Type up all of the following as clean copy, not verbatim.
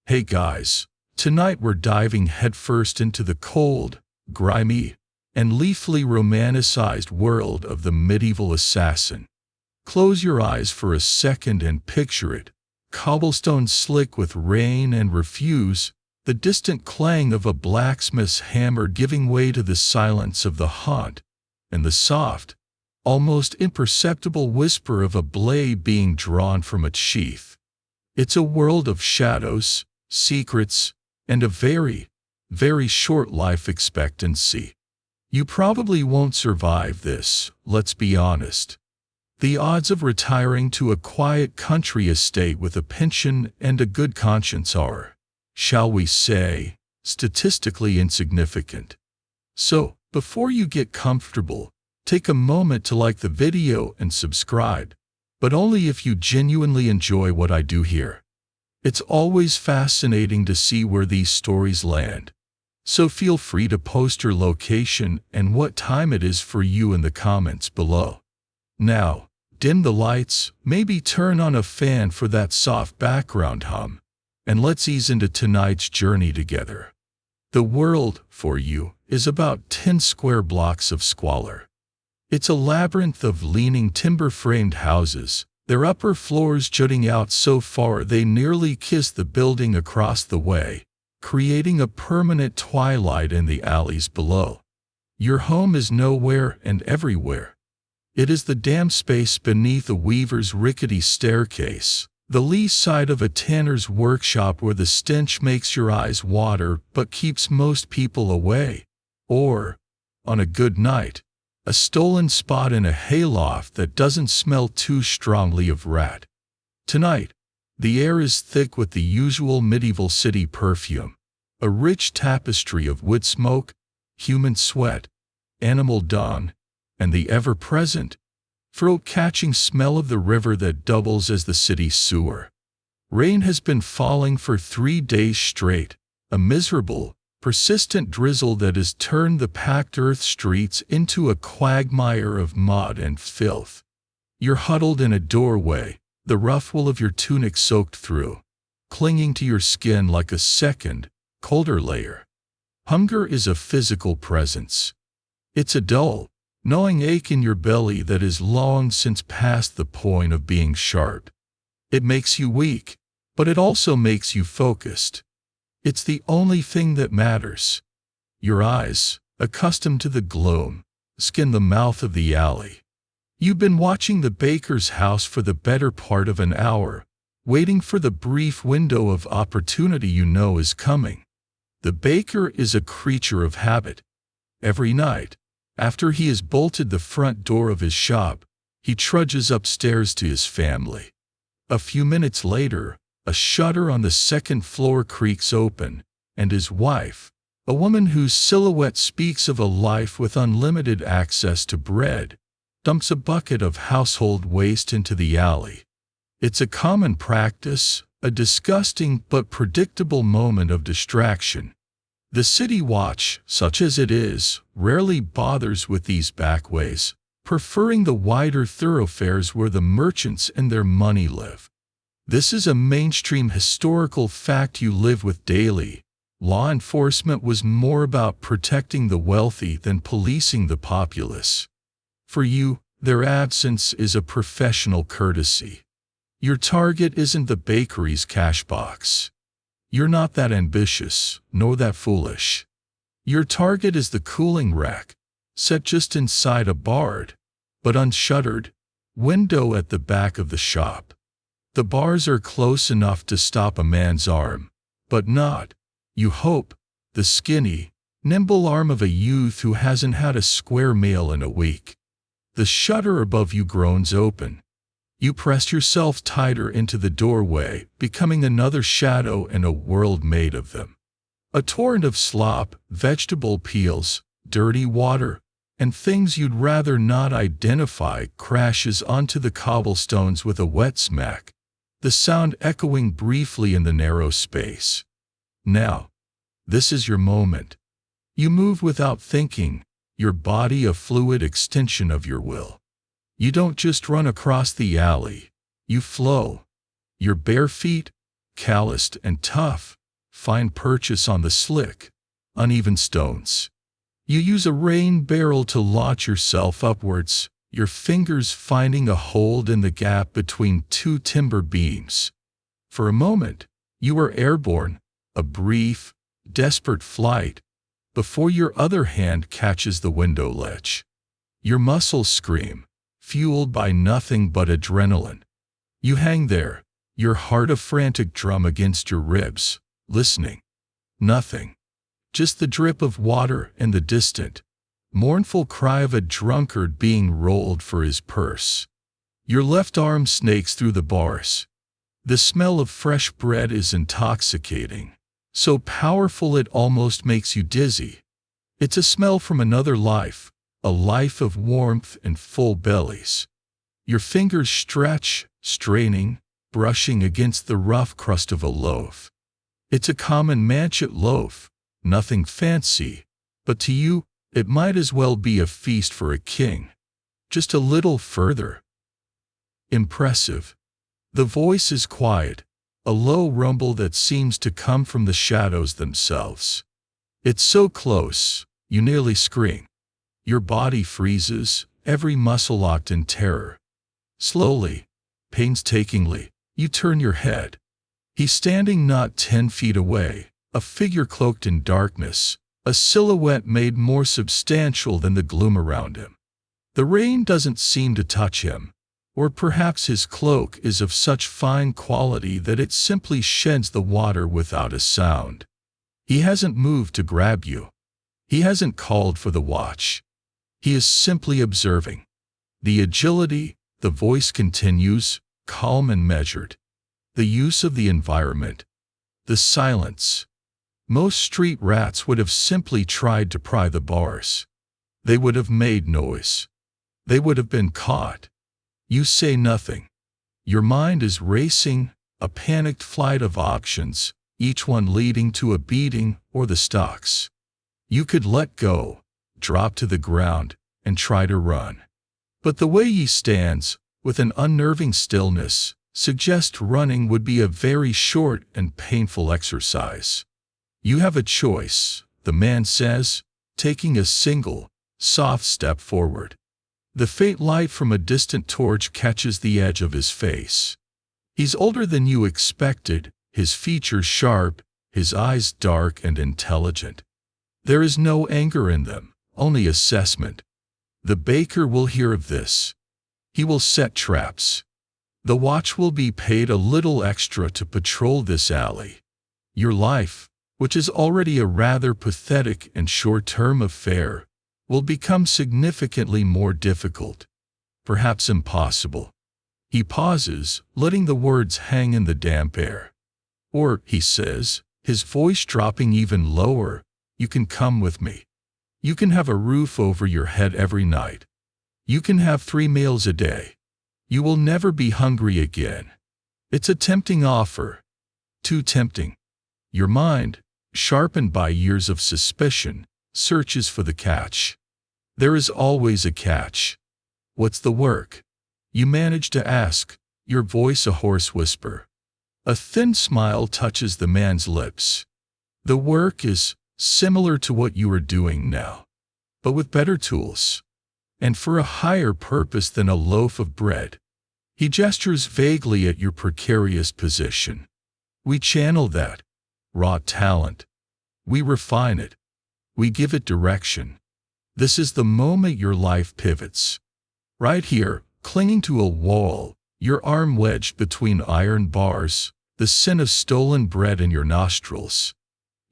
Hey guys, tonight we're diving headfirst into the cold, grimy, and leafily romanticized world of the medieval assassin. Close your eyes for a second and picture it. Cobblestone slick with rain and refuse, the distant clang of a blacksmith's hammer giving way to the silence of the haunt, and the soft, almost imperceptible whisper of a blade being drawn from its sheath. It's a world of shadows, secrets, and a very, very short life expectancy. You probably won't survive this, let's be honest. The odds of retiring to a quiet country estate with a pension and a good conscience are, shall we say, statistically insignificant. So, before you get comfortable, take a moment to like the video and subscribe, but only if you genuinely enjoy what I do here. It's always fascinating to see where these stories land. So feel free to post your location and what time it is for you in the comments below. Now, dim the lights, maybe turn on a fan for that soft background hum, and let's ease into tonight's journey together. The world, for you, is about 10 square blocks of squalor. It's a labyrinth of leaning timber-framed houses, their upper floors jutting out so far they nearly kiss the building across the way, creating a permanent twilight in the alleys below. Your home is nowhere and everywhere. It is the damp space beneath a weaver's rickety staircase, the lee side of a tanner's workshop where the stench makes your eyes water but keeps most people away, or, on a good night, a stolen spot in a hayloft that doesn't smell too strongly of rat. Tonight, the air is thick with the usual medieval city perfume, a rich tapestry of wood smoke, human sweat, animal dung, and the ever-present, throat-catching smell of the river that doubles as the city's sewer. Rain has been falling for 3 days straight, a miserable, persistent drizzle that has turned the packed earth streets into a quagmire of mud and filth. You're huddled in a doorway, the rough wool of your tunic soaked through, clinging to your skin like a second, colder layer. Hunger is a physical presence. It's a dull, gnawing ache in your belly that is long since past the point of being sharp. It makes you weak, but it also makes you focused. It's the only thing that matters. Your eyes, accustomed to the gloom, scan the mouth of the alley. You've been watching the baker's house for the better part of an hour, waiting for the brief window of opportunity you know is coming. The baker is a creature of habit. Every night, after he has bolted the front door of his shop, he trudges upstairs to his family. A few minutes later, a shutter on the second floor creaks open, and his wife, a woman whose silhouette speaks of a life with unlimited access to bread, dumps a bucket of household waste into the alley. It's a common practice, a disgusting but predictable moment of distraction. The city watch, such as it is, rarely bothers with these backways, preferring the wider thoroughfares where the merchants and their money live. This is a mainstream historical fact you live with daily. Law enforcement was more about protecting the wealthy than policing the populace. For you, their absence is a professional courtesy. Your target isn't the bakery's cash box. You're not that ambitious, nor that foolish. Your target is the cooling rack, set just inside a barred, but unshuttered, window at the back of the shop. The bars are close enough to stop a man's arm, but not, you hope, the skinny, nimble arm of a youth who hasn't had a square meal in a week. The shutter above you groans open. You press yourself tighter into the doorway, becoming another shadow in a world made of them. A torrent of slop, vegetable peels, dirty water, and things you'd rather not identify crashes onto the cobblestones with a wet smack, the sound echoing briefly in the narrow space. Now, this is your moment. You move without thinking, your body a fluid extension of your will. You don't just run across the alley, you flow. Your bare feet, calloused and tough, find purchase on the slick, uneven stones. You use a rain barrel to launch yourself upwards, your fingers finding a hold in the gap between two timber beams. For a moment, you are airborne, a brief, desperate flight, before your other hand catches the window ledge. Your muscles scream, fueled by nothing but adrenaline. You hang there, your heart a frantic drum against your ribs, listening. Nothing. Just the drip of water and the distant, mournful cry of a drunkard being rolled for his purse. Your left arm snakes through the bars. The smell of fresh bread is intoxicating, so powerful it almost makes you dizzy. It's a smell from another life, a life of warmth and full bellies. Your fingers stretch, straining, brushing against the rough crust of a loaf. It's a common manchet loaf, nothing fancy, but to you, it might as well be a feast for a king. Just a little further. Impressive. The voice is quiet, a low rumble that seems to come from the shadows themselves. It's so close, you nearly scream. Your body freezes, every muscle locked in terror. Slowly, painstakingly, you turn your head. He's standing not 10 feet away, a figure cloaked in darkness, a silhouette made more substantial than the gloom around him. The rain doesn't seem to touch him, or perhaps his cloak is of such fine quality that it simply sheds the water without a sound. He hasn't moved to grab you. He hasn't called for the watch. He is simply observing. The agility, the voice continues, calm and measured. The use of the environment. The silence. Most street rats would have simply tried to pry the bars. They would have made noise. They would have been caught. You say nothing. Your mind is racing, a panicked flight of options, each one leading to a beating or the stocks. You could let go, drop to the ground, and try to run. But the way he stands, with an unnerving stillness, suggests running would be a very short and painful exercise. You have a choice, the man says, taking a single, soft step forward. The faint light from a distant torch catches the edge of his face. He's older than you expected, his features sharp, his eyes dark and intelligent. There is no anger in them, only assessment. The baker will hear of this. He will set traps. The watch will be paid a little extra to patrol this alley. Your life, which is already a rather pathetic and short-term affair, will become significantly more difficult, perhaps impossible. He pauses, letting the words hang in the damp air. Or, he says, his voice dropping even lower, you can come with me. You can have a roof over your head every night. You can have 3 meals a day. You will never be hungry again. It's a tempting offer. Too tempting. Your mind, sharpened by years of suspicion, searches for the catch. There is always a catch. What's the work? You manage to ask, your voice a hoarse whisper. A thin smile touches the man's lips. The work is similar to what you are doing now, but with better tools, and for a higher purpose than a loaf of bread. He gestures vaguely at your precarious position. We channel that raw talent. We refine it. We give it direction. This is the moment your life pivots. Right here, clinging to a wall, your arm wedged between iron bars, the scent of stolen bread in your nostrils.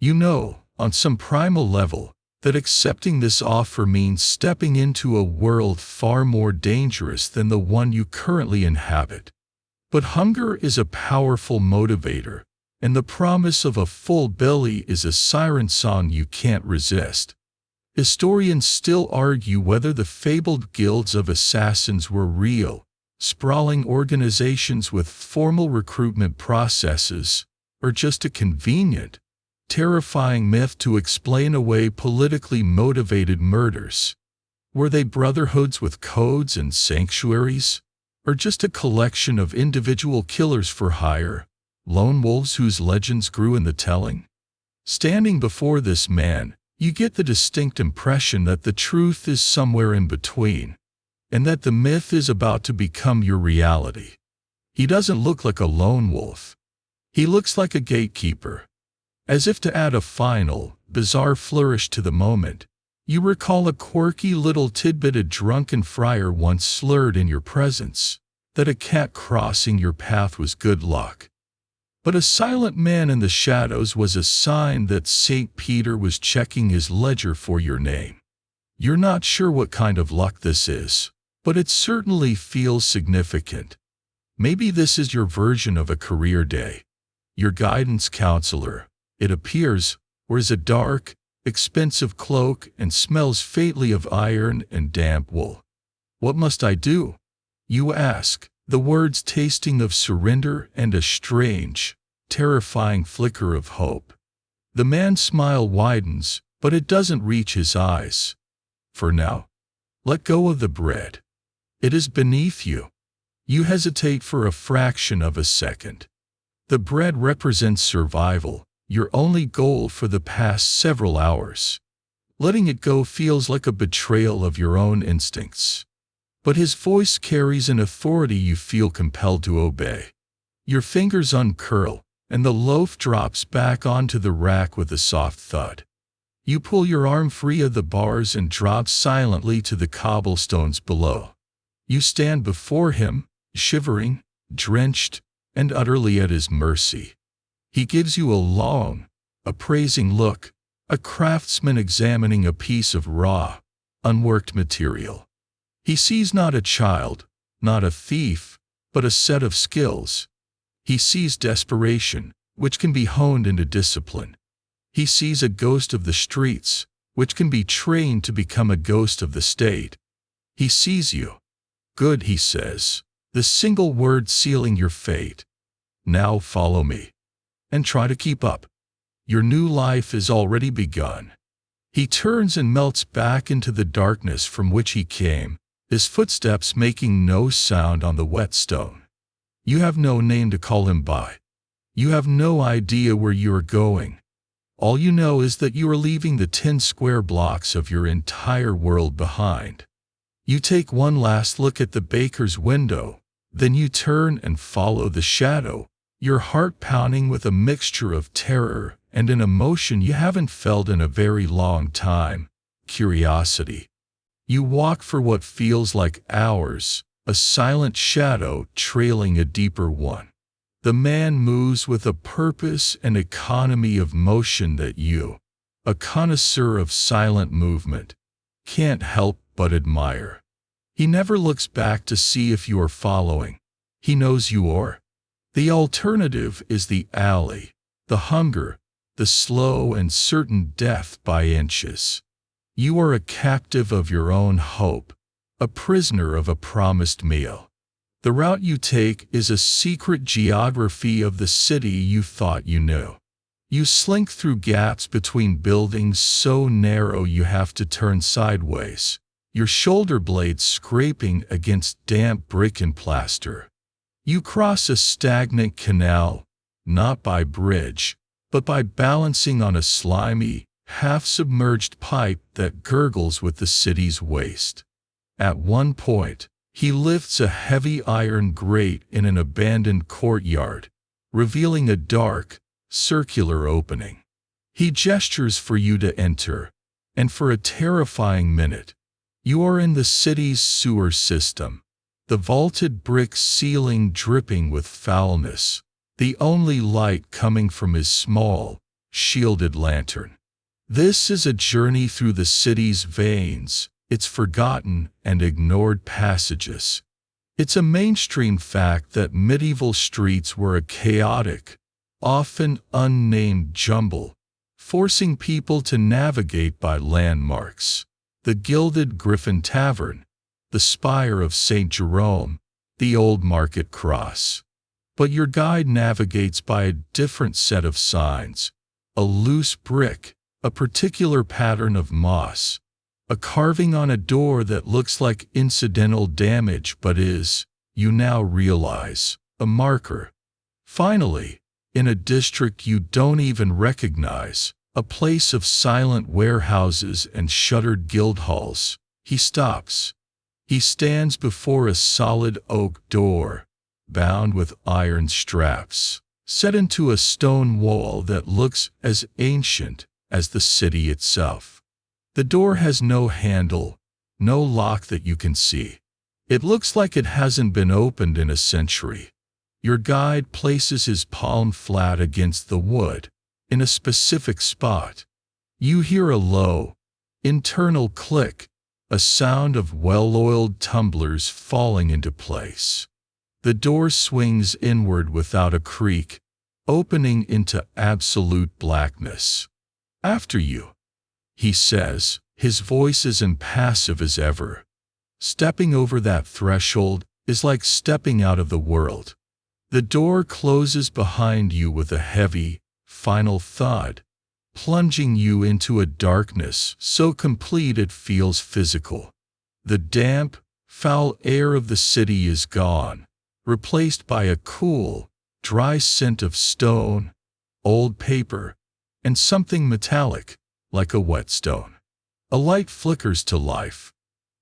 You know, on some primal level, that accepting this offer means stepping into a world far more dangerous than the one you currently inhabit. But hunger is a powerful motivator, and the promise of a full belly is a siren song you can't resist. Historians still argue whether the fabled guilds of assassins were real, sprawling organizations with formal recruitment processes, or just a convenient, terrifying myth to explain away politically motivated murders. Were they brotherhoods with codes and sanctuaries, or just a collection of individual killers for hire, lone wolves whose legends grew in the telling. Standing before this man, you get the distinct impression that the truth is somewhere in between, and that the myth is about to become your reality. He doesn't look like a lone wolf. He looks like a gatekeeper. As if to add a final, bizarre flourish to the moment, you recall a quirky little tidbit a drunken friar once slurred in your presence, that a cat crossing your path was good luck. But a silent man in the shadows was a sign that St. Peter was checking his ledger for your name. You're not sure what kind of luck this is, but it certainly feels significant. Maybe this is your version of a career day. Your guidance counselor, it appears, wears a dark, expensive cloak and smells faintly of iron and damp wool. What must I do? You ask, the words tasting of surrender and a strange, terrifying flicker of hope. The man's smile widens, but it doesn't reach his eyes. For now, let go of the bread. It is beneath you. You hesitate for a fraction of a second. The bread represents survival, your only goal for the past several hours. Letting it go feels like a betrayal of your own instincts. But his voice carries an authority you feel compelled to obey. Your fingers uncurl, and the loaf drops back onto the rack with a soft thud. You pull your arm free of the bars and drop silently to the cobblestones below. You stand before him, shivering, drenched, and utterly at his mercy. He gives you a long, appraising look, a craftsman examining a piece of raw, unworked material. He sees not a child, not a thief, but a set of skills. He sees desperation, which can be honed into discipline. He sees a ghost of the streets, which can be trained to become a ghost of the state. He sees you. Good, he says, the single word sealing your fate. Now follow me. And try to keep up. Your new life is already begun. He turns and melts back into the darkness from which he came, his footsteps making no sound on the wet stone. You have no name to call him by. You have no idea where you are going. All you know is that you are leaving the 10 square blocks of your entire world behind. You take one last look at the baker's window, then you turn and follow the shadow, your heart pounding with a mixture of terror and an emotion you haven't felt in a very long time, curiosity. You walk for what feels like hours, a silent shadow trailing a deeper one. The man moves with a purpose and economy of motion that you, a connoisseur of silent movement, can't help but admire. He never looks back to see if you are following. He knows you are. The alternative is the alley, the hunger, the slow and certain death by inches. You are a captive of your own hope, a prisoner of a promised meal. The route you take is a secret geography of the city you thought you knew. You slink through gaps between buildings so narrow you have to turn sideways, your shoulder blades scraping against damp brick and plaster. You cross a stagnant canal, not by bridge, but by balancing on a slimy, half-submerged pipe that gurgles with the city's waste. At one point, he lifts a heavy iron grate in an abandoned courtyard, revealing a dark, circular opening. He gestures for you to enter, and for a terrifying minute, you are in the city's sewer system, the vaulted brick ceiling dripping with foulness, the only light coming from his small, shielded lantern. This is a journey through the city's veins, its forgotten and ignored passages. It's a mainstream fact that medieval streets were a chaotic, often unnamed jumble, forcing people to navigate by landmarks. The gilded Griffin Tavern, the spire of St. Jerome, the old market cross. But your guide navigates by a different set of signs, a loose brick, a particular pattern of moss, a carving on a door that looks like incidental damage but is, you now realize, a marker. Finally, in a district you don't even recognize, a place of silent warehouses and shuttered guild halls. He stops. He stands before a solid oak door, bound with iron straps, set into a stone wall that looks as ancient as the city itself. The door has no handle, no lock that you can see. It looks like it hasn't been opened in a century. Your guide places his palm flat against the wood, in a specific spot. You hear a low, internal click, a sound of well-oiled tumblers falling into place. The door swings inward without a creak, opening into absolute blackness. "After you," he says, his voice as impassive as ever. Stepping over that threshold is like stepping out of the world. The door closes behind you with a heavy, final thud, plunging you into a darkness so complete it feels physical. The damp, foul air of the city is gone, replaced by a cool, dry scent of stone, old paper, and something metallic, like a whetstone. A light flickers to life.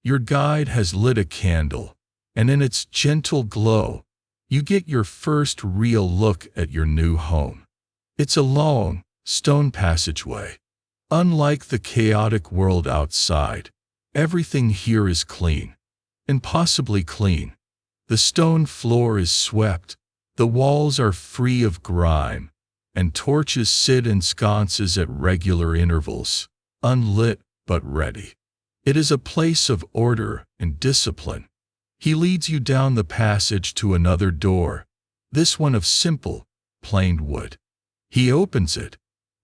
Your guide has lit a candle, and in its gentle glow, you get your first real look at your new home. It's a long, stone passageway. Unlike the chaotic world outside, everything here is clean. Impossibly clean. The stone floor is swept, the walls are free of grime, and torches sit in sconces at regular intervals, unlit but ready. It is a place of order and discipline. He leads you down the passage to another door, this one of simple, plain wood. He opens it,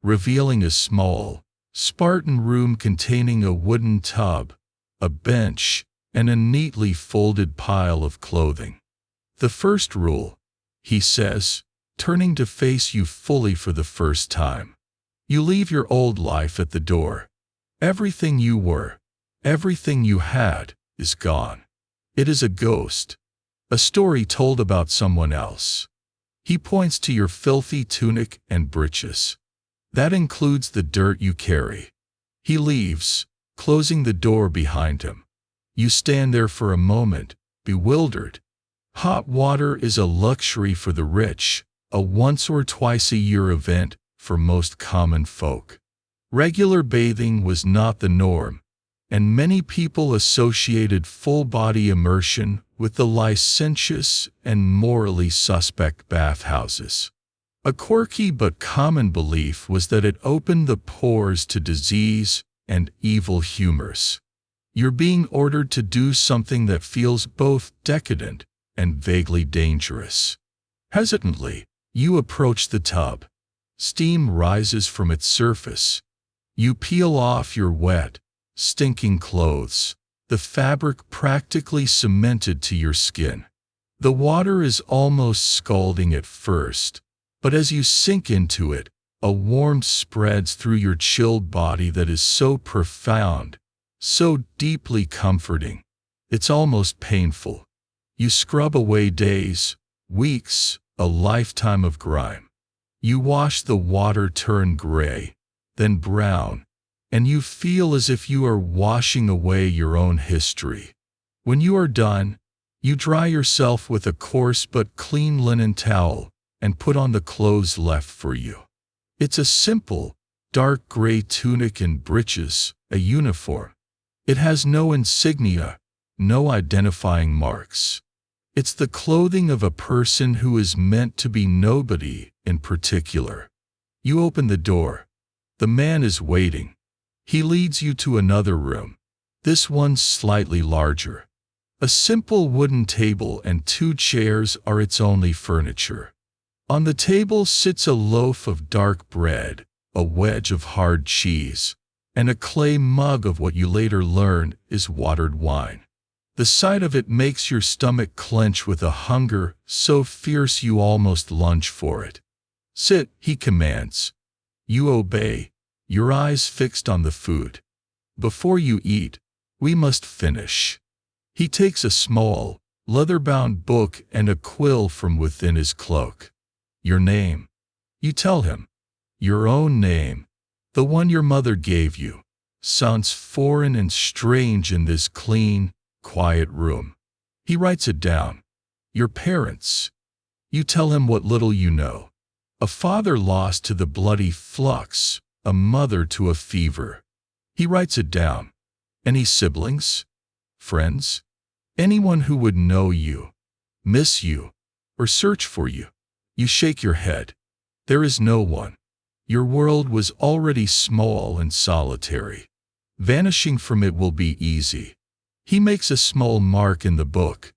revealing a small, Spartan room containing a wooden tub, a bench, and a neatly folded pile of clothing. "The first rule," he says, turning to face you fully for the first time. "You leave your old life at the door. Everything you were, everything you had, is gone. It is a ghost, a story told about someone else." He points to your filthy tunic and breeches. "That includes the dirt you carry." He leaves, closing the door behind him. You stand there for a moment, bewildered. Hot water is a luxury for the rich, a once or twice a year event for most common folk. Regular bathing was not the norm, and many people associated full-body immersion with the licentious and morally suspect bathhouses. A quirky but common belief was that it opened the pores to disease and evil humors. You're being ordered to do something that feels both decadent and vaguely dangerous. Hesitantly, you approach the tub. Steam rises from its surface. You peel off your wet, stinking clothes, the fabric practically cemented to your skin. The water is almost scalding at first, but as you sink into it, a warmth spreads through your chilled body that is so profound, so deeply comforting. It's almost painful. You scrub away days, weeks, a lifetime of grime. You watch the water turn gray, then brown, and you feel as if you are washing away your own history. When you are done, you dry yourself with a coarse but clean linen towel and put on the clothes left for you. It's a simple, dark gray tunic and breeches, a uniform. It has no insignia, no identifying marks. It's the clothing of a person who is meant to be nobody in particular. You open the door. The man is waiting. He leads you to another room, this one slightly larger. A simple wooden table and 2 chairs are its only furniture. On the table sits a loaf of dark bread, a wedge of hard cheese, and a clay mug of what you later learn is watered wine. The sight of it makes your stomach clench with a hunger so fierce you almost lunge for it. "Sit," he commands. You obey, your eyes fixed on the food. "Before you eat, we must finish." He takes a small, leather-bound book and a quill from within his cloak. "Your name?" You tell him. Your own name, the one your mother gave you, sounds foreign and strange in this clean, quiet room. He writes it down. Your parents. You tell him what little you know. A father lost to the bloody flux, a mother to a fever. He writes it down. Any siblings? Friends? Anyone who would know you, miss you, or search for you? You shake your head. There is no one. Your world was already small and solitary. Vanishing from it will be easy. He makes a small mark in the book.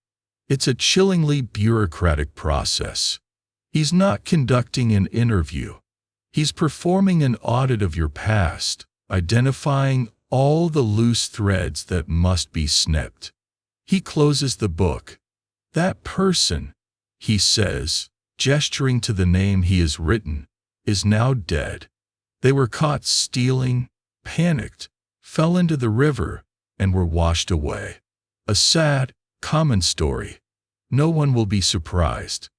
It's a chillingly bureaucratic process. He's not conducting an interview. He's performing an audit of your past, identifying all the loose threads that must be snipped. He closes the book. That person, he says, gesturing to the name he has written, is now dead. They were caught stealing, panicked, fell into the river, and were washed away. A sad, common story. No one will be surprised.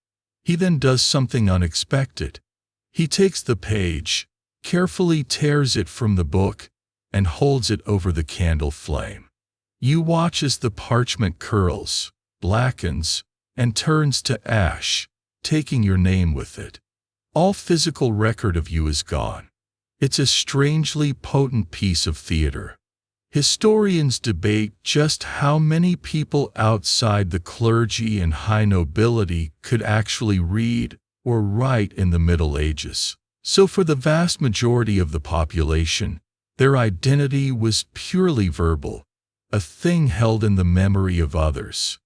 He then does something unexpected. He takes the page, carefully tears it from the book, and holds it over the candle flame. You watch as the parchment curls, blackens, and turns to ash, taking your name with it. All physical record of you is gone. It's a strangely potent piece of theater. Historians debate just how many people outside the clergy and high nobility could actually read or write in the Middle Ages. So for the vast majority of the population, their identity was purely verbal, a thing held in the memory of others.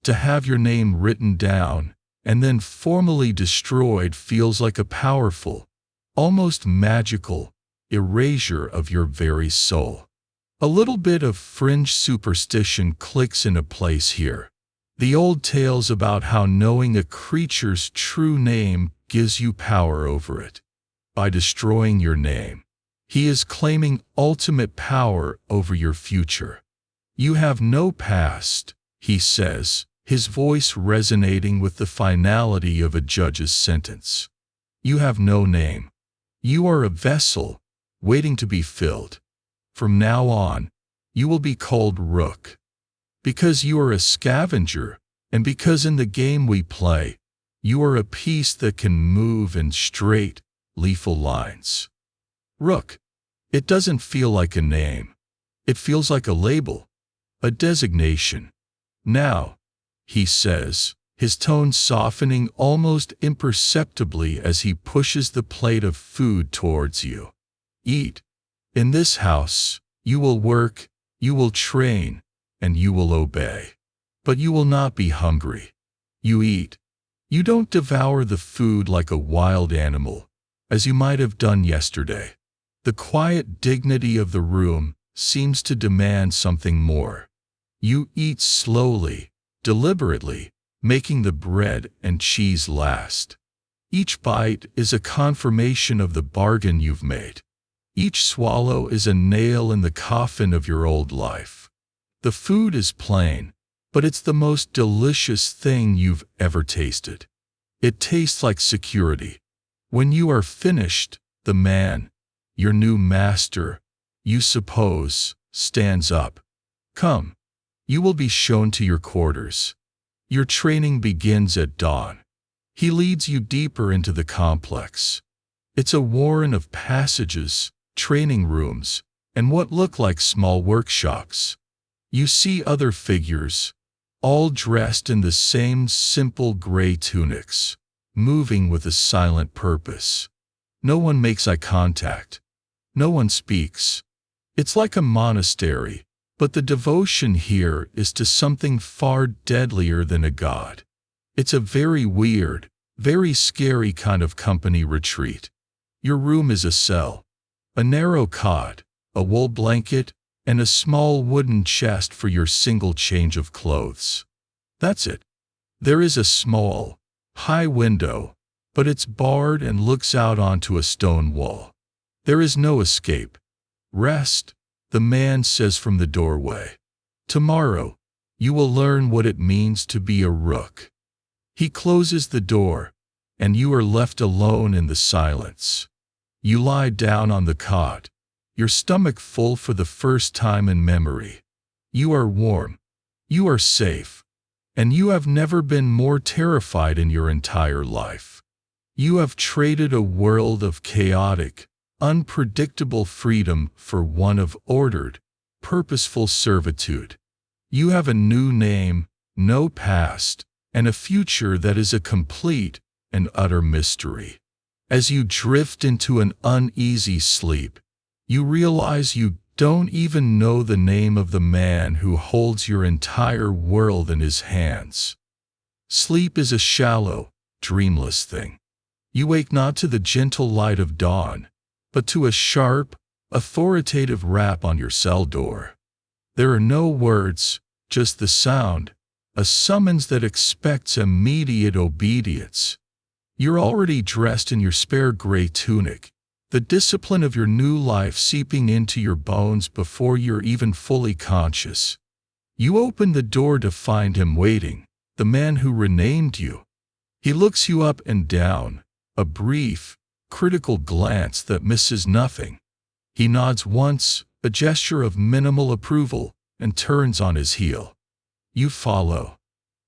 To have your name written down and then formally destroyed feels like a powerful, almost magical, erasure of your very soul. A little bit of fringe superstition clicks into place here. The old tales about how knowing a creature's true name gives you power over it. By destroying your name, he is claiming ultimate power over your future. You have no past, he says, his voice resonating with the finality of a judge's sentence. You have no name. You are a vessel, waiting to be filled. From now on, you will be called Rook. Because you are a scavenger, and because in the game we play, you are a piece that can move in straight, lethal lines. Rook. It doesn't feel like a name. It feels like a label, a designation. Now, he says, his tone softening almost imperceptibly as he pushes the plate of food towards you. Eat. In this house, you will work, you will train, and you will obey. But you will not be hungry. You eat. You don't devour the food like a wild animal, as you might have done yesterday. The quiet dignity of the room seems to demand something more. You eat slowly, deliberately, making the bread and cheese last. Each bite is a confirmation of the bargain you've made. Each swallow is a nail in the coffin of your old life. The food is plain, but it's the most delicious thing you've ever tasted. It tastes like security. When you are finished, the man, your new master, you suppose, stands up. Come. You will be shown to your quarters. Your training begins at dawn. He leads you deeper into the complex. It's a warren of passages, training rooms, and what look like small workshops. You see other figures, all dressed in the same simple gray tunics, moving with a silent purpose. No one makes eye contact. No one speaks. It's like a monastery, but the devotion here is to something far deadlier than a god. It's a very weird, very scary kind of company retreat. Your room is a cell. A narrow cot, a wool blanket, and a small wooden chest for your single change of clothes. That's it. There is a small, high window, but it's barred and looks out onto a stone wall. There is no escape. Rest, the man says from the doorway. Tomorrow, you will learn what it means to be a rook. He closes the door, and you are left alone in the silence. You lie down on the cot, your stomach full for the first time in memory. You are warm. You are safe. And you have never been more terrified in your entire life. You have traded a world of chaotic, unpredictable freedom for one of ordered, purposeful servitude. You have a new name, no past, and a future that is a complete and utter mystery. As you drift into an uneasy sleep, you realize you don't even know the name of the man who holds your entire world in his hands. Sleep is a shallow, dreamless thing. You wake not to the gentle light of dawn, but to a sharp, authoritative rap on your cell door. There are no words, just the sound, a summons that expects immediate obedience. You're already dressed in your spare gray tunic, the discipline of your new life seeping into your bones before you're even fully conscious. You open the door to find him waiting, the man who renamed you. He looks you up and down, a brief, critical glance that misses nothing. He nods once, a gesture of minimal approval, and turns on his heel. You follow.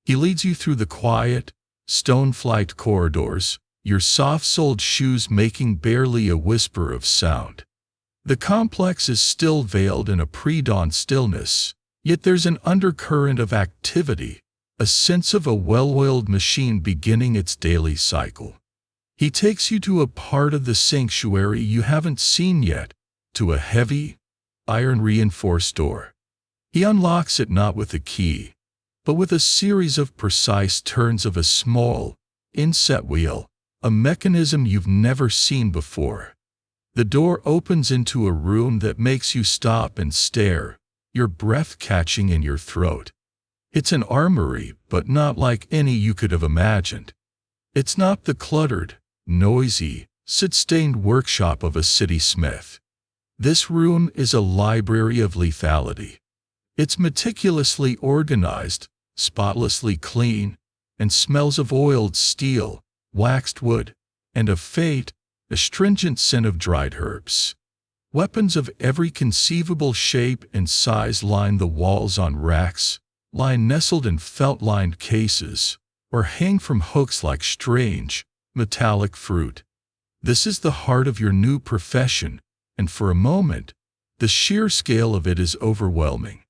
He leads you through the quiet, stone-flagged corridors, your soft-soled shoes making barely a whisper of sound. The complex is still veiled in a pre-dawn stillness, yet there's an undercurrent of activity, a sense of a well-oiled machine beginning its daily cycle. He takes you to a part of the sanctuary you haven't seen yet, to a heavy, iron-reinforced door. He unlocks it not with a key, but with a series of precise turns of a small, inset wheel, a mechanism you've never seen before. The door opens into a room that makes you stop and stare, your breath catching in your throat. It's an armory, but not like any you could have imagined. It's not the cluttered, noisy, soot-stained workshop of a city smith. This room is a library of lethality. It's meticulously organized, spotlessly clean, and smells of oiled steel, waxed wood, and of fate, a stringent scent of dried herbs. Weapons of every conceivable shape and size line the walls on racks, lie nestled in felt-lined cases, or hang from hooks like strange, metallic fruit. This is the heart of your new profession, and for a moment, the sheer scale of it is overwhelming.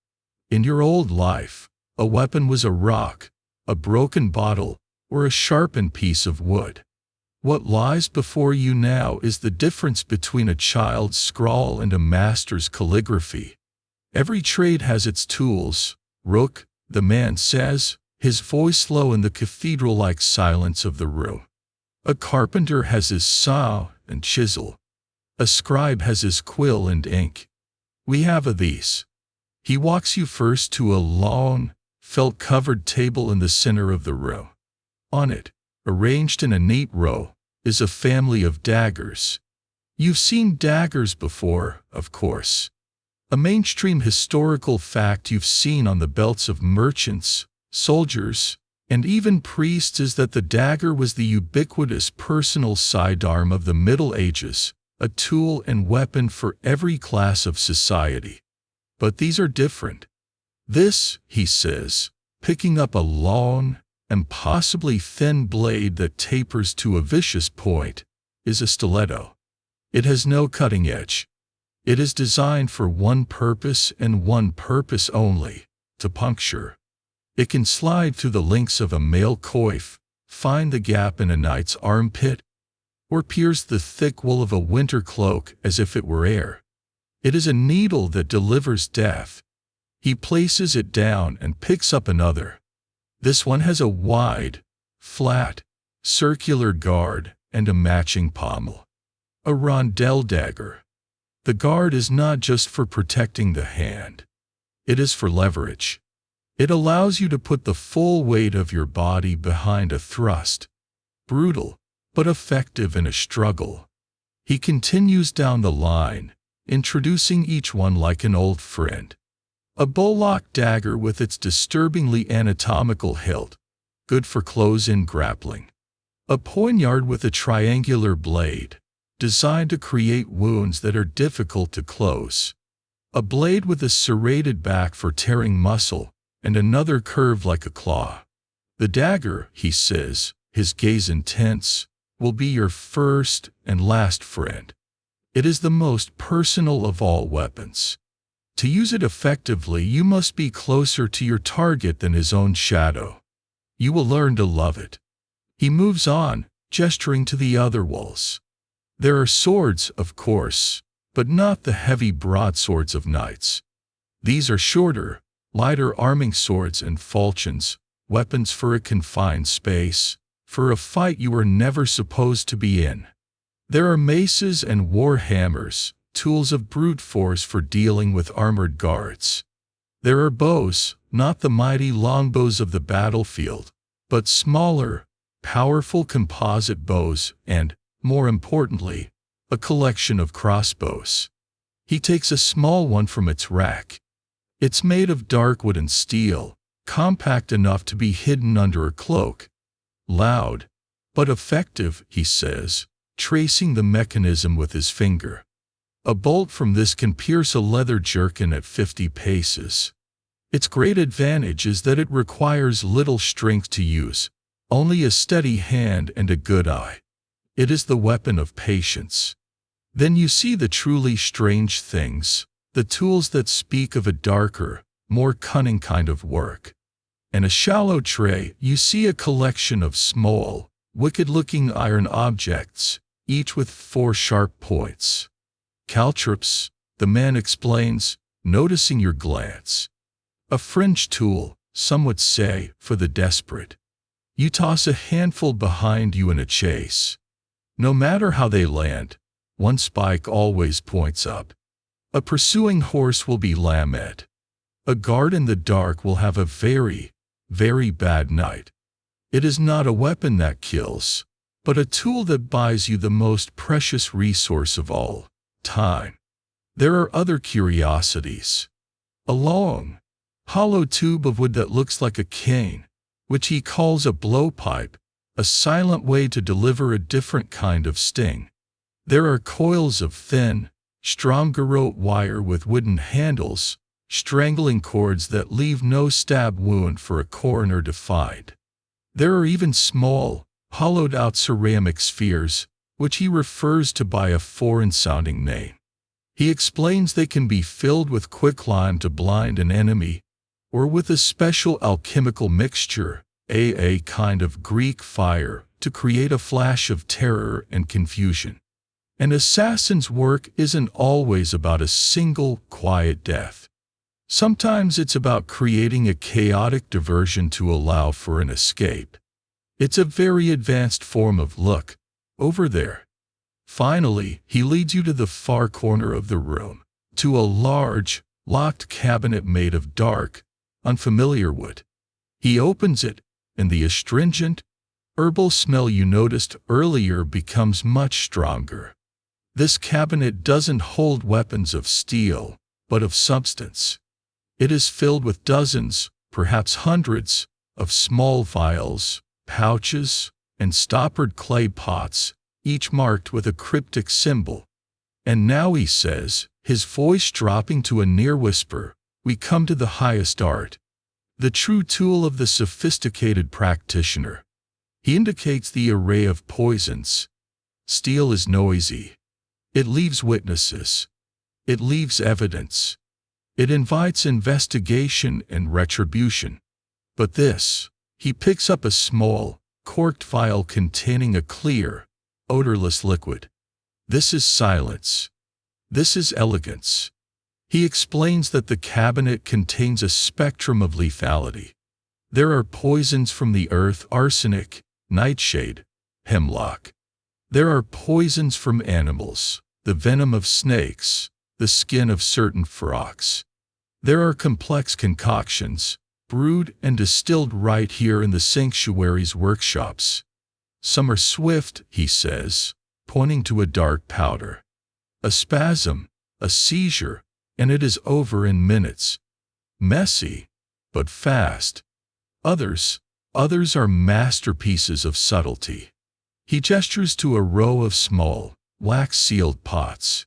In your old life, a weapon was a rock, a broken bottle, or a sharpened piece of wood. What lies before you now is the difference between a child's scrawl and a master's calligraphy. Every trade has its tools. Rook, the man says, his voice low in the cathedral-like silence of the room. A carpenter has his saw and chisel. A scribe has his quill and ink. We have of these. He walks you first to a long, felt-covered table in the center of the room. On it, arranged in a neat row, is a family of daggers. You've seen daggers before, of course. A mainstream historical fact you've seen on the belts of merchants, soldiers, and even priests is that the dagger was the ubiquitous personal sidearm of the Middle Ages, a tool and weapon for every class of society. But these are different. This, he says, picking up a long and possibly thin blade that tapers to a vicious point, is a stiletto. It has no cutting edge. It is designed for one purpose and one purpose only, to puncture. It can slide through the links of a male coif, find the gap in a knight's armpit, or pierce the thick wool of a winter cloak as if it were air. It is a needle that delivers death. He places it down and picks up another. This one has a wide, flat, circular guard and a matching pommel. A rondelle dagger. The guard is not just for protecting the hand. It is for leverage. It allows you to put the full weight of your body behind a thrust. Brutal, but effective in a struggle. He continues down the line, introducing each one like an old friend. A bullock dagger with its disturbingly anatomical hilt, good for close-in grappling. A poignard with a triangular blade, designed to create wounds that are difficult to close. A blade with a serrated back for tearing muscle, and another curved like a claw. The dagger, he says, his gaze intense, will be your first and last friend. It is the most personal of all weapons. To use it effectively, you must be closer to your target than his own shadow. You will learn to love it. He moves on, gesturing to the other walls. There are swords, of course, but not the heavy broadswords of knights. These are shorter, lighter arming swords and falchions, weapons for a confined space, for a fight you are never supposed to be in. There are maces and war hammers, tools of brute force for dealing with armored guards. There are bows, not the mighty longbows of the battlefield, but smaller, powerful composite bows and, more importantly, a collection of crossbows. He takes a small one from its rack. It's made of dark wood and steel, compact enough to be hidden under a cloak. Loud, but effective, he says, tracing the mechanism with his finger. A bolt from this can pierce a leather jerkin at 50 paces. Its great advantage is that it requires little strength to use, only a steady hand and a good eye. It is the weapon of patience. Then you see the truly strange things, the tools that speak of a darker, more cunning kind of work. In a shallow tray, you see a collection of small, wicked-looking iron objects, each with 4 sharp points. Caltrops, the man explains, noticing your glance. A fringe tool, some would say, for the desperate. You toss a handful behind you in a chase. No matter how they land, one spike always points up. A pursuing horse will be lamed. A guard in the dark will have a very, very bad night. It is not a weapon that kills, but a tool that buys you the most precious resource of all, time. There are other curiosities. A long, hollow tube of wood that looks like a cane, which he calls a blowpipe, a silent way to deliver a different kind of sting. There are coils of thin, strong garrote wire with wooden handles, strangling cords that leave no stab wound for a coroner to find. There are even small, hollowed-out ceramic spheres, which he refers to by a foreign-sounding name. He explains they can be filled with quicklime to blind an enemy, or with a special alchemical mixture, a kind of Greek fire, to create a flash of terror and confusion. An assassin's work isn't always about a single, quiet death. Sometimes it's about creating a chaotic diversion to allow for an escape. It's a very advanced form of look, over there. Finally, he leads you to the far corner of the room, to a large, locked cabinet made of dark, unfamiliar wood. He opens it, and the astringent, herbal smell you noticed earlier becomes much stronger. This cabinet doesn't hold weapons of steel, but of substance. It is filled with dozens, perhaps hundreds, of small vials, pouches, and stoppered clay pots, each marked with a cryptic symbol. And now, he says, his voice dropping to a near whisper, we come to the highest art, the true tool of the sophisticated practitioner. He indicates the array of poisons. Steel is noisy. It leaves witnesses. It leaves evidence. It invites investigation and retribution. But this, he picks up a small, corked vial containing a clear, odorless liquid. This is silence. This is elegance. He explains that the cabinet contains a spectrum of lethality. There are poisons from the earth: arsenic, nightshade, hemlock. There are poisons from animals, the venom of snakes, the skin of certain frogs. There are complex concoctions, brewed and distilled right here in the sanctuary's workshops. Some are swift, he says, pointing to a dark powder. A spasm, a seizure, and it is over in minutes. Messy, but fast. Others are masterpieces of subtlety. He gestures to a row of small, wax-sealed pots.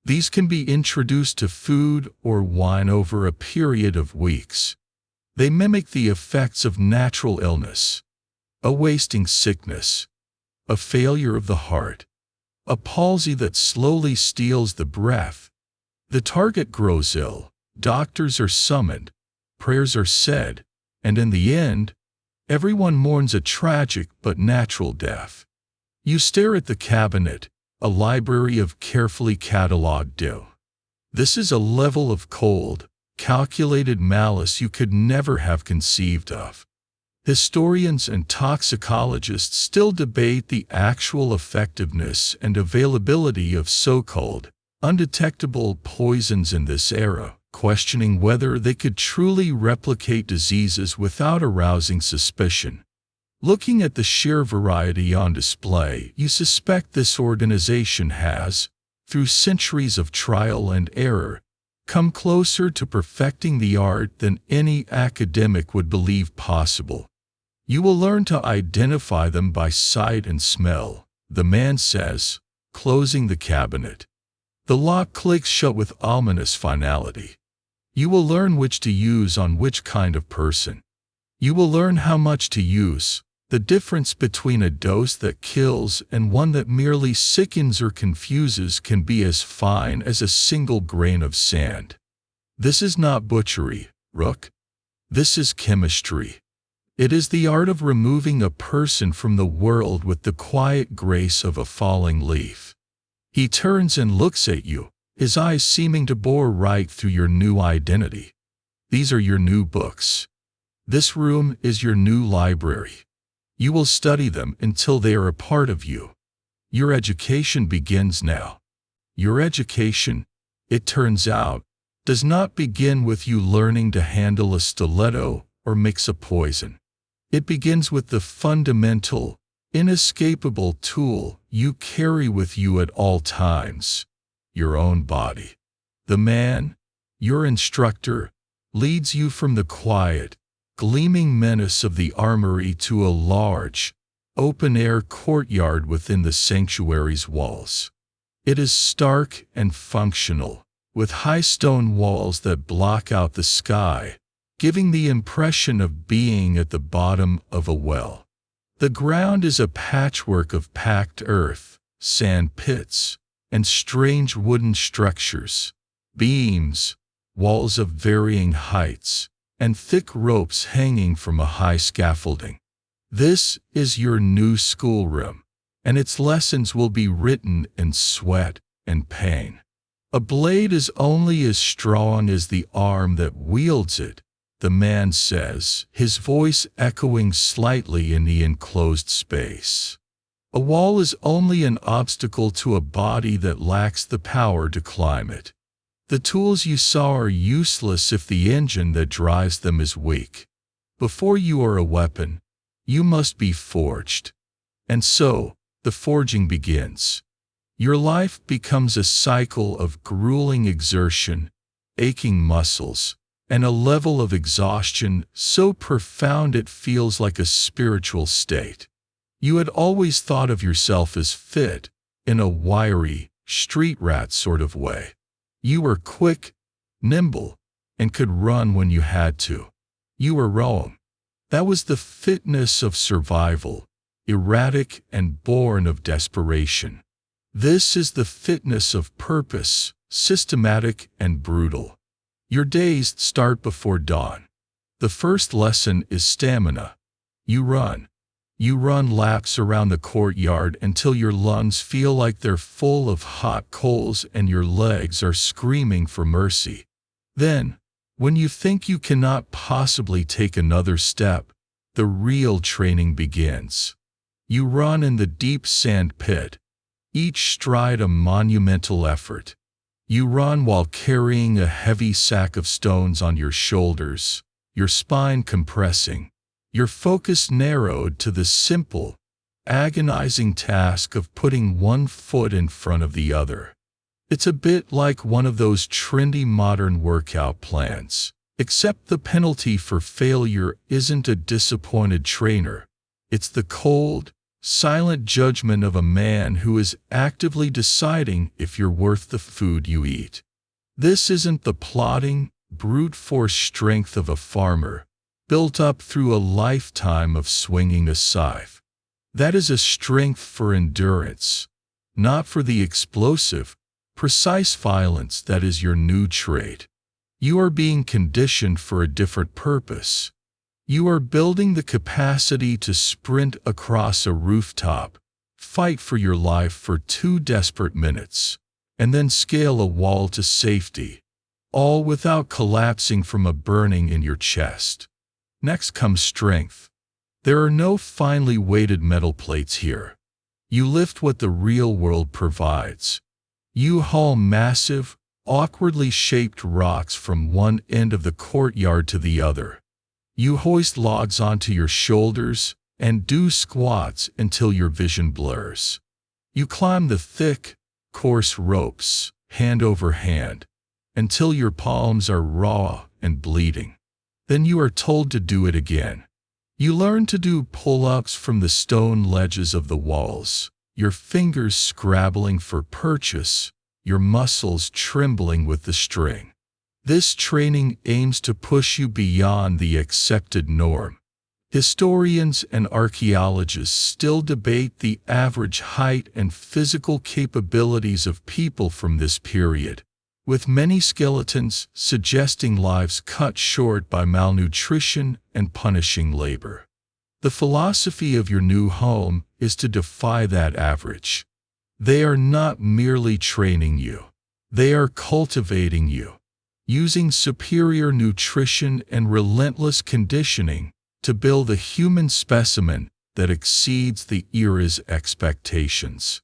These can be introduced to food or wine over a period of weeks. They mimic the effects of natural illness, a wasting sickness, a failure of the heart, a palsy that slowly steals the breath. The target grows ill, doctors are summoned, prayers are said, and in the end, everyone mourns a tragic but natural death. You stare at the cabinet, a library of carefully catalogued dough. This is a level of cold, calculated malice you could never have conceived of. Historians and toxicologists still debate the actual effectiveness and availability of so-called undetectable poisons in this era, questioning whether they could truly replicate diseases without arousing suspicion. Looking at the sheer variety on display, you suspect this organization has, through centuries of trial and error, come closer to perfecting the art than any academic would believe possible. You will learn to identify them by sight and smell, the man says, closing the cabinet. The lock clicks shut with ominous finality. You will learn which to use on which kind of person. You will learn how much to use, the difference between a dose that kills and one that merely sickens or confuses can be as fine as a single grain of sand. This is not butchery, Rook. This is chemistry. It is the art of removing a person from the world with the quiet grace of a falling leaf. He turns and looks at you, his eyes seeming to bore right through your new identity. These are your new books. This room is your new library. You will study them until they are a part of you. Your education begins now. Your education, it turns out, does not begin with you learning to handle a stiletto or mix a poison. It begins with the fundamental, inescapable tool you carry with you at all times, your own body. The man, your instructor, leads you from the quiet, gleaming menace of the armory to a large, open-air courtyard within the sanctuary's walls. It is stark and functional, with high stone walls that block out the sky, giving the impression of being at the bottom of a well. The ground is a patchwork of packed earth, sand pits, and strange wooden structures, beams, walls of varying heights, and thick ropes hanging from a high scaffolding. This is your new schoolroom, and its lessons will be written in sweat and pain. A blade is only as strong as the arm that wields it, the man says, his voice echoing slightly in the enclosed space. A wall is only an obstacle to a body that lacks the power to climb it. The tools you saw are useless if the engine that drives them is weak. Before you are a weapon, you must be forged. And so, the forging begins. Your life becomes a cycle of grueling exertion, aching muscles, and a level of exhaustion so profound it feels like a spiritual state. You had always thought of yourself as fit, in a wiry, street rat sort of way. You were quick, nimble, and could run when you had to. You were wrong. That was the fitness of survival, erratic and born of desperation. This is the fitness of purpose, systematic and brutal. Your days start before dawn. The first lesson is stamina. You run. You run laps around the courtyard until your lungs feel like they're full of hot coals and your legs are screaming for mercy. Then, when you think you cannot possibly take another step, the real training begins. You run in the deep sand pit, each stride a monumental effort. You run while carrying a heavy sack of stones on your shoulders, your spine compressing, your focus narrowed to the simple, agonizing task of putting one foot in front of the other. It's a bit like one of those trendy modern workout plans, except the penalty for failure isn't a disappointed trainer. It's the cold, silent judgment of a man who is actively deciding if you're worth the food you eat. This isn't the plodding, brute force strength of a farmer, built up through a lifetime of swinging a scythe. That is a strength for endurance, not for the explosive, precise violence that is your new trait. You are being conditioned for a different purpose. You are building the capacity to sprint across a rooftop, fight for your life for 2 desperate minutes, and then scale a wall to safety, all without collapsing from a burning in your chest. Next comes strength. There are no finely weighted metal plates here. You lift what the real world provides. You haul massive, awkwardly shaped rocks from one end of the courtyard to the other. You hoist logs onto your shoulders and do squats until your vision blurs. You climb the thick, coarse ropes, hand over hand, until your palms are raw and bleeding. Then you are told to do it again. You learn to do pull-ups from the stone ledges of the walls, your fingers scrabbling for purchase, your muscles trembling with the string. This training aims to push you beyond the accepted norm. Historians and archaeologists still debate the average height and physical capabilities of people from this period, with many skeletons suggesting lives cut short by malnutrition and punishing labor. The philosophy of your new home is to defy that average. They are not merely training you. They are cultivating you, using superior nutrition and relentless conditioning to build a human specimen that exceeds the era's expectations.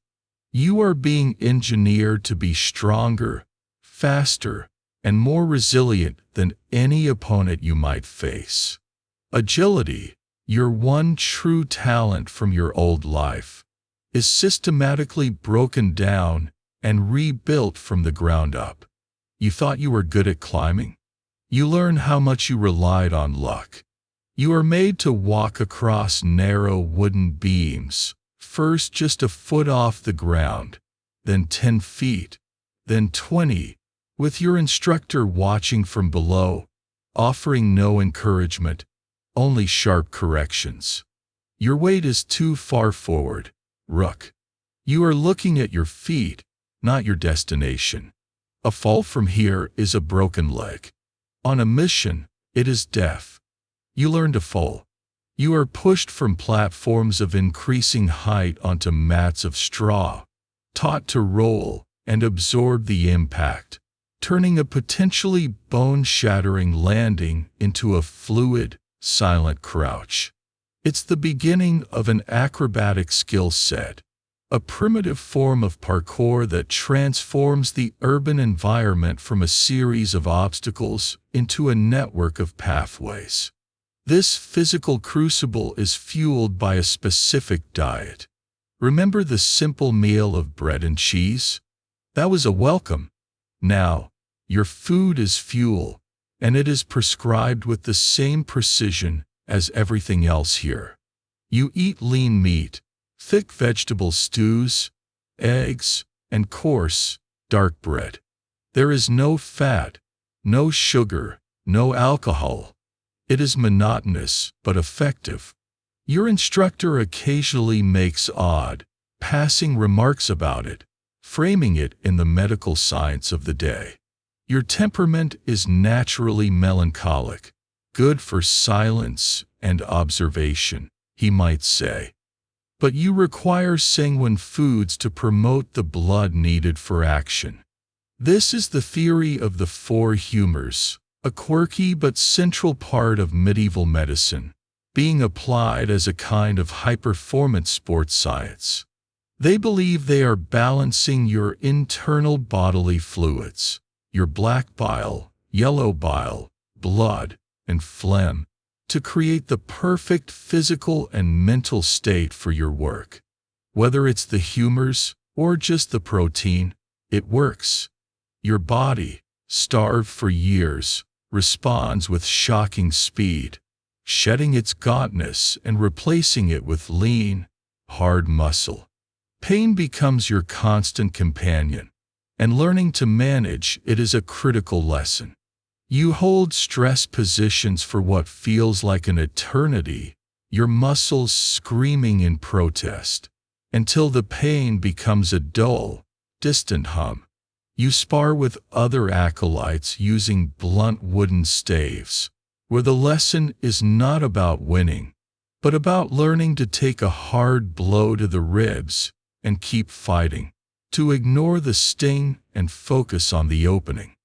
You are being engineered to be stronger, faster, and more resilient than any opponent you might face. Agility, your one true talent from your old life, is systematically broken down and rebuilt from the ground up. You thought you were good at climbing? You learn how much you relied on luck. You are made to walk across narrow wooden beams, first just a foot off the ground, then 10 feet, then 20, with your instructor watching from below, offering no encouragement, only sharp corrections. Your weight is too far forward, Rook. You are looking at your feet, not your destination. A fall from here is a broken leg. On a mission, it is death. You learn to fall. You are pushed from platforms of increasing height onto mats of straw, taught to roll and absorb the impact, turning a potentially bone-shattering landing into a fluid, silent crouch. It's the beginning of an acrobatic skill set, a primitive form of parkour that transforms the urban environment from a series of obstacles into a network of pathways. This physical crucible is fueled by a specific diet. Remember the simple meal of bread and cheese? That was a welcome. Now, your food is fuel, and it is prescribed with the same precision as everything else here. You eat lean meat, thick vegetable stews, eggs, and coarse, dark bread. There is no fat, no sugar, no alcohol. It is monotonous but effective. Your instructor occasionally makes odd, passing remarks about it, framing it in the medical science of the day. Your temperament is naturally melancholic, good for silence and observation, he might say. But you require sanguine foods to promote the blood needed for action. This is the theory of the 4 humors, a quirky but central part of medieval medicine, being applied as a kind of high-performance sports science. They believe they are balancing your internal bodily fluids, your black bile, yellow bile, blood, and phlegm, to create the perfect physical and mental state for your work. Whether it's the humors or just the protein, it works. Your body, starved for years, responds with shocking speed, shedding its gauntness and replacing it with lean, hard muscle. Pain becomes your constant companion, and learning to manage it is a critical lesson. You hold stress positions for what feels like an eternity, your muscles screaming in protest, until the pain becomes a dull, distant hum. You spar with other acolytes using blunt wooden staves, where the lesson is not about winning, but about learning to take a hard blow to the ribs and keep fighting, to ignore the sting and focus on the opening.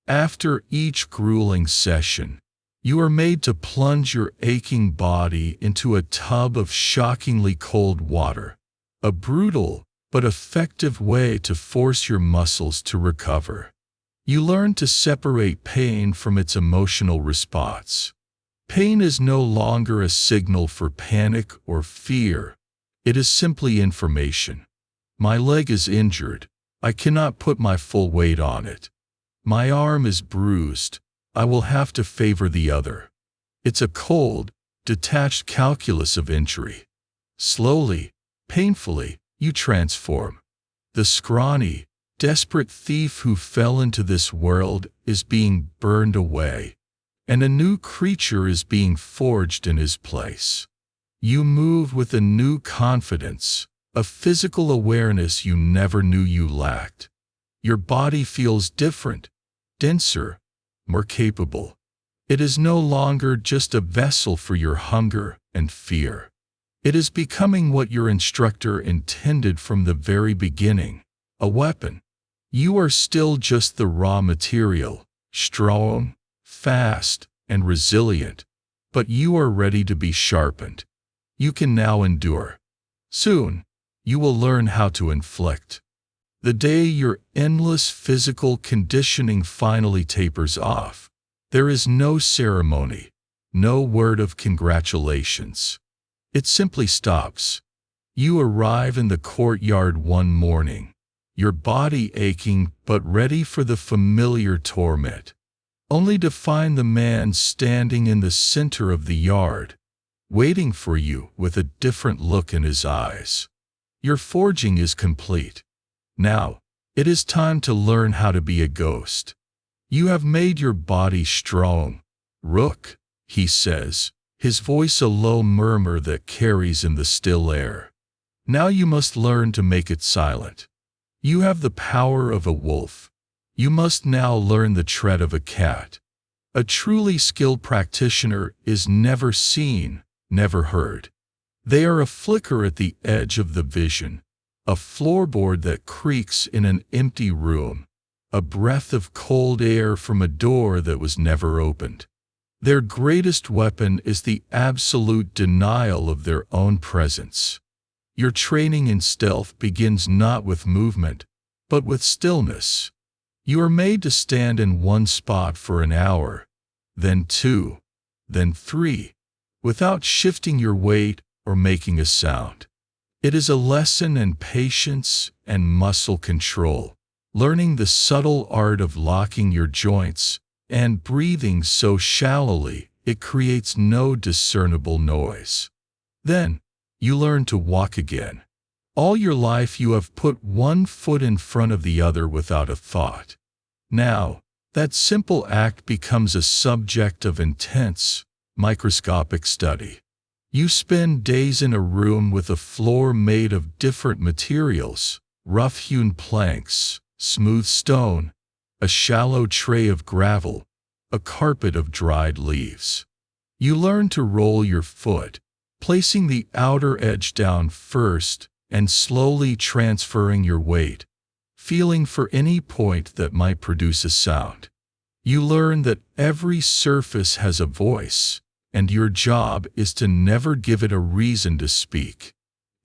After each grueling session, you are made to plunge your aching body into a tub of shockingly cold water, a brutal but effective way to force your muscles to recover. You learn to separate pain from its emotional response. Pain is no longer a signal for panic or fear. It is simply information. My leg is injured. I cannot put my full weight on it. My arm is bruised. I will have to favor the other. It's a cold, detached calculus of injury. Slowly, painfully, you transform. The scrawny, desperate thief who fell into this world is being burned away, and a new creature is being forged in his place. You move with a new confidence, a physical awareness you never knew you lacked. Your body feels different, denser, more capable. It is no longer just a vessel for your hunger and fear. It is becoming what your instructor intended from the very beginning, a weapon. You are still just the raw material, strong, fast, and resilient, but you are ready to be sharpened. You can now endure. Soon, you will learn how to inflict. The day your endless physical conditioning finally tapers off, there is no ceremony, no word of congratulations. It simply stops. You arrive in the courtyard one morning, your body aching but ready for the familiar torment, only to find the man standing in the center of the yard, waiting for you with a different look in his eyes. Your forging is complete. Now, it is time to learn how to be a ghost. You have made your body strong. Rook, he says, his voice a low murmur that carries in the still air. Now you must learn to make it silent. You have the power of a wolf. You must now learn the tread of a cat. A truly skilled practitioner is never seen, never heard. They are a flicker at the edge of the vision, a floorboard that creaks in an empty room, a breath of cold air from a door that was never opened. Their greatest weapon is the absolute denial of their own presence. Your training in stealth begins not with movement, but with stillness. You are made to stand in one spot for an hour, then 2, then 3, without shifting your weight or making a sound. It is a lesson in patience and muscle control, learning the subtle art of locking your joints and breathing so shallowly it creates no discernible noise. Then, you learn to walk again. All your life you have put one foot in front of the other without a thought. Now, that simple act becomes a subject of intense, microscopic study. You spend days in a room with a floor made of different materials, rough-hewn planks, smooth stone, a shallow tray of gravel, a carpet of dried leaves. You learn to roll your foot, placing the outer edge down first and slowly transferring your weight, feeling for any point that might produce a sound. You learn that every surface has a voice, and your job is to never give it a reason to speak.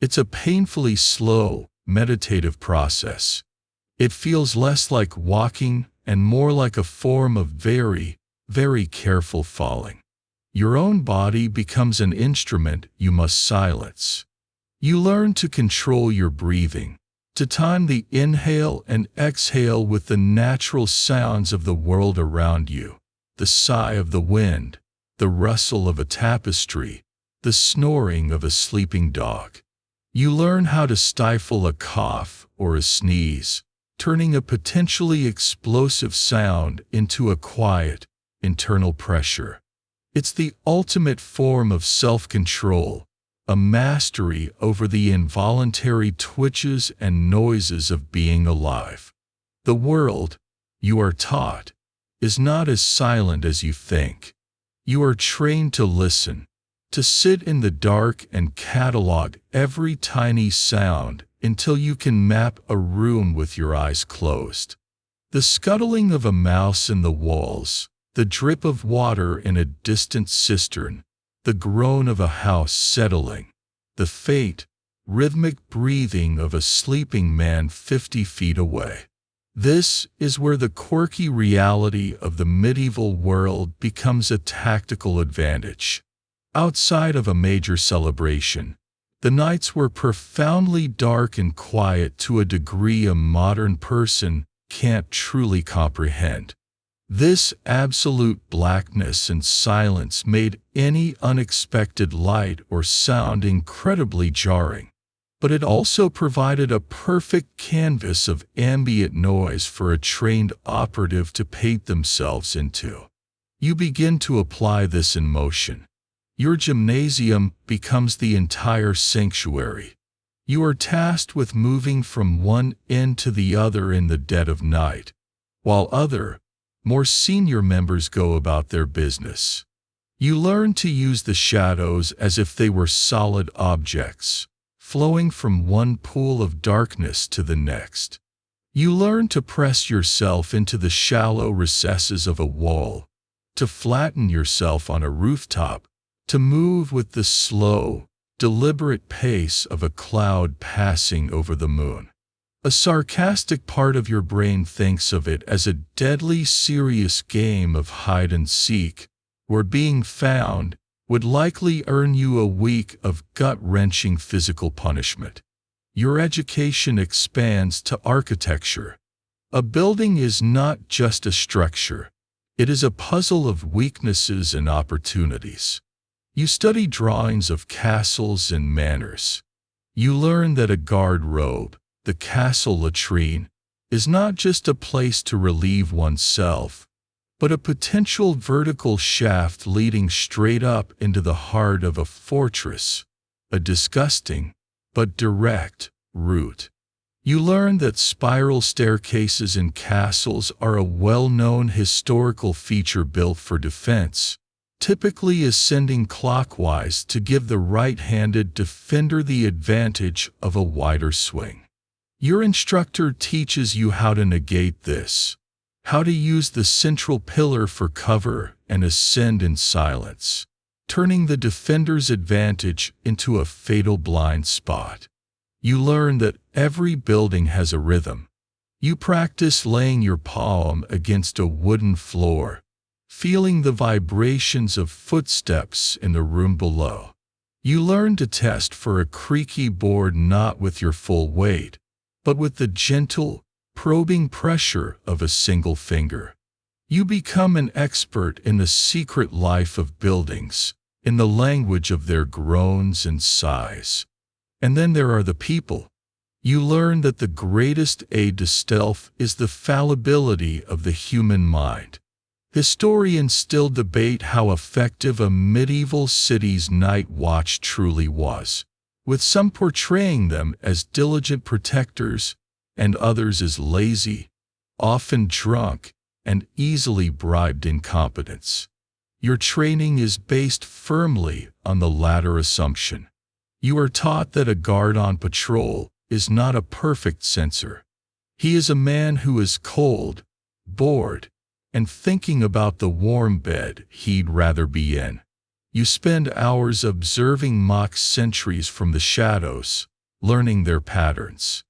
It's a painfully slow, meditative process. It feels less like walking and more like a form of very, very careful falling. Your own body becomes an instrument you must silence. You learn to control your breathing, to time the inhale and exhale with the natural sounds of the world around you, the sigh of the wind, the rustle of a tapestry, the snoring of a sleeping dog. You learn how to stifle a cough or a sneeze, turning a potentially explosive sound into a quiet, internal pressure. It's the ultimate form of self-control, a mastery over the involuntary twitches and noises of being alive. The world, you are taught, is not as silent as you think. You are trained to listen, to sit in the dark and catalog every tiny sound until you can map a room with your eyes closed. The scuttling of a mouse in the walls, the drip of water in a distant cistern, the groan of a house settling, the faint, rhythmic breathing of a sleeping man 50 feet away. This is where the quirky reality of the medieval world becomes a tactical advantage. Outside of a major celebration, the nights were profoundly dark and quiet to a degree a modern person can't truly comprehend. This absolute blackness and silence made any unexpected light or sound incredibly jarring, but it also provided a perfect canvas of ambient noise for a trained operative to paint themselves into. You begin to apply this in motion. Your gymnasium becomes the entire sanctuary. You are tasked with moving from one end to the other in the dead of night, while other, more senior members go about their business. You learn to use the shadows as if they were solid objects, flowing from one pool of darkness to the next. You learn to press yourself into the shallow recesses of a wall, to flatten yourself on a rooftop, to move with the slow, deliberate pace of a cloud passing over the moon. A sarcastic part of your brain thinks of it as a deadly serious game of hide and seek, where being found would likely earn you a week of gut-wrenching physical punishment. Your education expands to architecture. A building is not just a structure. It is a puzzle of weaknesses and opportunities. You study drawings of castles and manors. You learn that a guard robe, the castle latrine, is not just a place to relieve oneself, but a potential vertical shaft leading straight up into the heart of a fortress, a disgusting, but direct, route. You learn that spiral staircases in castles are a well-known historical feature built for defense, typically ascending clockwise to give the right-handed defender the advantage of a wider swing. Your instructor teaches you how to negate this, how to use the central pillar for cover and ascend in silence, turning the defender's advantage into a fatal blind spot. You learn that every building has a rhythm. You practice laying your palm against a wooden floor, feeling the vibrations of footsteps in the room below. You learn to test for a creaky board not with your full weight, but with the gentle, probing pressure of a single finger. You become an expert in the secret life of buildings, in the language of their groans and sighs. And then there are the people. You learn that the greatest aid to stealth is the fallibility of the human mind. Historians still debate how effective a medieval city's night watch truly was, with some portraying them as diligent protectors and others as lazy, often drunk, and easily bribed incompetents. Your training is based firmly on the latter assumption. You are taught that a guard on patrol is not a perfect censor. He is a man who is cold, bored, and thinking about the warm bed he'd rather be in. You spend hours observing mock sentries from the shadows, learning their patterns.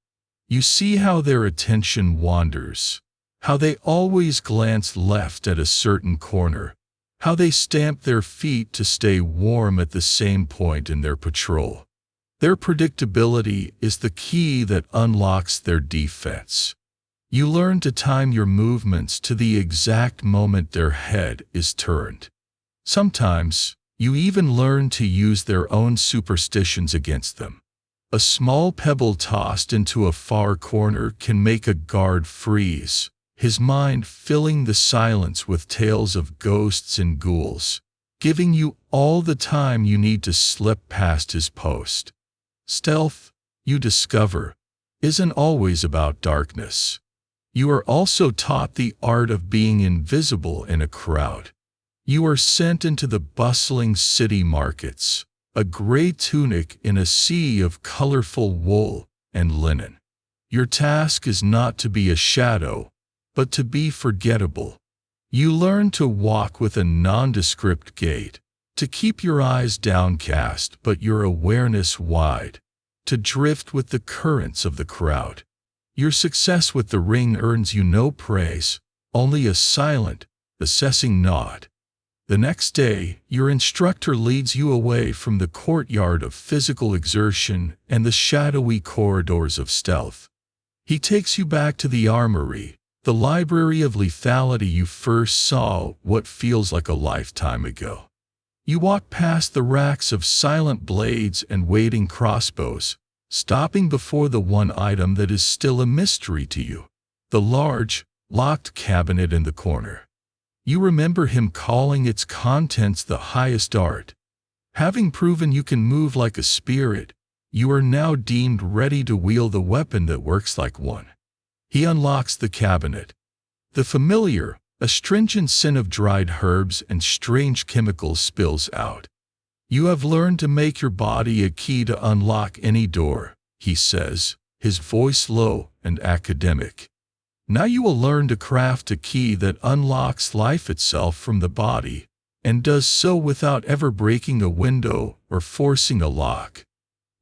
You see how their attention wanders, how they always glance left at a certain corner, how they stamp their feet to stay warm at the same point in their patrol. Their predictability is the key that unlocks their defense. You learn to time your movements to the exact moment their head is turned. Sometimes, you even learn to use their own superstitions against them. A small pebble tossed into a far corner can make a guard freeze, his mind filling the silence with tales of ghosts and ghouls, giving you all the time you need to slip past his post. Stealth, you discover, isn't always about darkness. You are also taught the art of being invisible in a crowd. You are sent into the bustling city markets, a gray tunic in a sea of colorful wool and linen. Your task is not to be a shadow, but to be forgettable. You learn to walk with a nondescript gait, to keep your eyes downcast but your awareness wide, to drift with the currents of the crowd. Your success with the ring earns you no praise, only a silent, assessing nod. The next day, your instructor leads you away from the courtyard of physical exertion and the shadowy corridors of stealth. He takes you back to the armory, the library of lethality you first saw what feels like a lifetime ago. You walk past the racks of silent blades and waiting crossbows, stopping before the one item that is still a mystery to you, the large, locked cabinet in the corner. You remember him calling its contents the highest art. Having proven you can move like a spirit, you are now deemed ready to wield the weapon that works like one. He unlocks the cabinet. The familiar, astringent scent of dried herbs and strange chemicals spills out. You have learned to make your body a key to unlock any door, he says, his voice low and academic. Now you will learn to craft a key that unlocks life itself from the body, and does so without ever breaking a window or forcing a lock.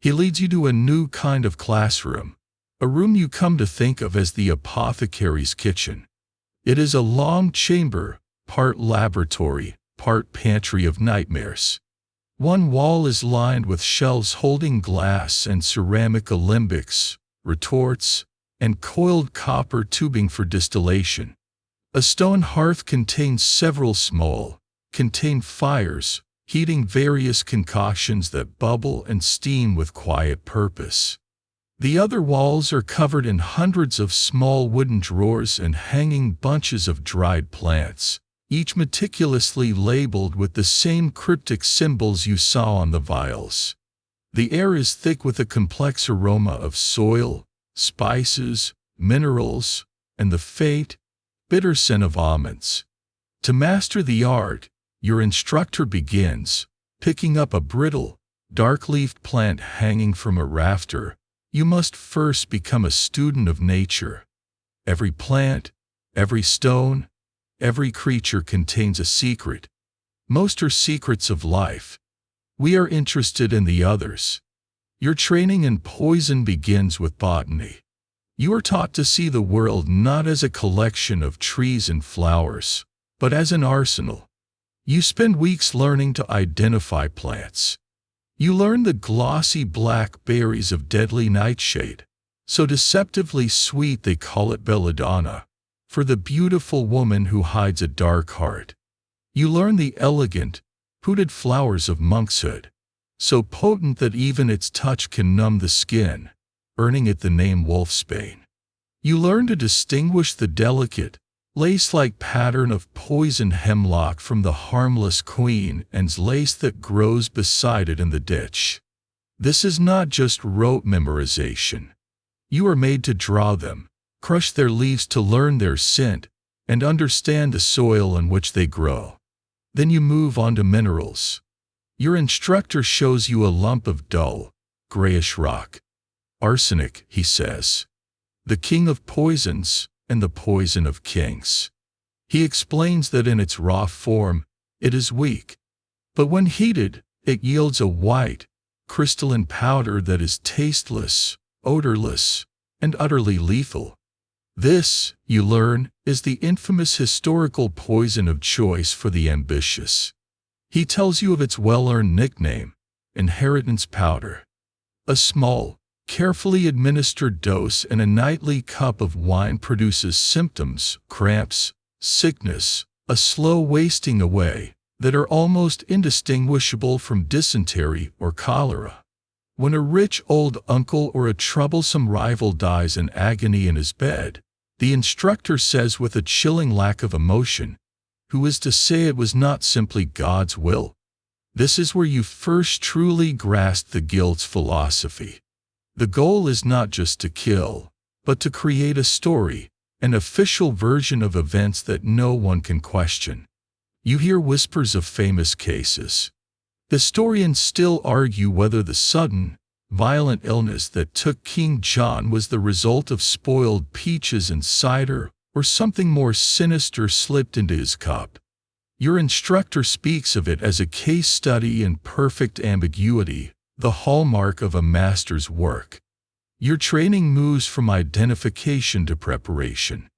He leads you to a new kind of classroom, a room you come to think of as the apothecary's kitchen. It is a long chamber, part laboratory, part pantry of nightmares. One wall is lined with shelves holding glass and ceramic alembics, retorts, and coiled copper tubing for distillation. A stone hearth contains several small, contained fires, heating various concoctions that bubble and steam with quiet purpose. The other walls are covered in hundreds of small wooden drawers and hanging bunches of dried plants, each meticulously labeled with the same cryptic symbols you saw on the vials. The air is thick with a complex aroma of soil, spices, minerals, and the faint, bitter scent of almonds. To master the art, your instructor begins, picking up a brittle, dark-leafed plant hanging from a rafter. You must first become a student of nature. Every plant, every stone, every creature contains a secret. Most are secrets of life. We are interested in the others. Your training in poison begins with botany. You are taught to see the world not as a collection of trees and flowers, but as an arsenal. You spend weeks learning to identify plants. You learn the glossy black berries of deadly nightshade, so deceptively sweet they call it belladonna, for the beautiful woman who hides a dark heart. You learn the elegant, hooded flowers of monkshood, so potent that even its touch can numb the skin, earning it the name wolfsbane. You learn to distinguish the delicate, lace-like pattern of poisoned hemlock from the harmless queen anne's lace that grows beside it in the ditch. This is not just rote memorization. You are made to draw them, crush their leaves to learn their scent, and understand the soil in which they grow. Then you move on to minerals. Your instructor shows you a lump of dull, grayish rock. Arsenic, he says. The king of poisons, and the poison of kings. He explains that in its raw form, it is weak. But when heated, it yields a white, crystalline powder that is tasteless, odorless, and utterly lethal. This, you learn, is the infamous historical poison of choice for the ambitious. He tells you of its well-earned nickname, inheritance powder. A small, carefully administered dose in a nightly cup of wine produces symptoms, cramps, sickness, a slow wasting away, that are almost indistinguishable from dysentery or cholera. When a rich old uncle or a troublesome rival dies in agony in his bed, the instructor says with a chilling lack of emotion, "Who is to say it was not simply God's will?" This is where you first truly grasp the guild's philosophy. The goal is not just to kill, but to create a story, an official version of events that no one can question. You hear whispers of famous cases. Historians still argue whether the sudden, violent illness that took King John was the result of spoiled peaches and cider, or something more sinister slipped into his cup. Your instructor speaks of it as a case study in perfect ambiguity, the hallmark of a master's work. Your training moves from identification to preparation.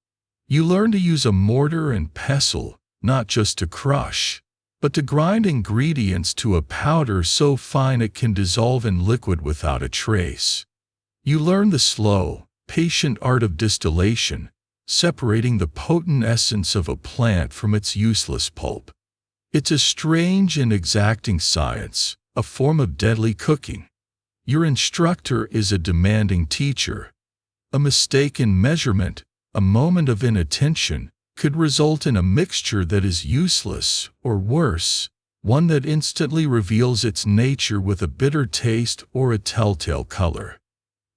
You learn to use a mortar and pestle, not just to crush, but to grind ingredients to a powder so fine it can dissolve in liquid without a trace. You learn the slow, patient art of distillation, separating the potent essence of a plant from its useless pulp. It's a strange and exacting science, a form of deadly cooking. Your instructor is a demanding teacher. A mistake in measurement, a moment of inattention, could result in a mixture that is useless, or worse, one that instantly reveals its nature with a bitter taste or a telltale color.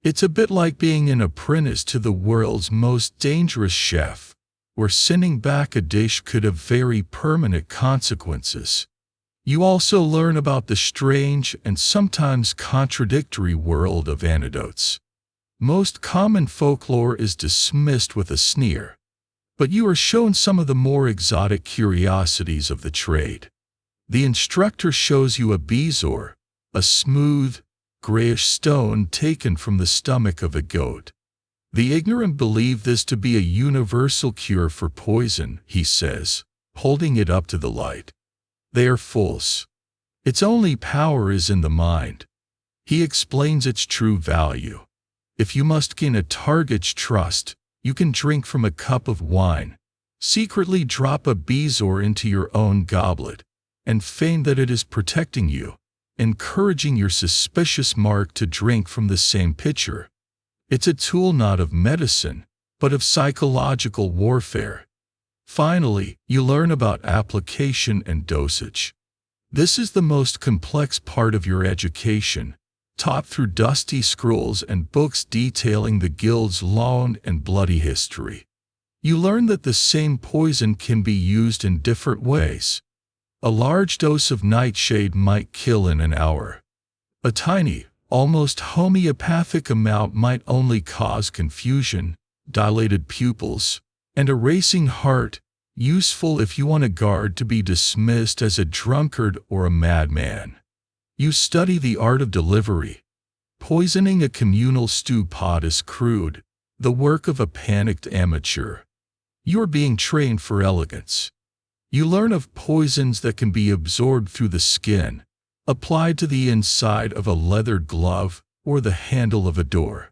It's a bit like being an apprentice to the world's most dangerous chef, where sending back a dish could have very permanent consequences. You also learn about the strange and sometimes contradictory world of anecdotes. Most common folklore is dismissed with a sneer, but you are shown some of the more exotic curiosities of the trade. The instructor shows you a bezoar, a smooth, grayish stone taken from the stomach of a goat. The ignorant believe this to be a universal cure for poison, he says, holding it up to the light. They are fools. Its only power is in the mind. He explains its true value. If you must gain a target's trust, you can drink from a cup of wine, secretly drop a bezoar into your own goblet, and feign that it is protecting you, encouraging your suspicious mark to drink from the same pitcher. It's a tool not of medicine, but of psychological warfare. Finally, you learn about application and dosage. This is the most complex part of your education, taught through dusty scrolls and books detailing the guild's long and bloody history. You learn that the same poison can be used in different ways. A large dose of nightshade might kill in an hour. A tiny, almost homeopathic amount might only cause confusion, dilated pupils, and a racing heart, useful if you want a guard to be dismissed as a drunkard or a madman. You study the art of delivery. Poisoning a communal stew pot is crude, the work of a panicked amateur. You are being trained for elegance. You learn of poisons that can be absorbed through the skin, applied to the inside of a leather glove or the handle of a door.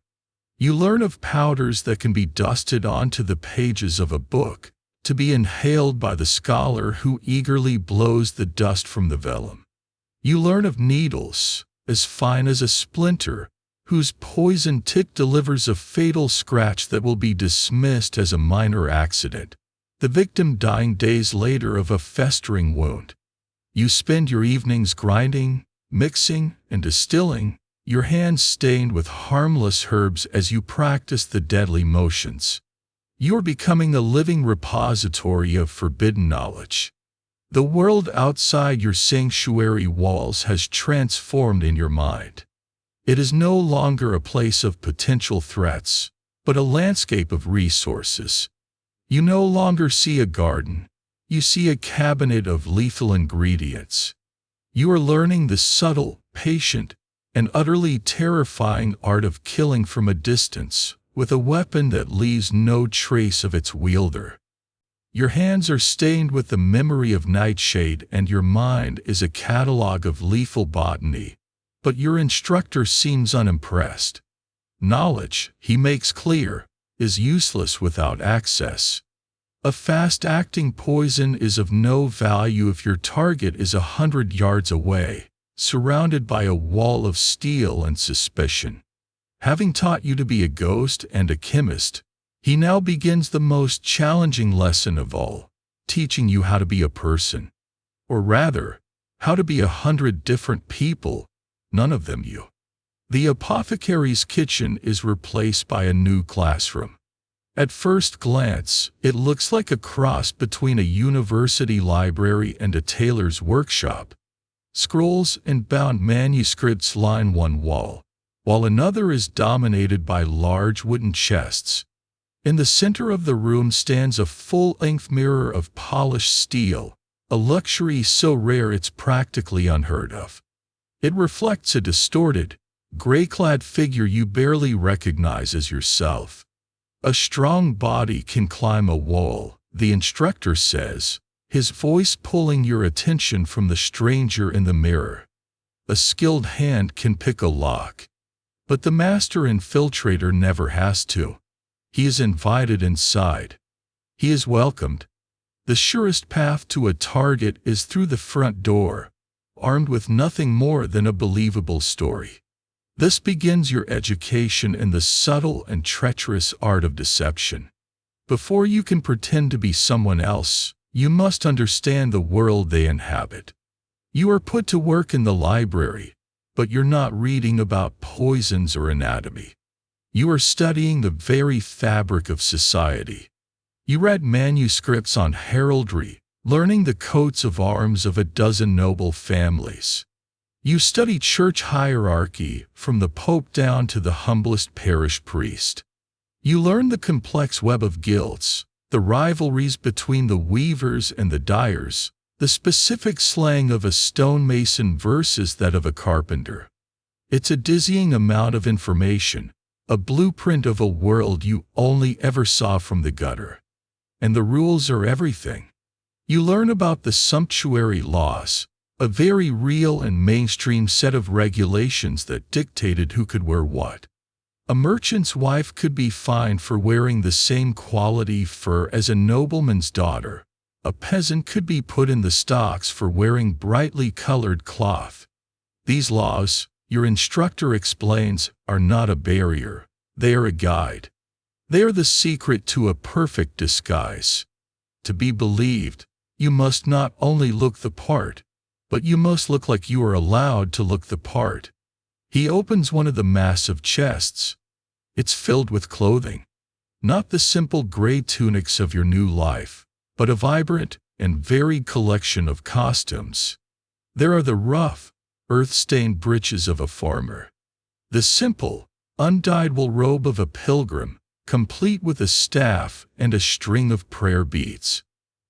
You learn of powders that can be dusted onto the pages of a book, to be inhaled by the scholar who eagerly blows the dust from the vellum. You learn of needles, as fine as a splinter, whose poison tick delivers a fatal scratch that will be dismissed as a minor accident, the victim dying days later of a festering wound. You spend your evenings grinding, mixing, and distilling, your hands stained with harmless herbs as you practice the deadly motions. You are becoming a living repository of forbidden knowledge. The world outside your sanctuary walls has transformed in your mind. It is no longer a place of potential threats, but a landscape of resources. You no longer see a garden. You see a cabinet of lethal ingredients. You are learning the subtle, patient, and utterly terrifying art of killing from a distance, with a weapon that leaves no trace of its wielder. Your hands are stained with the memory of nightshade and your mind is a catalog of lethal botany, but your instructor seems unimpressed. Knowledge, he makes clear, is useless without access. A fast-acting poison is of no value if your target is 100 yards away, surrounded by a wall of steel and suspicion. Having taught you to be a ghost and a chemist, he now begins the most challenging lesson of all, teaching you how to be a person. Or rather, how to be 100 different people, none of them you. The apothecary's kitchen is replaced by a new classroom. At first glance, it looks like a cross between a university library and a tailor's workshop. Scrolls and bound manuscripts line one wall, while another is dominated by large wooden chests. In the center of the room stands a full-length mirror of polished steel, a luxury so rare it's practically unheard of. It reflects a distorted, gray-clad figure you barely recognize as yourself. A strong body can climb a wall, the instructor says, his voice pulling your attention from the stranger in the mirror. A skilled hand can pick a lock. But the master infiltrator never has to. He is invited inside. He is welcomed. The surest path to a target is through the front door, armed with nothing more than a believable story. This begins your education in the subtle and treacherous art of deception. Before you can pretend to be someone else, you must understand the world they inhabit. You are put to work in the library, but you're not reading about poisons or anatomy. You are studying the very fabric of society. You read manuscripts on heraldry, learning the coats of arms of a dozen noble families. You study church hierarchy from the Pope down to the humblest parish priest. You learn the complex web of guilds, the rivalries between the weavers and the dyers, the specific slang of a stonemason versus that of a carpenter. It's a dizzying amount of information, a blueprint of a world you only ever saw from the gutter. And the rules are everything. You learn about the sumptuary laws, a very real and mainstream set of regulations that dictated who could wear what. A merchant's wife could be fined for wearing the same quality fur as a nobleman's daughter. A peasant could be put in the stocks for wearing brightly colored cloth. These laws, your instructor explains, are not a barrier. They are a guide. They are the secret to a perfect disguise. To be believed, you must not only look the part, but you must look like you are allowed to look the part. He opens one of the massive chests. It's filled with clothing. Not the simple gray tunics of your new life, but a vibrant and varied collection of costumes. There are the rough, earth-stained breeches of a farmer. The simple, undyed wool robe of a pilgrim, complete with a staff and a string of prayer beads.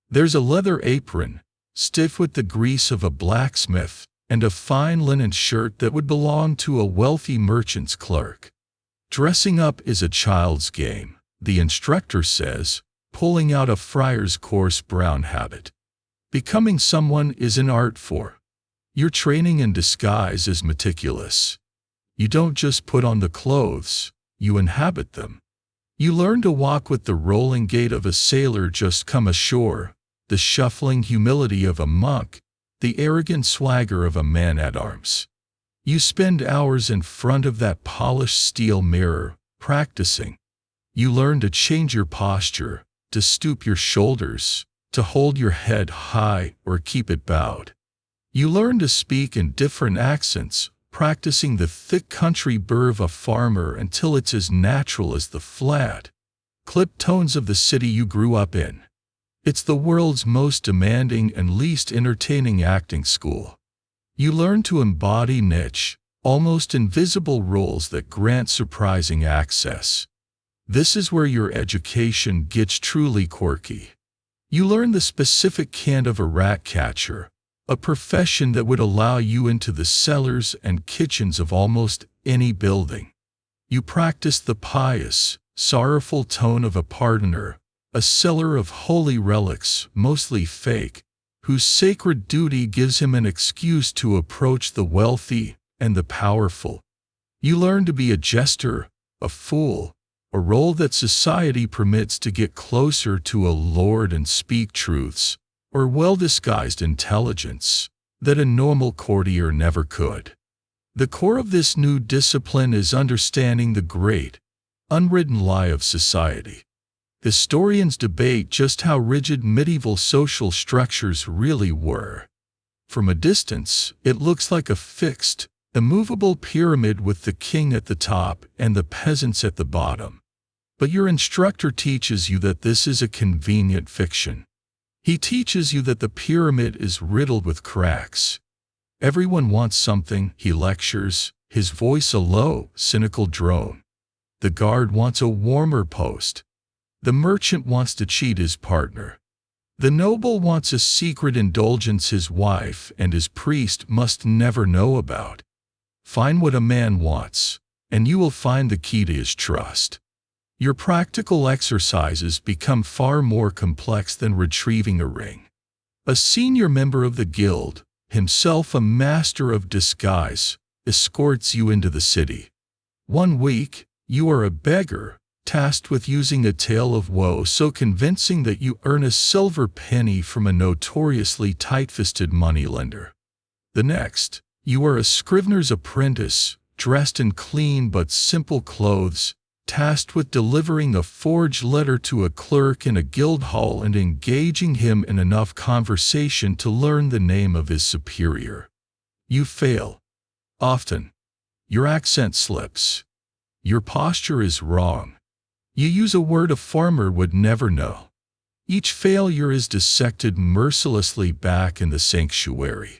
There's a leather apron, stiff with the grease of a blacksmith, and a fine linen shirt that would belong to a wealthy merchant's clerk. Dressing up is a child's game, the instructor says, pulling out a friar's coarse brown habit. Becoming someone is an art form. Your training in disguise is meticulous. You don't just put on the clothes, you inhabit them. You learn to walk with the rolling gait of a sailor just come ashore, the shuffling humility of a monk, the arrogant swagger of a man-at-arms. You spend hours in front of that polished steel mirror, practicing. You learn to change your posture, to stoop your shoulders, to hold your head high or keep it bowed. You learn to speak in different accents, practicing the thick country burr of a farmer until it's as natural as the flat, clipped tones of the city you grew up in. It's the world's most demanding and least entertaining acting school. You learn to embody niche, almost invisible roles that grant surprising access. This is where your education gets truly quirky. You learn the specific cant of a rat catcher, a profession that would allow you into the cellars and kitchens of almost any building. You practice the pious, sorrowful tone of a pardoner, a seller of holy relics, mostly fake, whose sacred duty gives him an excuse to approach the wealthy and the powerful. You learn to be a jester, a fool, a role that society permits to get closer to a lord and speak truths, or well-disguised intelligence. that a normal courtier never could. The core of this new discipline is understanding the great, unwritten lie of society. Historians debate just how rigid medieval social structures really were. From a distance, it looks like a fixed, immovable pyramid with the king at the top and the peasants at the bottom. But your instructor teaches you that this is a convenient fiction. He teaches you that the pyramid is riddled with cracks. Everyone wants something, he lectures, his voice a low, cynical drone. The guard wants a warmer post. The merchant wants to cheat his partner. The noble wants a secret indulgence his wife and his priest must never know about. Find what a man wants, and you will find the key to his trust. Your practical exercises become far more complex than retrieving a ring. A senior member of the guild, himself a master of disguise, escorts you into the city. 1 week, you are a beggar, tasked with using a tale of woe so convincing that you earn a silver penny from a notoriously tight-fisted moneylender. The next, you are a scrivener's apprentice, dressed in clean but simple clothes, tasked with delivering a forged letter to a clerk in a guild hall and engaging him in enough conversation to learn the name of his superior. You fail. Often. Your accent slips. Your posture is wrong. You use a word a farmer would never know. Each failure is dissected mercilessly back in the sanctuary.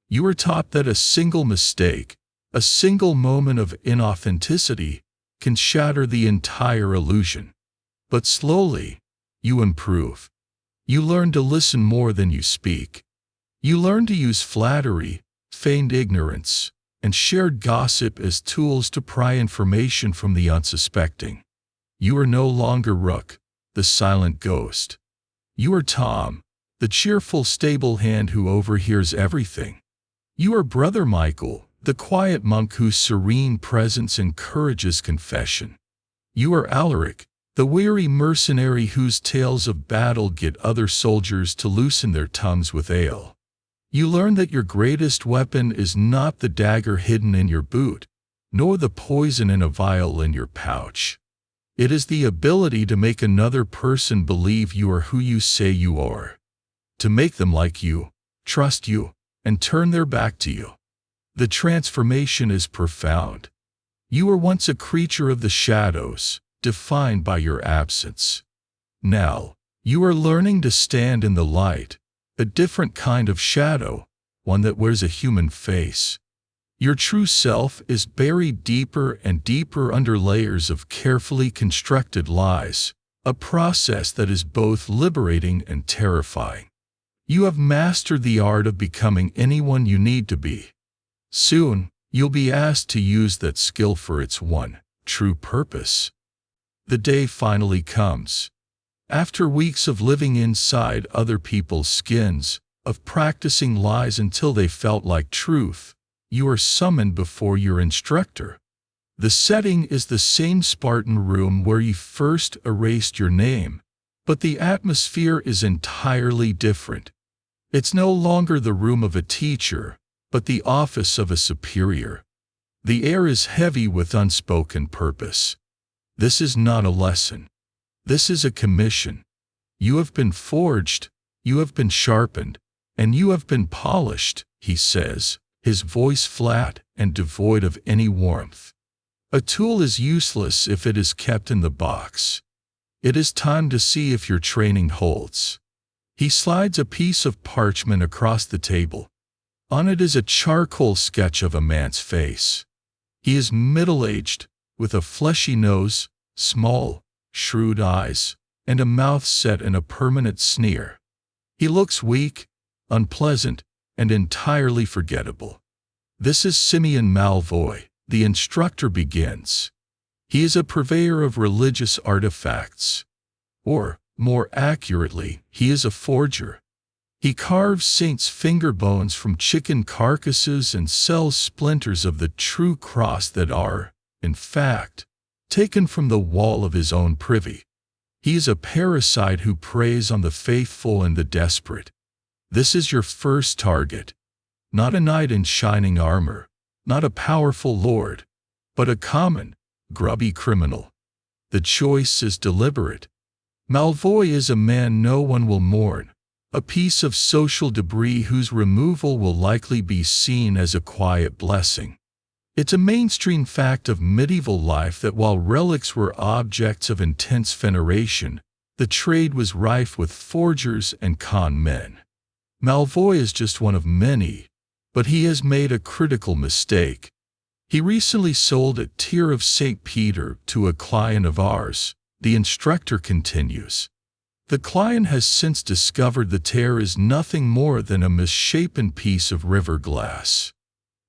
You are taught that a single mistake, a single moment of inauthenticity, can shatter the entire illusion. But slowly, you improve. You learn to listen more than you speak. You learn to use flattery, feigned ignorance, and shared gossip as tools to pry information from the unsuspecting. You are no longer Rook, the silent ghost. You are Tom, the cheerful stable hand who overhears everything. You are Brother Michael, the quiet monk whose serene presence encourages confession. You are Alaric, the weary mercenary whose tales of battle get other soldiers to loosen their tongues with ale. You learn that your greatest weapon is not the dagger hidden in your boot, nor the poison in a vial in your pouch. It is the ability to make another person believe you are who you say you are. To make them like you, trust you, and turn their back to you. The transformation is profound. You were once a creature of the shadows, defined by your absence. Now, you are learning to stand in the light, a different kind of shadow, one that wears a human face. Your true self is buried deeper and deeper under layers of carefully constructed lies, a process that is both liberating and terrifying. You have mastered the art of becoming anyone you need to be. Soon, you'll be asked to use that skill for its one true purpose. The day finally comes. After weeks of living inside other people's skins, of practicing lies until they felt like truth, you are summoned before your instructor. The setting is the same Spartan room where you first erased your name, but the atmosphere is entirely different. It's no longer the room of a teacher, but the office of a superior. The air is heavy with unspoken purpose. This is not a lesson. This is a commission. You have been forged, you have been sharpened, and you have been polished, he says, his voice flat and devoid of any warmth. A tool is useless if it is kept in the box. It is time to see if your training holds. He slides a piece of parchment across the table. On it is a charcoal sketch of a man's face. He is middle-aged, with a fleshy nose, small, shrewd eyes, and a mouth set in a permanent sneer. He looks weak, unpleasant, and entirely forgettable. This is Simeon Malvoy, the instructor begins. He is a purveyor of religious artifacts. Or, more accurately, he is a forger. He carves saints' finger bones from chicken carcasses and sells splinters of the true cross that are, in fact, taken from the wall of his own privy. He is a parasite who preys on the faithful and the desperate. This is your first target. Not a knight in shining armor, not a powerful lord, but a common, grubby criminal. The choice is deliberate. Malvoy is a man no one will mourn, a piece of social debris whose removal will likely be seen as a quiet blessing. It's a mainstream fact of medieval life that while relics were objects of intense veneration, the trade was rife with forgers and con men. Malvoy is just one of many, but he has made a critical mistake. He recently sold a tear of St. Peter to a client of ours, the instructor continues. The client has since discovered the tear is nothing more than a misshapen piece of river glass.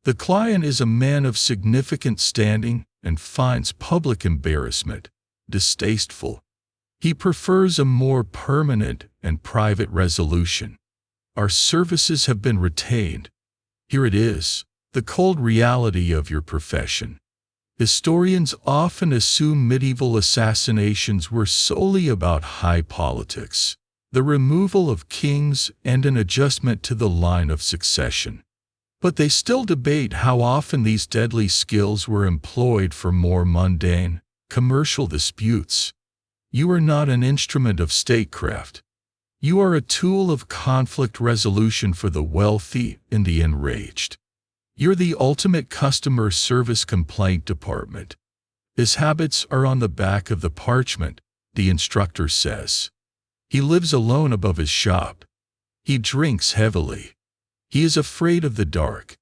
The client is a man of significant standing and finds public embarrassment distasteful. He prefers a more permanent and private resolution. Our services have been retained. Here it is, the cold reality of your profession. Historians often assume medieval assassinations were solely about high politics, the removal of kings and an adjustment to the line of succession. But they still debate how often these deadly skills were employed for more mundane, commercial disputes. You are not an instrument of statecraft. You are a tool of conflict resolution for the wealthy and the enraged. You're the ultimate customer service complaint department. His habits are on the back of the parchment, the instructor says. He lives alone above his shop. He drinks heavily. He is afraid of the dark.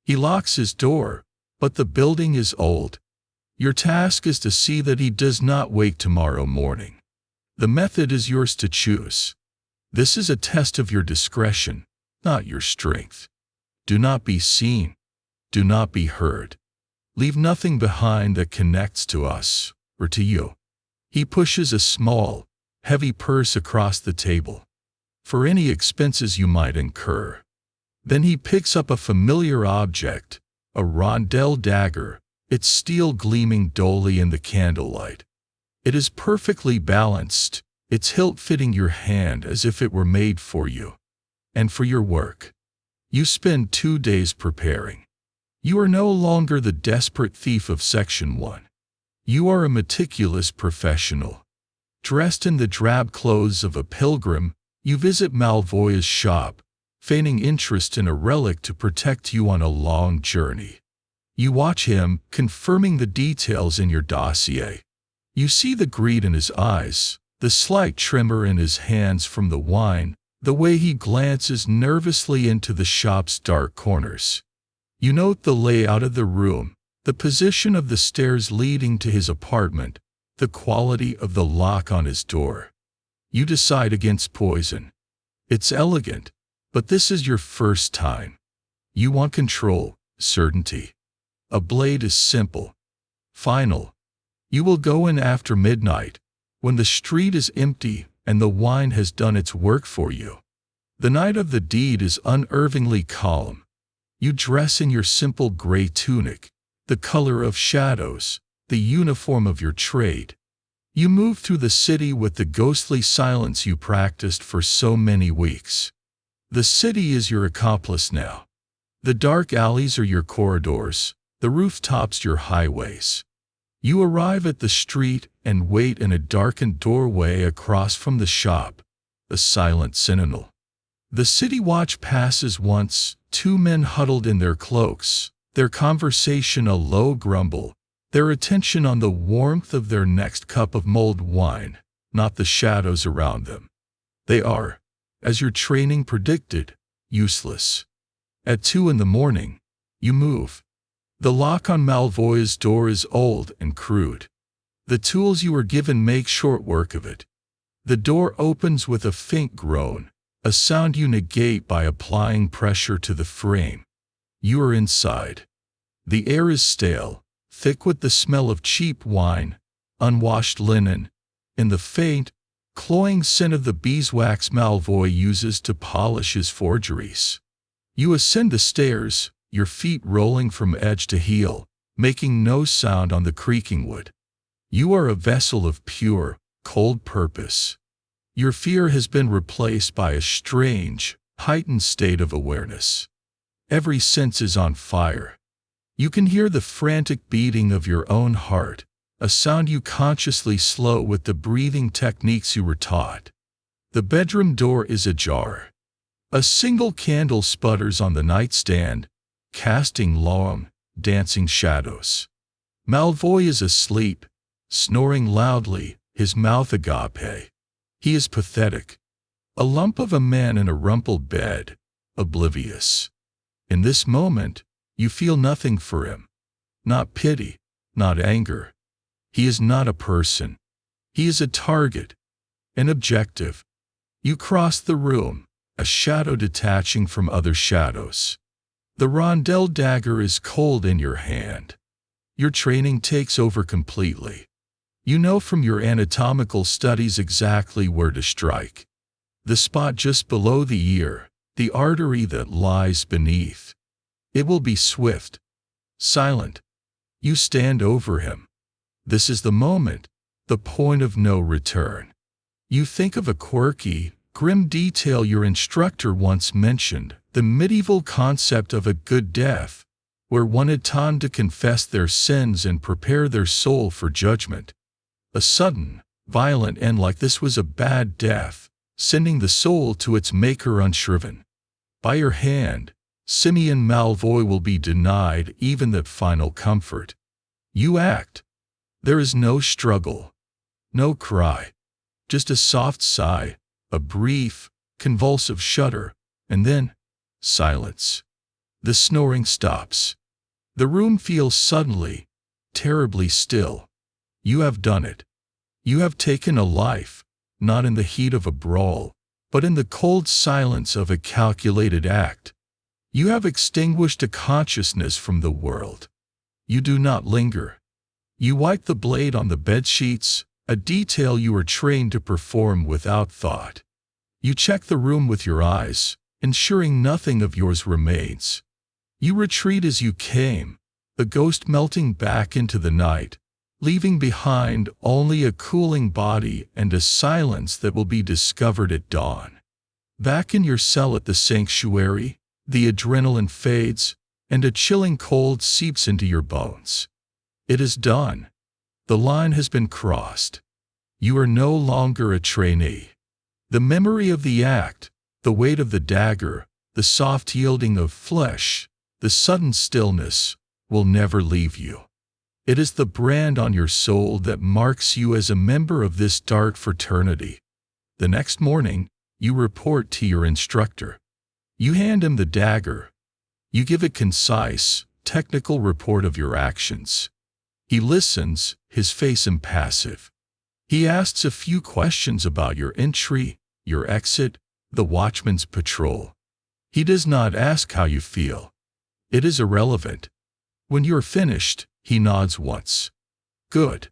He locks his door, but the building is old. Your task is to see that he does not wake tomorrow morning. The method is yours to choose. This is a test of your discretion, not your strength. Do not be seen. Do not be heard. Leave nothing behind that connects to us or to you. He pushes a small, heavy purse across the table. For any expenses you might incur. Then he picks up a familiar object, a rondel dagger, its steel gleaming dully in the candlelight. It is perfectly balanced, its hilt fitting your hand as if it were made for you. And for your work. You spend 2 days preparing. You are no longer the desperate thief of Section 1. You are a meticulous professional. Dressed in the drab clothes of a pilgrim, you visit Malvoy's shop, feigning interest in a relic to protect you on a long journey. You watch him, confirming the details in your dossier. You see the greed in his eyes, the slight tremor in his hands from the wine, the way he glances nervously into the shop's dark corners. You note the layout of the room, the position of the stairs leading to his apartment, the quality of the lock on his door. You decide against poison. It's elegant, but this is your first time. You want control, certainty. A blade is simple, final. You will go in after midnight, when the street is empty and the wine has done its work for you. The night of the deed is unervingly calm. You dress in your simple gray tunic, the color of shadows, the uniform of your trade. You move through the city with the ghostly silence you practiced for so many weeks. The city is your accomplice now. The dark alleys are your corridors, the rooftops your highways. You arrive at the street and wait in a darkened doorway across from the shop, a silent sentinel. The city watch passes once, 2 men huddled in their cloaks, their conversation a low grumble, their attention on the warmth of their next cup of mulled wine, not the shadows around them. They are, as your training predicted, useless. At 2 in the morning, you move. The lock on Malvoy's door is old and crude. The tools you were given make short work of it. The door opens with a faint groan, a sound you negate by applying pressure to the frame. You are inside. The air is stale, thick with the smell of cheap wine, unwashed linen, and the faint, cloying scent of the beeswax Malvoy uses to polish his forgeries. You ascend the stairs, your feet rolling from edge to heel, making no sound on the creaking wood. You are a vessel of pure, cold purpose. Your fear has been replaced by a strange, heightened state of awareness. Every sense is on fire. You can hear the frantic beating of your own heart, a sound you consciously slow with the breathing techniques you were taught. The bedroom door is ajar. A single candle sputters on the nightstand, casting long, dancing shadows. Malvoy is asleep, snoring loudly, his mouth agape. He is pathetic. A lump of a man in a rumpled bed, oblivious. In this moment, you feel nothing for him. Not pity, not anger. He is not a person. He is a target, an objective. You cross the room, a shadow detaching from other shadows. The rondel dagger is cold in your hand. Your training takes over completely. You know from your anatomical studies exactly where to strike. The spot just below the ear, the artery that lies beneath. It will be swift, silent. You stand over him. This is the moment, the point of no return. You think of a quirky, grim detail your instructor once mentioned, the medieval concept of a good death, where one had time to confess their sins and prepare their soul for judgment. A sudden, violent end like this was a bad death, sending the soul to its maker unshriven. By your hand, Simeon Malvoy will be denied even that final comfort. You act. There is no struggle, no cry, just a soft sigh, a brief, convulsive shudder, and then silence. The snoring stops. The room feels suddenly, terribly still. You have done it. You have taken a life, not in the heat of a brawl, but in the cold silence of a calculated act. You have extinguished a consciousness from the world. You do not linger. You wipe the blade on the bedsheets, a detail you are trained to perform without thought. You check the room with your eyes, ensuring nothing of yours remains. You retreat as you came, the ghost melting back into the night, leaving behind only a cooling body and a silence that will be discovered at dawn. Back in your cell at the sanctuary, the adrenaline fades, and a chilling cold seeps into your bones. It is done. The line has been crossed. You are no longer a trainee. The memory of the act, the weight of the dagger, the soft yielding of flesh, the sudden stillness, will never leave you. It is the brand on your soul that marks you as a member of this dark fraternity. The next morning, you report to your instructor. You hand him the dagger. You give a concise, technical report of your actions. He listens, his face impassive. He asks a few questions about your entry, your exit, the watchman's patrol. He does not ask how you feel. It is irrelevant. When you are finished, he nods once. Good.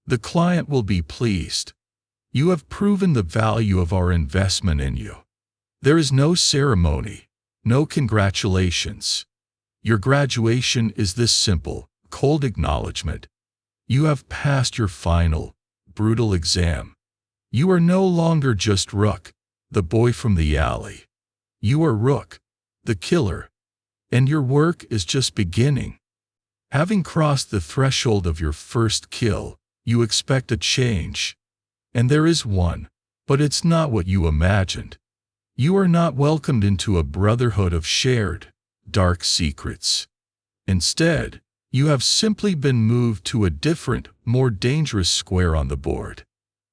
The client will be pleased. You have proven the value of our investment in you. There is no ceremony, no congratulations. Your graduation is this simple, cold acknowledgement. You have passed your final, brutal exam. You are no longer just Rook, the boy from the alley. You are Rook, the killer. And your work is just beginning. Having crossed the threshold of your first kill, you expect a change. And there is one, but it's not what you imagined. You are not welcomed into a brotherhood of shared, dark secrets. Instead, you have simply been moved to a different, more dangerous square on the board.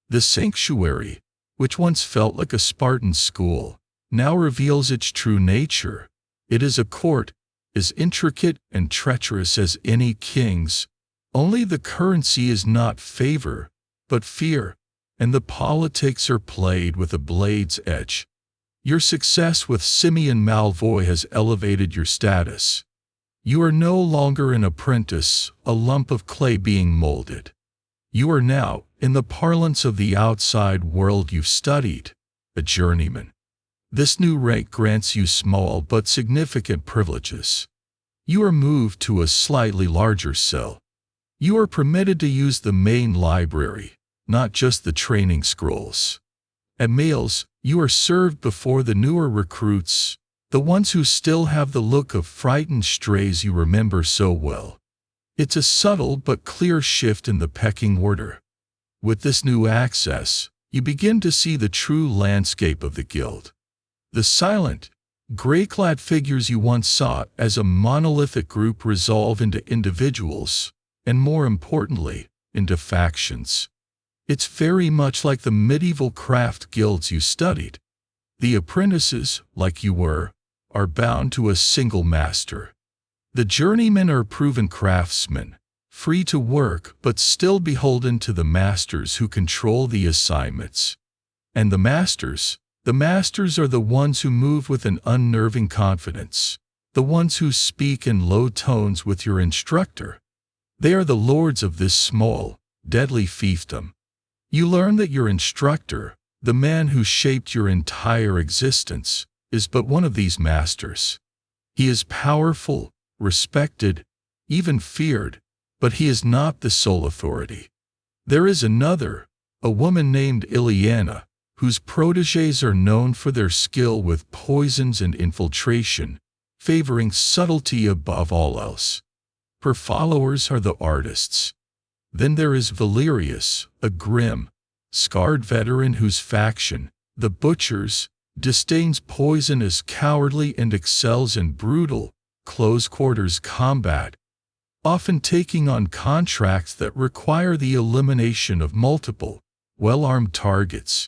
The sanctuary, which once felt like a Spartan school, now reveals its true nature. It is a court, as intricate and treacherous as any king's. Only the currency is not favor, but fear, and the politics are played with a blade's edge. Your success with Simeon Malvoy has elevated your status. You are no longer an apprentice, a lump of clay being molded. You are now, in the parlance of the outside world you've studied, a journeyman. This new rank grants you small but significant privileges. You are moved to a slightly larger cell. You are permitted to use the main library, not just the training scrolls. At meals, you are served before the newer recruits, The ones who still have the look of frightened strays you remember so well. It's a subtle but clear shift in the pecking order. With this new access, you begin to see the true landscape of the guild. The silent, gray-clad figures you once saw as a monolithic group resolve into individuals, and more importantly, into factions. It's very much like the medieval craft guilds you studied. The apprentices, like you were, are bound to a single master. The journeymen are proven craftsmen, free to work but still beholden to the masters who control the assignments. And the masters are the ones who move with an unnerving confidence, the ones who speak in low tones with your instructor. They are the lords of this small, deadly fiefdom. You learn that your instructor, the man who shaped your entire existence, is but one of these masters. He is powerful, respected, even feared, but he is not the sole authority. There is another, a woman named Ileana, whose protégés are known for their skill with poisons and infiltration, favoring subtlety above all else. Her followers are the artists. Then there is Valerius, a grim, scarred veteran whose faction, the Butchers, disdains poison as cowardly and excels in brutal, close-quarters combat, often taking on contracts that require the elimination of multiple, well-armed targets.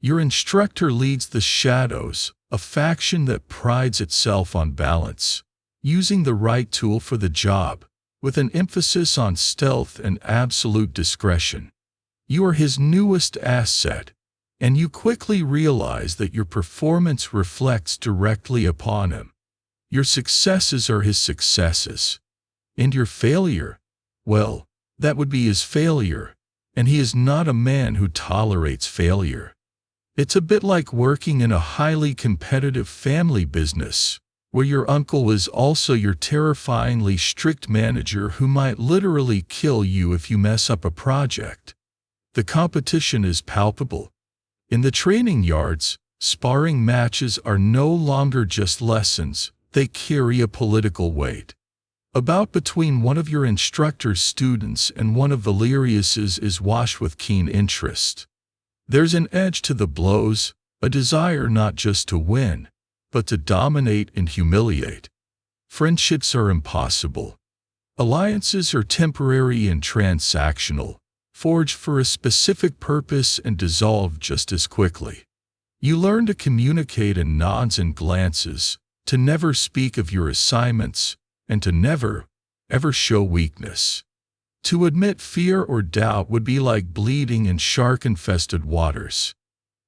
Your instructor leads the Shadows, a faction that prides itself on balance, using the right tool for the job, with an emphasis on stealth and absolute discretion. You are his newest asset, and you quickly realize that your performance reflects directly upon him. Your successes are his successes. And your failure, well, that would be his failure, and he is not a man who tolerates failure. It's a bit like working in a highly competitive family business, where your uncle is also your terrifyingly strict manager who might literally kill you if you mess up a project. The competition is palpable. In the training yards, sparring matches are no longer just lessons, they carry a political weight. A bout between one of your instructor's students and one of Valerius's is watched with keen interest. There's an edge to the blows, a desire not just to win, but to dominate and humiliate. Friendships are impossible. Alliances are temporary and transactional, forged for a specific purpose and dissolve just as quickly. You learn to communicate in nods and glances, to never speak of your assignments, and to never, ever show weakness. To admit fear or doubt would be like bleeding in shark-infested waters.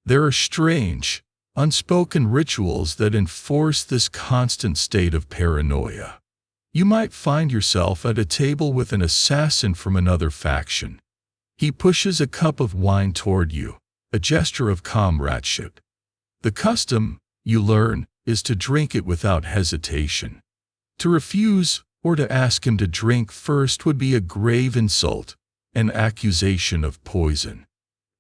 There are strange, unspoken rituals that enforce this constant state of paranoia. You might find yourself at a table with an assassin from another faction. He pushes a cup of wine toward you, a gesture of comradeship. The custom, you learn, is to drink it without hesitation. To refuse, or to ask him to drink first would be a grave insult, an accusation of poison.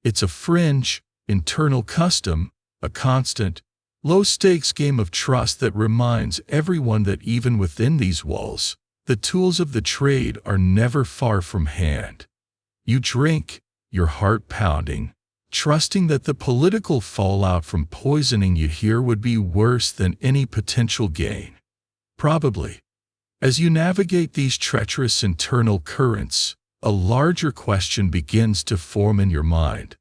It's a fringe, internal custom, a constant, low-stakes game of trust that reminds everyone that even within these walls, the tools of the trade are never far from hand. You drink, your heart pounding, trusting that the political fallout from poisoning you here would be worse than any potential gain. Probably. As you navigate these treacherous internal currents, a larger question begins to form in your mind.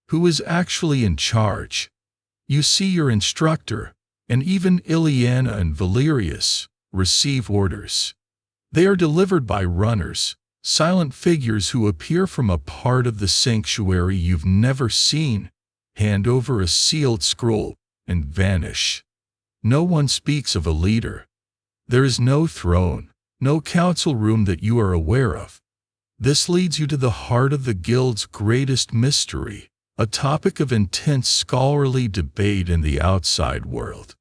Who is actually in charge? You see your instructor, and even Ileana and Valerius, receive orders. They are delivered by runners, silent figures who appear from a part of the sanctuary you've never seen, hand over a sealed scroll, and vanish. No one speaks of a leader. There is no throne, no council room that you are aware of. This leads you to the heart of the guild's greatest mystery, a topic of intense scholarly debate in the outside world.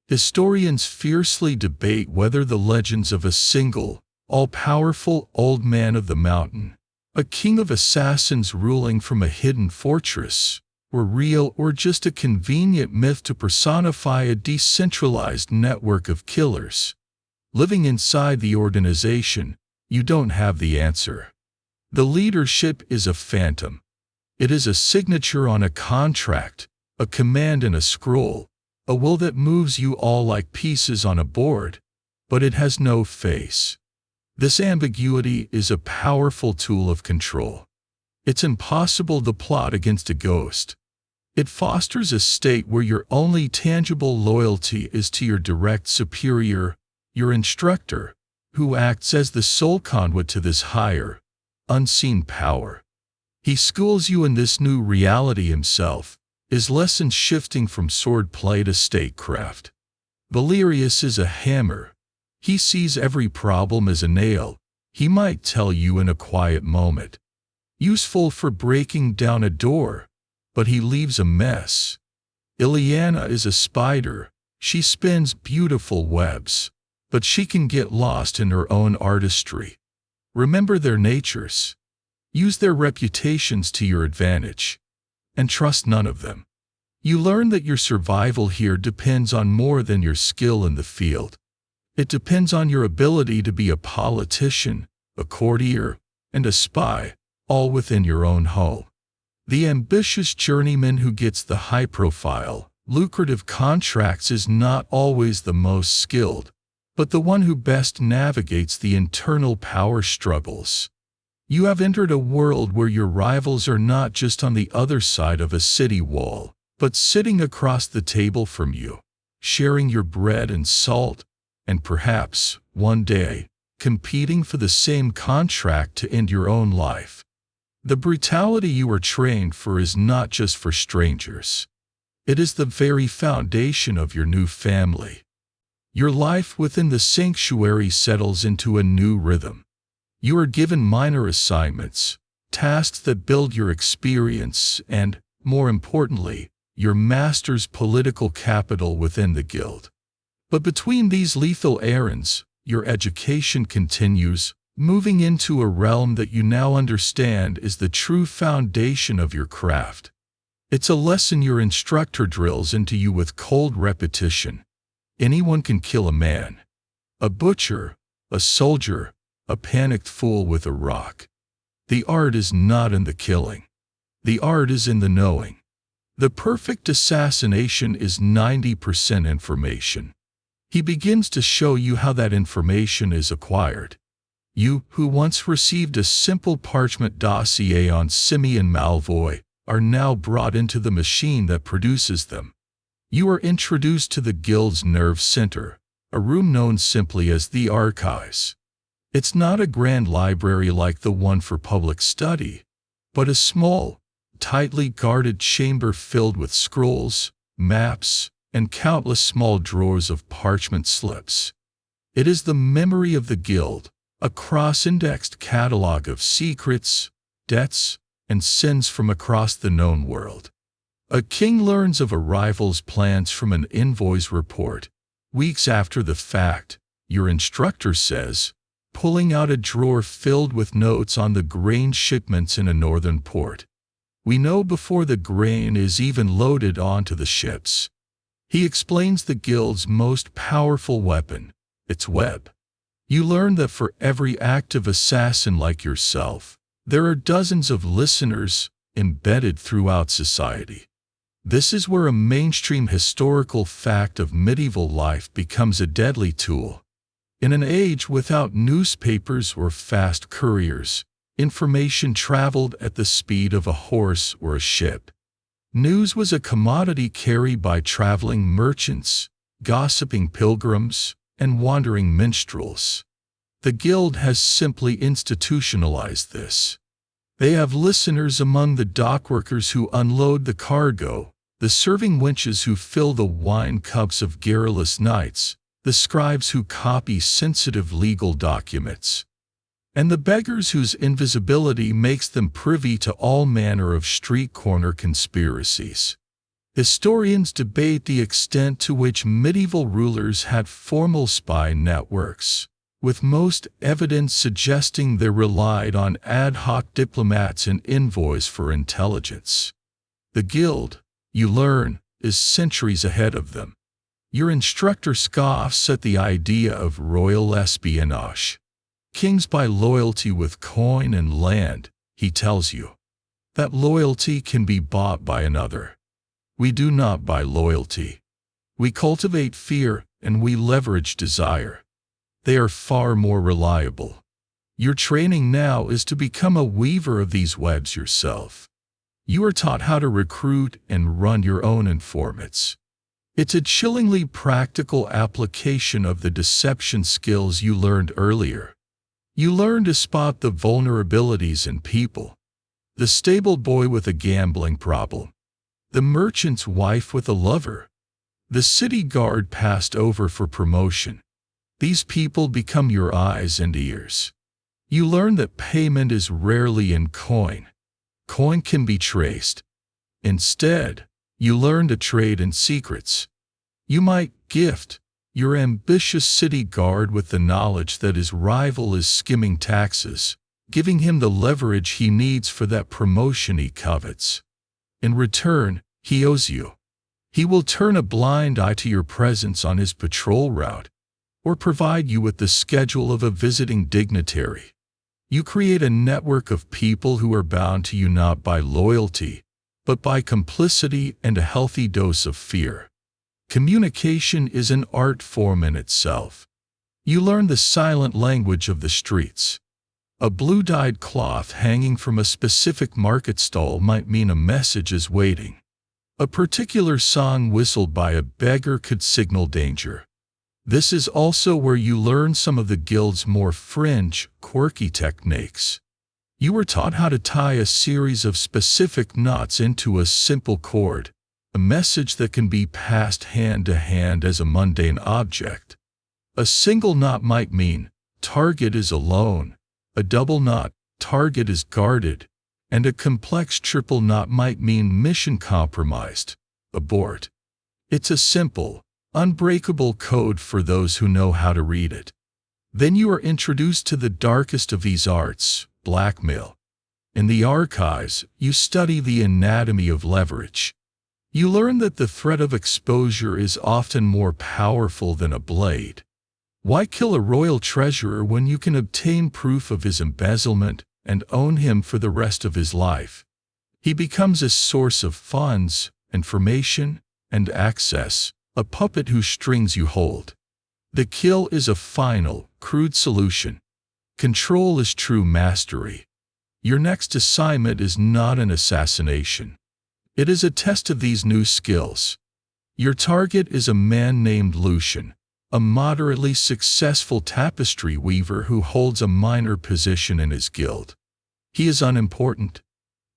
Historians fiercely debate whether the legends of a single, all-powerful old man of the mountain, a king of assassins ruling from a hidden fortress, were real or just a convenient myth to personify a decentralized network of killers. Living inside the organization, you don't have the answer. The leadership is a phantom. It is a signature on a contract, a command in a scroll, a will that moves you all like pieces on a board, but it has no face. This ambiguity is a powerful tool of control. It's impossible to plot against a ghost. It fosters a state where your only tangible loyalty is to your direct superior, your instructor, who acts as the sole conduit to this higher, unseen power. He schools you in this new reality himself, his lessons shifting from swordplay to statecraft. Valerius is a hammer. He sees every problem as a nail, he might tell you in a quiet moment. Useful for breaking down a door, but he leaves a mess. Ileana is a spider. She spins beautiful webs, but she can get lost in her own artistry. Remember their natures. Use their reputations to your advantage, and trust none of them. You learn that your survival here depends on more than your skill in the field. It depends on your ability to be a politician, a courtier, and a spy, all within your own home. The ambitious journeyman who gets the high-profile, lucrative contracts is not always the most skilled, but the one who best navigates the internal power struggles. You have entered a world where your rivals are not just on the other side of a city wall, but sitting across the table from you, sharing your bread and salt, and perhaps, one day, competing for the same contract to end your own life. The brutality you are trained for is not just for strangers. It is the very foundation of your new family. Your life within the sanctuary settles into a new rhythm. You are given minor assignments, tasks that build your experience and, more importantly, your master's political capital within the guild. But between these lethal errands, your education continues, moving into a realm that you now understand is the true foundation of your craft. It's a lesson your instructor drills into you with cold repetition. Anyone can kill a man. A butcher, a soldier, a panicked fool with a rock. The art is not in the killing. The art is in the knowing. The perfect assassination is 90% information. He begins to show you how that information is acquired. You, who once received a simple parchment dossier on Simeon Malvoy, are now brought into the machine that produces them. You are introduced to the guild's nerve center, a room known simply as the archives. It's not a grand library like the one for public study, but a small, tightly guarded chamber filled with scrolls, maps, and countless small drawers of parchment slips. It is the memory of the guild, a cross-indexed catalog of secrets, debts, and sins from across the known world. A king learns of a rival's plans from an invoice report. Weeks after the fact, your instructor says, pulling out a drawer filled with notes on the grain shipments in a northern port. We know before the grain is even loaded onto the ships. He explains the guild's most powerful weapon, its web. You learn that for every active assassin like yourself, there are dozens of listeners embedded throughout society. This is where a mainstream historical fact of medieval life becomes a deadly tool. In an age without newspapers or fast couriers, information traveled at the speed of a horse or a ship. News was a commodity carried by traveling merchants, gossiping pilgrims, and wandering minstrels. The guild has simply institutionalized this. They have listeners among the dockworkers who unload the cargo, the serving wenches who fill the wine cups of garrulous knights, the scribes who copy sensitive legal documents, and the beggars whose invisibility makes them privy to all manner of street corner conspiracies. Historians debate the extent to which medieval rulers had formal spy networks, with most evidence suggesting they relied on ad hoc diplomats and envoys for intelligence. The guild, you learn, is centuries ahead of them. Your instructor scoffs at the idea of royal espionage. Kings buy loyalty with coin and land, he tells you. That loyalty can be bought by another. We do not buy loyalty. We cultivate fear and we leverage desire. They are far more reliable. Your training now is to become a weaver of these webs yourself. You are taught how to recruit and run your own informants. It's a chillingly practical application of the deception skills you learned earlier. You learn to spot the vulnerabilities in people. The stable boy with a gambling problem. The merchant's wife with a lover. The city guard passed over for promotion. These people become your eyes and ears. You learn that payment is rarely in coin. Coin can be traced. Instead, you learn to trade in secrets. You might gift your ambitious city guard with the knowledge that his rival is skimming taxes, giving him the leverage he needs for that promotion he covets. In return, he owes you. He will turn a blind eye to your presence on his patrol route, or provide you with the schedule of a visiting dignitary. You create a network of people who are bound to you not by loyalty, but by complicity and a healthy dose of fear. Communication is an art form in itself. You learn the silent language of the streets. A blue-dyed cloth hanging from a specific market stall might mean a message is waiting. A particular song whistled by a beggar could signal danger. This is also where you learn some of the guild's more fringe, quirky techniques. You were taught how to tie a series of specific knots into a simple cord, a message that can be passed hand to hand as a mundane object. A single knot might mean, target is alone, a double knot, target is guarded, and a complex triple knot might mean mission compromised, abort. It's a simple, unbreakable code for those who know how to read it. Then you are introduced to the darkest of these arts, blackmail. In the archives, you study the anatomy of leverage. You learn that the threat of exposure is often more powerful than a blade. Why kill a royal treasurer when you can obtain proof of his embezzlement and own him for the rest of his life? He becomes a source of funds, information, and access, a puppet whose strings you hold. The kill is a final, crude solution. Control is true mastery. Your next assignment is not an assassination. It is a test of these new skills. Your target is a man named Lucian, a moderately successful tapestry weaver who holds a minor position in his guild. He is unimportant.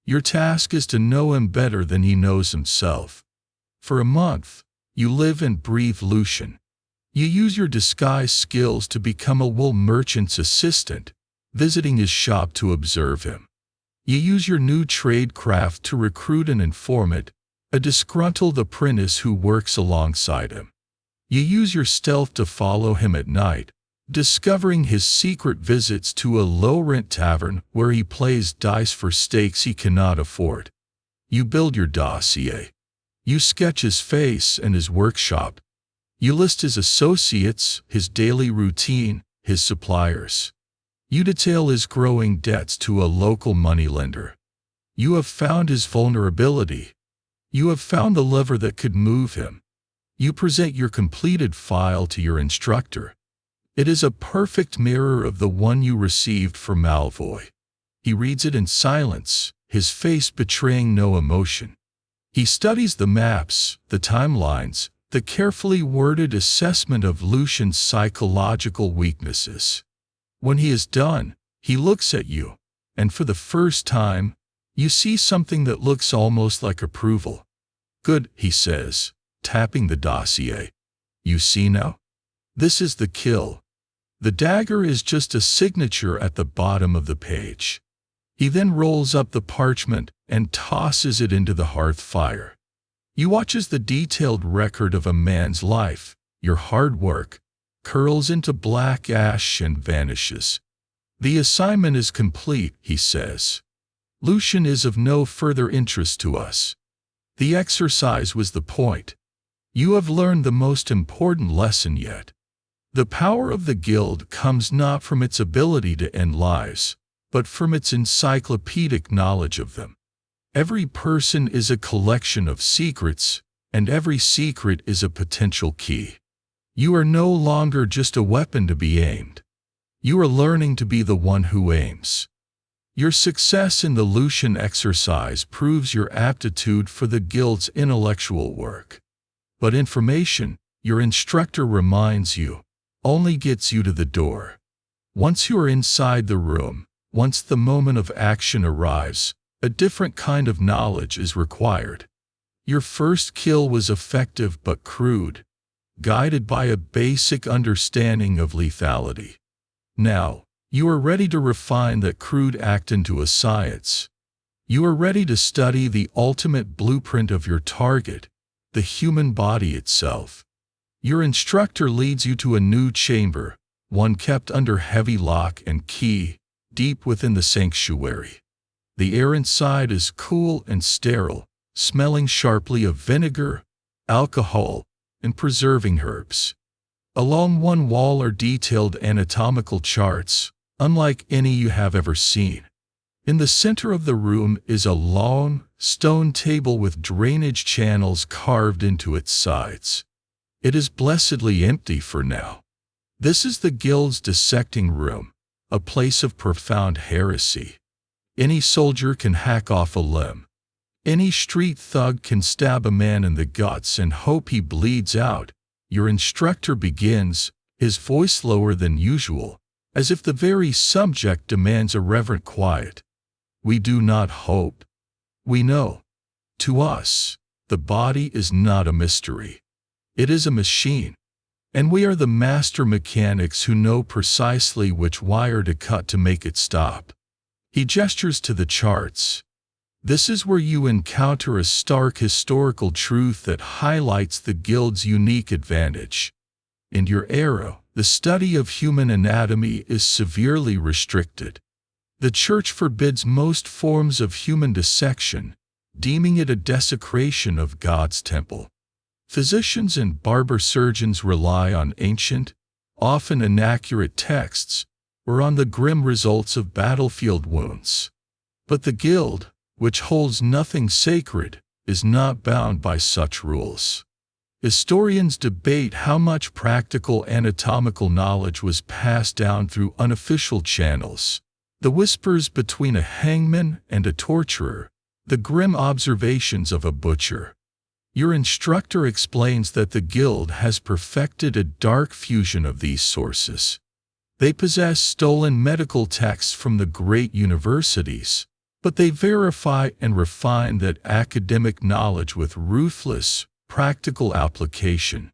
Your task is to know him better than he knows himself. For a month, you live and breathe Lucian. You use your disguise skills to become a wool merchant's assistant, visiting his shop to observe him. You use your new tradecraft to recruit an informant, a disgruntled apprentice who works alongside him. You use your stealth to follow him at night, discovering his secret visits to a low-rent tavern where he plays dice for stakes he cannot afford. You build your dossier. You sketch his face and his workshop. You list his associates, his daily routine, his suppliers. You detail his growing debts to a local moneylender. You have found his vulnerability. You have found the lever that could move him. You present your completed file to your instructor. It is a perfect mirror of the one you received from Malvoy. He reads it in silence, his face betraying no emotion. He studies the maps, the timelines, the carefully worded assessment of Lucian's psychological weaknesses. When he is done, he looks at you, and for the first time, you see something that looks almost like approval. Good, he says, tapping the dossier. You see now? This is the kill. The dagger is just a signature at the bottom of the page. He then rolls up the parchment and tosses it into the hearth fire. You watch as the detailed record of a man's life, your hard work, curls into black ash and vanishes. The assignment is complete, he says. Lucian is of no further interest to us. The exercise was the point. You have learned the most important lesson yet. The power of the guild comes not from its ability to end lives, but from its encyclopedic knowledge of them. Every person is a collection of secrets, and every secret is a potential key. You are no longer just a weapon to be aimed. You are learning to be the one who aims. Your success in the Lucian exercise proves your aptitude for the guild's intellectual work. But information, your instructor reminds you, only gets you to the door. Once you are inside the room, once the moment of action arrives, a different kind of knowledge is required. Your first kill was effective but crude, guided by a basic understanding of lethality. Now, you are ready to refine that crude act into a science. You are ready to study the ultimate blueprint of your target, the human body itself. Your instructor leads you to a new chamber, one kept under heavy lock and key, deep within the sanctuary. The air inside is cool and sterile, smelling sharply of vinegar, alcohol, and preserving herbs. Along one wall are detailed anatomical charts, unlike any you have ever seen. In the center of the room is a long, stone table with drainage channels carved into its sides. It is blessedly empty for now. This is the guild's dissecting room, a place of profound heresy. Any soldier can hack off a limb. Any street thug can stab a man in the guts and hope he bleeds out. Your instructor begins, his voice lower than usual, as if the very subject demands a reverent quiet. We do not hope. We know. To us, the body is not a mystery. It is a machine. And we are the master mechanics who know precisely which wire to cut to make it stop. He gestures to the charts. This is where you encounter a stark historical truth that highlights the guild's unique advantage. In your era, the study of human anatomy is severely restricted. The Church forbids most forms of human dissection, deeming it a desecration of God's temple. Physicians and barber surgeons rely on ancient, often inaccurate texts, or on the grim results of battlefield wounds. But the guild, which holds nothing sacred, is not bound by such rules. Historians debate how much practical anatomical knowledge was passed down through unofficial channels. The whispers between a hangman and a torturer, the grim observations of a butcher. Your instructor explains that the guild has perfected a dark fusion of these sources. They possess stolen medical texts from the great universities, but they verify and refine that academic knowledge with ruthless, practical application.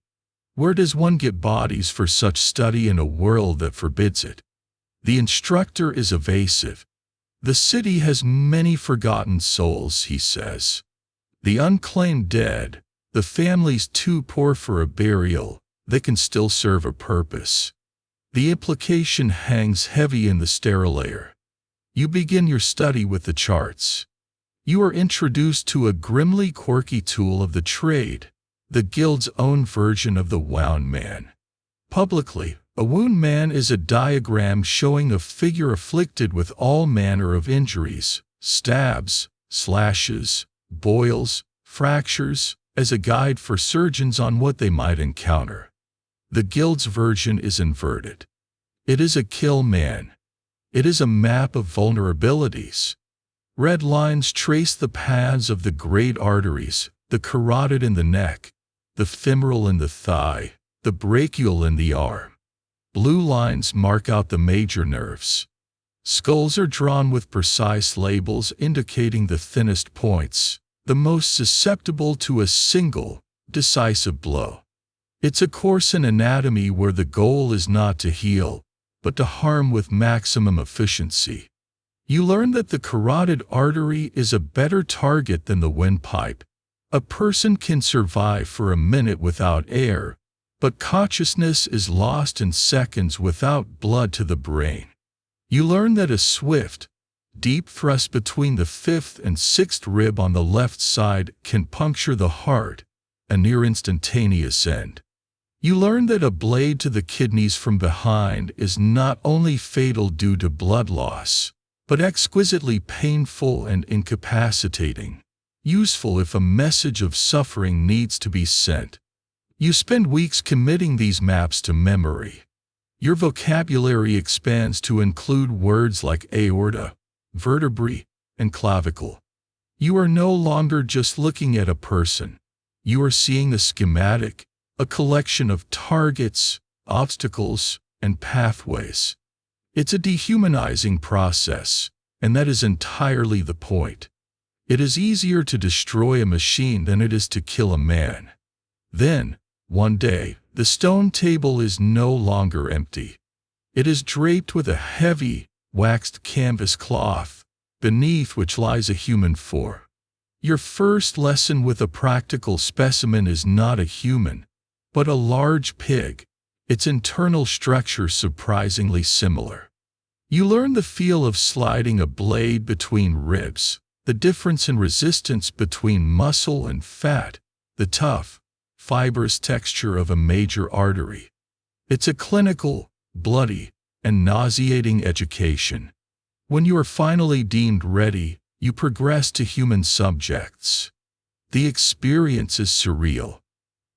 Where does one get bodies for such study in a world that forbids it? The instructor is evasive. The city has many forgotten souls, he says. The unclaimed dead, the families too poor for a burial, they can still serve a purpose. The implication hangs heavy in the sterile air. You begin your study with the charts. You are introduced to a grimly quirky tool of the trade, the guild's own version of the wound man. Publicly, a wound man is a diagram showing a figure afflicted with all manner of injuries, stabs, slashes, boils, fractures, as a guide for surgeons on what they might encounter. The guild's version is inverted. It is a kill man. It is a map of vulnerabilities. Red lines trace the paths of the great arteries, the carotid in the neck, the femoral in the thigh, the brachial in the arm. Blue lines mark out the major nerves. Skulls are drawn with precise labels indicating the thinnest points, the most susceptible to a single, decisive blow. It's a course in anatomy where the goal is not to heal, but to harm with maximum efficiency. You learn that the carotid artery is a better target than the windpipe. A person can survive for a minute without air, but consciousness is lost in seconds without blood to the brain. You learn that a swift, Deep thrust between the fifth and sixth rib on the left side can puncture the heart, a near instantaneous end. You learn that a blade to the kidneys from behind is not only fatal due to blood loss, but exquisitely painful and incapacitating, useful if a message of suffering needs to be sent. You spend weeks committing these maps to memory. Your vocabulary expands to include words like aorta, vertebrae, and clavicle. You are no longer just looking at a person. You are seeing a schematic, a collection of targets, obstacles, and pathways. It's a dehumanizing process, and that is entirely the point. It is easier to destroy a machine than it is to kill a man. Then, one day, the stone table is no longer empty. It is draped with a heavy, waxed canvas cloth, beneath which lies a human form. Your first lesson with a practical specimen is not a human, but a large pig, its internal structure surprisingly similar. You learn the feel of sliding a blade between ribs, the difference in resistance between muscle and fat, the tough, fibrous texture of a major artery. It's a clinical, bloody, and nauseating education. When you are finally deemed ready, you progress to human subjects. The experience is surreal.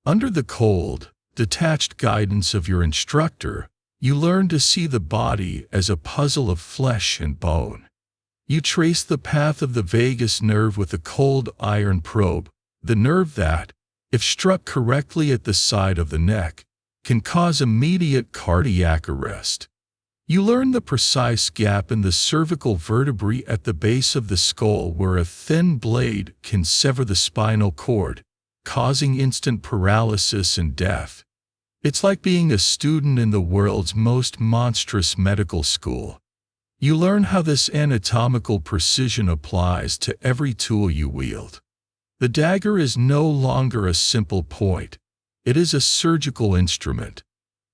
Under the cold, detached guidance of your instructor, you learn to see the body as a puzzle of flesh and bone. You trace the path of the vagus nerve with a cold iron probe, the nerve that, if struck correctly at the side of the neck, can cause immediate cardiac arrest. You learn the precise gap in the cervical vertebrae at the base of the skull where a thin blade can sever the spinal cord, causing instant paralysis and death. It's like being a student in the world's most monstrous medical school. You learn how this anatomical precision applies to every tool you wield. The dagger is no longer a simple point. It is a surgical instrument.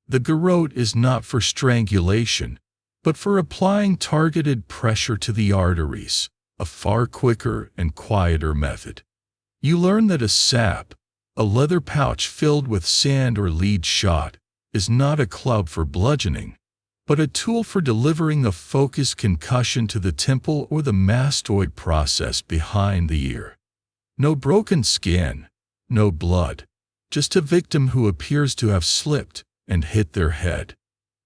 The garrote is not for strangulation, but for applying targeted pressure to the arteries, a far quicker and quieter method. You learn that a sap, a leather pouch filled with sand or lead shot, is not a club for bludgeoning, but a tool for delivering a focused concussion to the temple or the mastoid process behind the ear. No broken skin, no blood, just a victim who appears to have slipped and hit their head.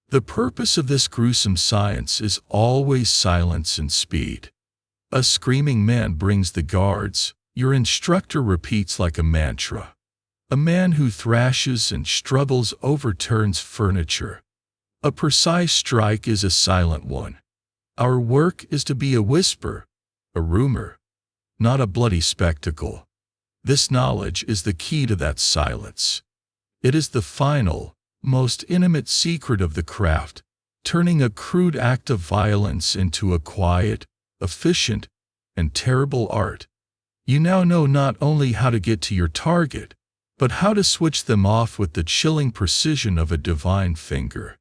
The purpose of this gruesome science is always silence and speed. A screaming man brings the guards, your instructor repeats like a mantra. A man who thrashes and struggles overturns furniture. A precise strike is a silent one. Our work is to be a whisper, a rumor, not a bloody spectacle. This knowledge is the key to that silence. It is the final, most intimate secret of the craft, turning a crude act of violence into a quiet, efficient, and terrible art. You now know not only how to get to your target, but how to switch them off with the chilling precision of a divine finger.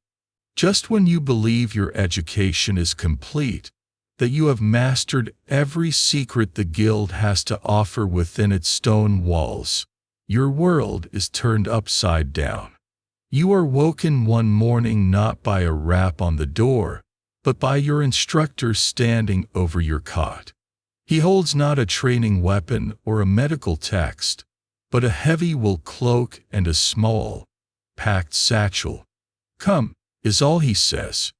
Just when you believe your education is complete, that you have mastered every secret the guild has to offer within its stone walls, your world is turned upside down. You are woken one morning not by a rap on the door, but by your instructor standing over your cot. He holds not a training weapon or a medical text, but a heavy wool cloak and a small, packed satchel. "Come," is all he says.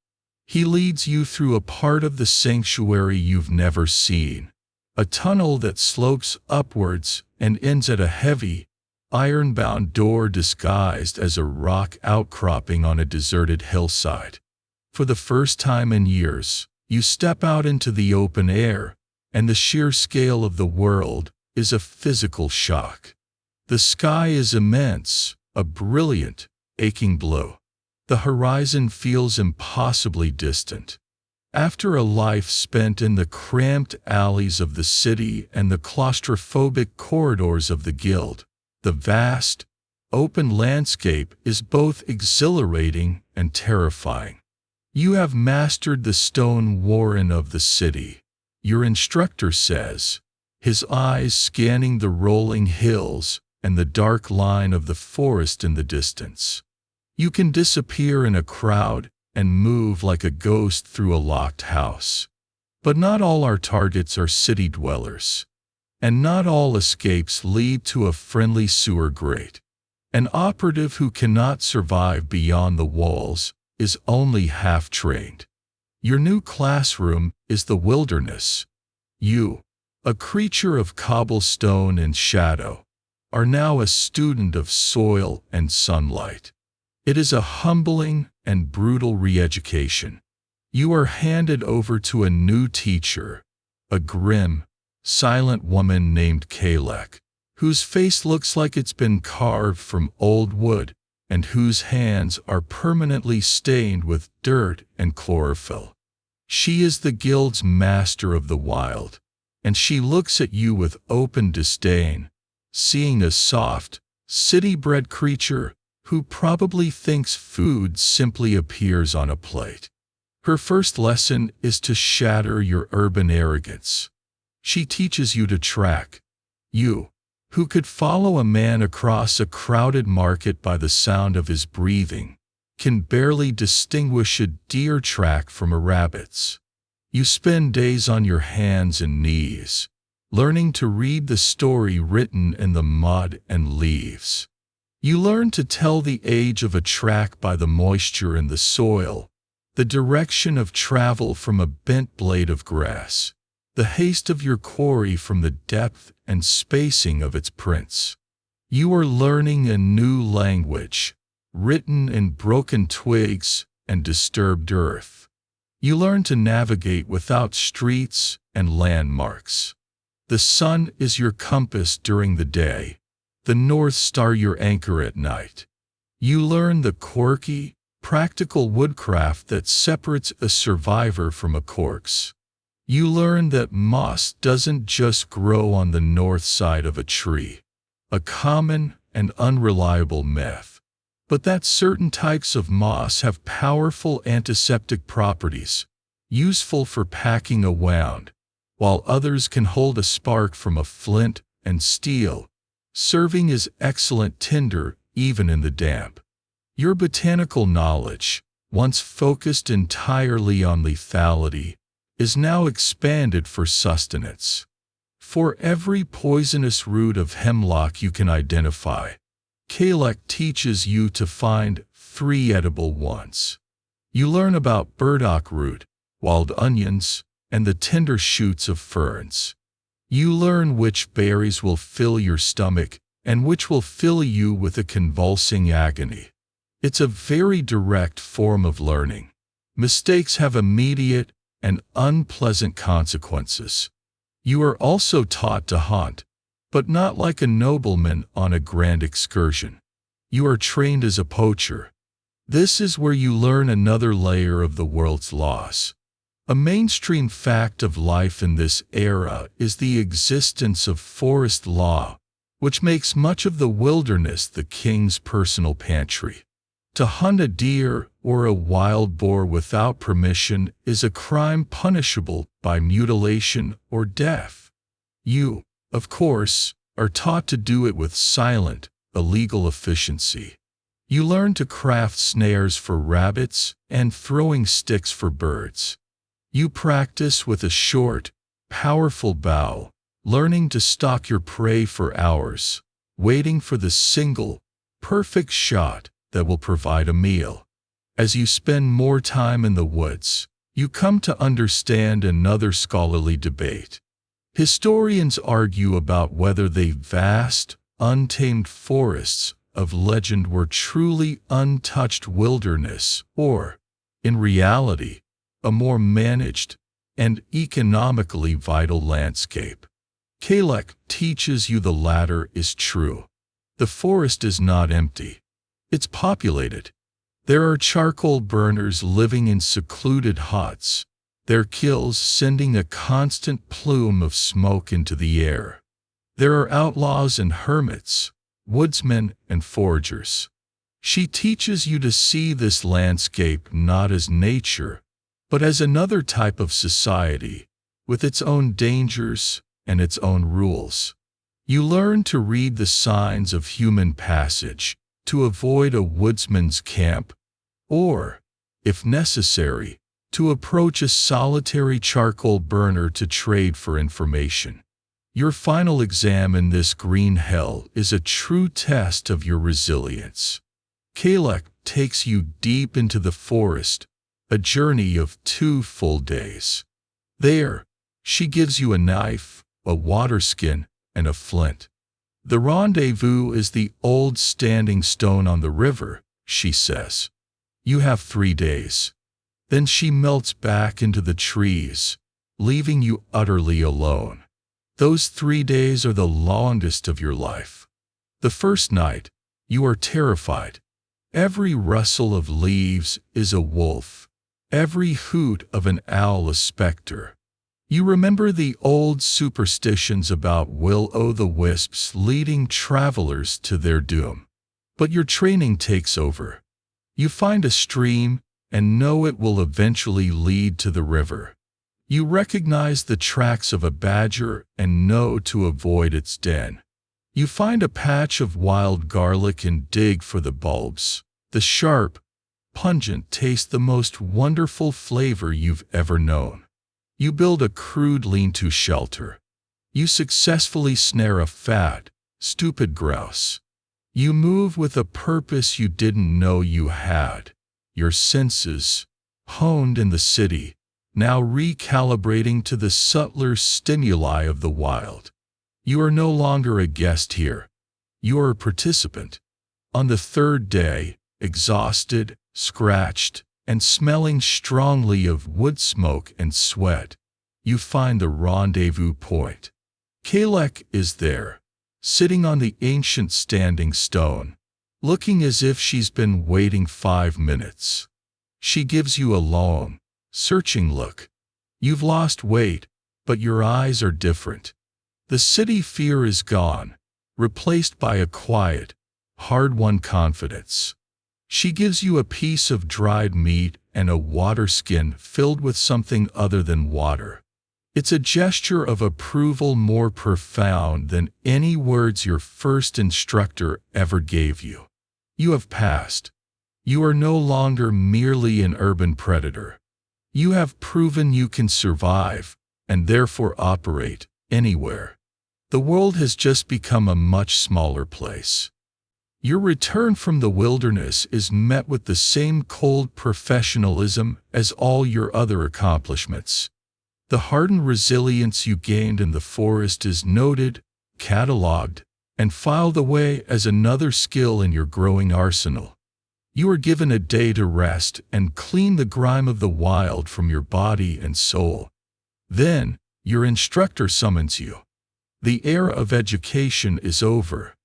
He leads you through a part of the sanctuary you've never seen, a tunnel that slopes upwards and ends at a heavy, iron-bound door disguised as a rock outcropping on a deserted hillside. For the first time in years, you step out into the open air, and the sheer scale of the world is a physical shock. The sky is immense, a brilliant, aching blue. The horizon feels impossibly distant. After a life spent in the cramped alleys of the city and the claustrophobic corridors of the guild, the vast, open landscape is both exhilarating and terrifying. You have mastered the stone warren of the city, your instructor says, his eyes scanning the rolling hills and the dark line of the forest in the distance. You can disappear in a crowd and move like a ghost through a locked house. But not all our targets are city dwellers. And not all escapes lead to a friendly sewer grate. An operative who cannot survive beyond the walls is only half-trained. Your new classroom is the wilderness. You, a creature of cobblestone and shadow, are now a student of soil and sunlight. It is a humbling and brutal re-education. You are handed over to a new teacher, a grim, silent woman named Kalek, whose face looks like it's been carved from old wood and whose hands are permanently stained with dirt and chlorophyll. She is the guild's master of the wild, and she looks at you with open disdain, seeing a soft, city-bred creature who probably thinks food simply appears on a plate. Her first lesson is to shatter your urban arrogance. She teaches you to track. You, who could follow a man across a crowded market by the sound of his breathing, can barely distinguish a deer track from a rabbit's. You spend days on your hands and knees, learning to read the story written in the mud and leaves. You learn to tell the age of a track by the moisture in the soil, the direction of travel from a bent blade of grass, the haste of your quarry from the depth and spacing of its prints. You are learning a new language, written in broken twigs and disturbed earth. You learn to navigate without streets and landmarks. The sun is your compass during the day, the North Star your anchor at night. You learn the quirky, practical woodcraft that separates a survivor from a corpse. You learn that moss doesn't just grow on the north side of a tree, a common and unreliable myth, but that certain types of moss have powerful antiseptic properties, useful for packing a wound, while others can hold a spark from a flint and steel, serving as excellent tinder even in the damp. Your botanical knowledge, once focused entirely on lethality, is now expanded for sustenance. For every poisonous root of hemlock you can identify, Kalek teaches you to find 3 edible ones. You learn about burdock root, wild onions, and the tender shoots of ferns. You learn which berries will fill your stomach and which will fill you with a convulsing agony. It's a very direct form of learning. Mistakes have immediate and unpleasant consequences. You are also taught to hunt, but not like a nobleman on a grand excursion. You are trained as a poacher. This is where you learn another layer of the world's laws. A mainstream fact of life in this era is the existence of forest law, which makes much of the wilderness the king's personal pantry. To hunt a deer or a wild boar without permission is a crime punishable by mutilation or death. You, of course, are taught to do it with silent, illegal efficiency. You learn to craft snares for rabbits and throwing sticks for birds. You practice with a short, powerful bow, learning to stalk your prey for hours, waiting for the single, perfect shot that will provide a meal. As you spend more time in the woods, you come to understand another scholarly debate. Historians argue about whether the vast, untamed forests of legend were truly untouched wilderness or, in reality, a more managed and economically vital landscape. Kalek teaches you the latter is true. The forest is not empty. It's populated. There are charcoal burners living in secluded huts, their kilns sending a constant plume of smoke into the air. There are outlaws and hermits, woodsmen and foragers. She teaches you to see this landscape not as nature, but as another type of society, with its own dangers and its own rules. You learn to read the signs of human passage, to avoid a woodsman's camp, or, if necessary, to approach a solitary charcoal burner to trade for information. Your final exam in this green hell is a true test of your resilience. Kalek takes you deep into the forest, a journey of 2 full days. There, she gives you a knife, a water skin, and a flint. The rendezvous is the old standing stone on the river, she says. You have 3 days. Then she melts back into the trees, leaving you utterly alone. Those 3 days are the longest of your life. The first night, you are terrified. Every rustle of leaves is a wolf, every hoot of an owl a specter. You remember the old superstitions about will-o'-the-wisps leading travelers to their doom. But your training takes over. You find a stream and know it will eventually lead to the river. You recognize the tracks of a badger and know to avoid its den. You find a patch of wild garlic and dig for the bulbs. The sharp, pungent taste, the most wonderful flavor you've ever known. You build a crude lean-to shelter. You successfully snare a fat, stupid grouse. You move with a purpose you didn't know you had. Your senses, honed in the city, now recalibrating to the subtler stimuli of the wild. You are no longer a guest here. You are a participant. On the 3rd day, exhausted, scratched, and smelling strongly of wood smoke and sweat, you find the rendezvous point. Kalek is there, sitting on the ancient standing stone, looking as if she's been waiting 5 minutes. She gives you a long, searching look. You've lost weight, but your eyes are different. The city fear is gone, replaced by a quiet, hard-won confidence. She gives you a piece of dried meat and a water skin filled with something other than water. It's a gesture of approval more profound than any words your first instructor ever gave you. You have passed. You are no longer merely an urban predator. You have proven you can survive, and therefore operate, anywhere. The world has just become a much smaller place. Your return from the wilderness is met with the same cold professionalism as all your other accomplishments. The hardened resilience you gained in the forest is noted, catalogued, and filed away as another skill in your growing arsenal. You are given a day to rest and clean the grime of the wild from your body and soul. Then, your instructor summons you. The era of education is over.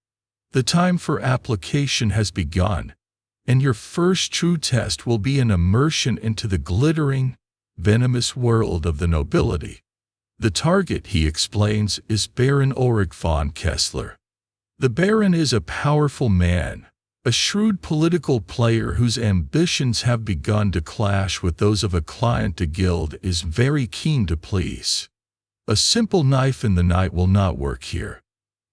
The time for application has begun, and your first true test will be an immersion into the glittering, venomous world of the nobility. The target, he explains, is Baron Ulrich von Kessler. The Baron is a powerful man, a shrewd political player whose ambitions have begun to clash with those of a client the guild is very keen to please. A simple knife in the night will not work here.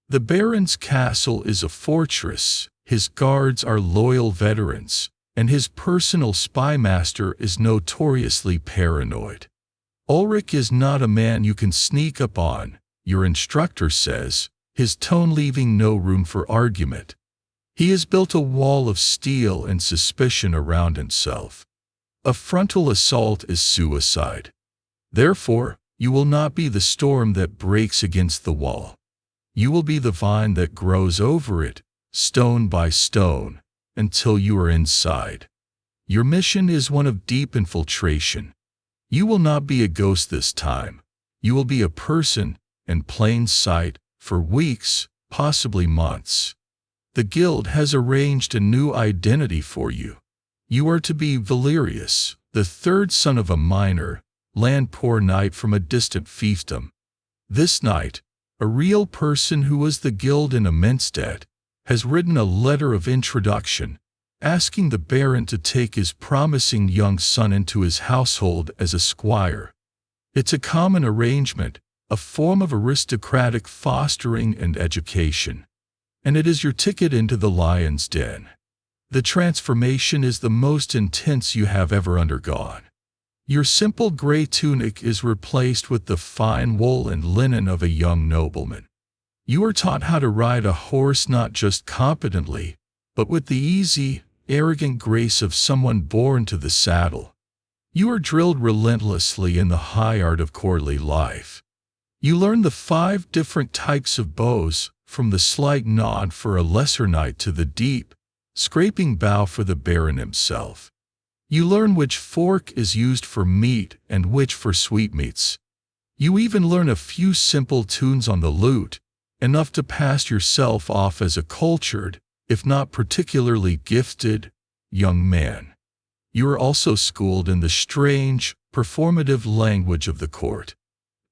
The Baron's castle is a fortress, his guards are loyal veterans, and his personal spy master is notoriously paranoid. Ulrich is not a man you can sneak up on, your instructor says, his tone leaving no room for argument. He has built a wall of steel and suspicion around himself. A frontal assault is suicide. Therefore, you will not be the storm that breaks against the wall. You will be the vine that grows over it, stone by stone, until you are inside. Your mission is one of deep infiltration. You will not be a ghost this time. You will be a person, in plain sight, for weeks, possibly months. The guild has arranged a new identity for you. You are to be Valerius, the 3rd son of a miner, land-poor knight from a distant fiefdom. This knight, a real person who was the guild in immense debt, has written a letter of introduction, asking the Baron to take his promising young son into his household as a squire. It's a common arrangement, a form of aristocratic fostering and education. And it is your ticket into the lion's den. The transformation is the most intense you have ever undergone. Your simple gray tunic is replaced with the fine wool and linen of a young nobleman. You are taught how to ride a horse not just competently, but with the easy, arrogant grace of someone born to the saddle. You are drilled relentlessly in the high art of courtly life. You learn the 5 different types of bows, from the slight nod for a lesser knight to the deep, scraping bow for the baron himself. You learn which fork is used for meat and which for sweetmeats. You even learn a few simple tunes on the lute, enough to pass yourself off as a cultured, if not particularly gifted, young man. You are also schooled in the strange, performative language of the court.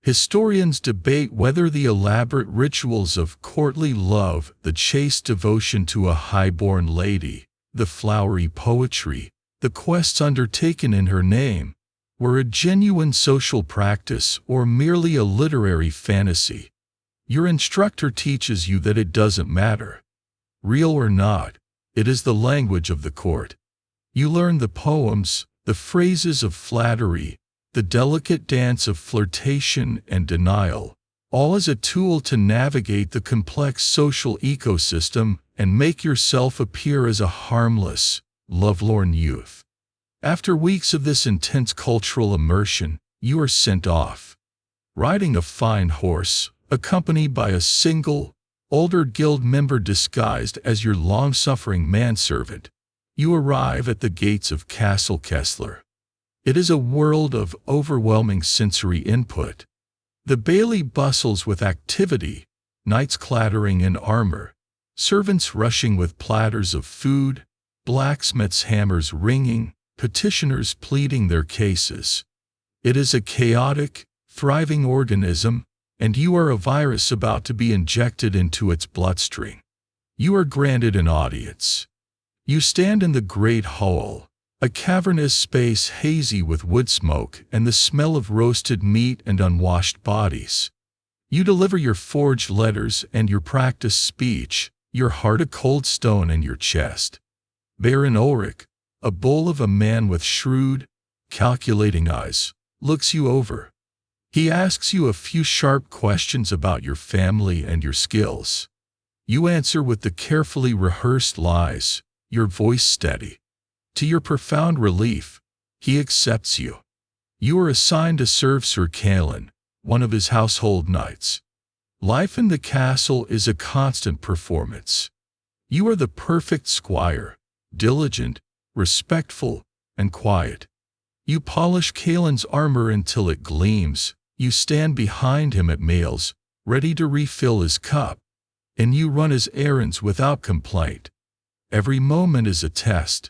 Historians debate whether the elaborate rituals of courtly love, the chaste devotion to a high-born lady, the flowery poetry, the quests undertaken in her name, were a genuine social practice or merely a literary fantasy. Your instructor teaches you that it doesn't matter. Real or not, it is the language of the court. You learn the poems, the phrases of flattery, the delicate dance of flirtation and denial, all as a tool to navigate the complex social ecosystem and make yourself appear as a harmless, lovelorn youth. After weeks of this intense cultural immersion, you are sent off. Riding a fine horse, accompanied by a single, older guild member disguised as your long-suffering manservant, you arrive at the gates of Castle Kessler. It is a world of overwhelming sensory input. The bailey bustles with activity, knights clattering in armor, servants rushing with platters of food, blacksmiths' hammers ringing, petitioners pleading their cases. It is a chaotic, thriving organism, and you are a virus about to be injected into its bloodstream. You are granted an audience. You stand in the great hall, a cavernous space hazy with wood smoke and the smell of roasted meat and unwashed bodies. You deliver your forged letters and your practiced speech, your heart a cold stone in your chest. Baron Ulrich, a bull of a man with shrewd, calculating eyes, looks you over. He asks you a few sharp questions about your family and your skills. You answer with the carefully rehearsed lies, your voice steady. To your profound relief, he accepts you. You are assigned to serve Sir Callan, one of his household knights. Life in the castle is a constant performance. You are the perfect squire, diligent, respectful, and quiet. You polish Callan's armor until it gleams, you stand behind him at meals, ready to refill his cup, and you run his errands without complaint. Every moment is a test.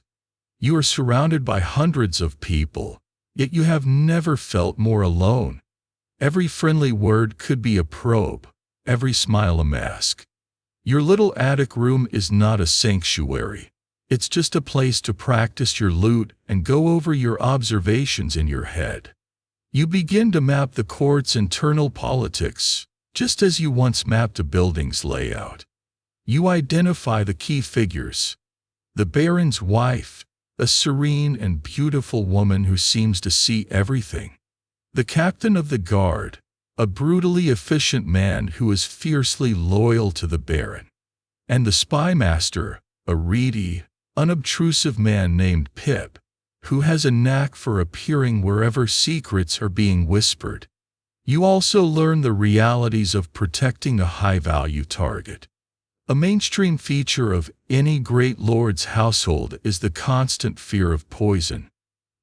You are surrounded by hundreds of people, yet you have never felt more alone. Every friendly word could be a probe, every smile a mask. Your little attic room is not a sanctuary. It's just a place to practice your lute and go over your observations in your head. You begin to map the court's internal politics, just as you once mapped a building's layout. You identify the key figures. The baron's wife, a serene and beautiful woman who seems to see everything. The captain of the guard, a brutally efficient man who is fiercely loyal to the baron. And the spy master, a reedy, unobtrusive man named Pip, who has a knack for appearing wherever secrets are being whispered. You also learn the realities of protecting a high-value target. A mainstream feature of any great lord's household is the constant fear of poison.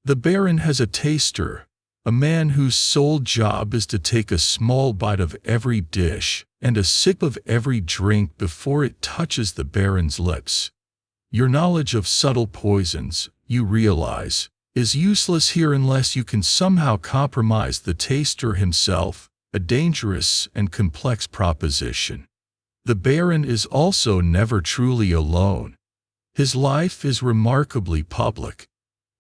The baron has a taster, a man whose sole job is to take a small bite of every dish and a sip of every drink before it touches the baron's lips. Your knowledge of subtle poisons, you realize, is useless here unless you can somehow compromise the taster himself, a dangerous and complex proposition. The baron is also never truly alone. His life is remarkably public.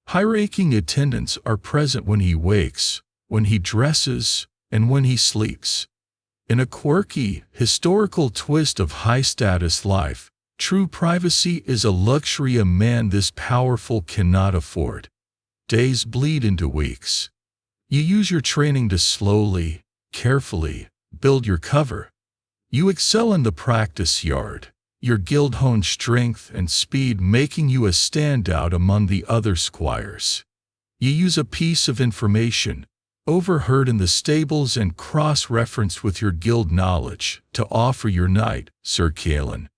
High-ranking attendants are present when he wakes, when he dresses, and when he sleeps. In a quirky, historical twist of high-status life, true privacy is a luxury a man this powerful cannot afford. Days bleed into weeks. You use your training to slowly, carefully, build your cover. You excel in the practice yard, your guild hones strength and speed making you a standout among the other squires. You use a piece of information, overheard in the stables and cross-referenced with your guild knowledge, to offer your knight, Sir Kalen,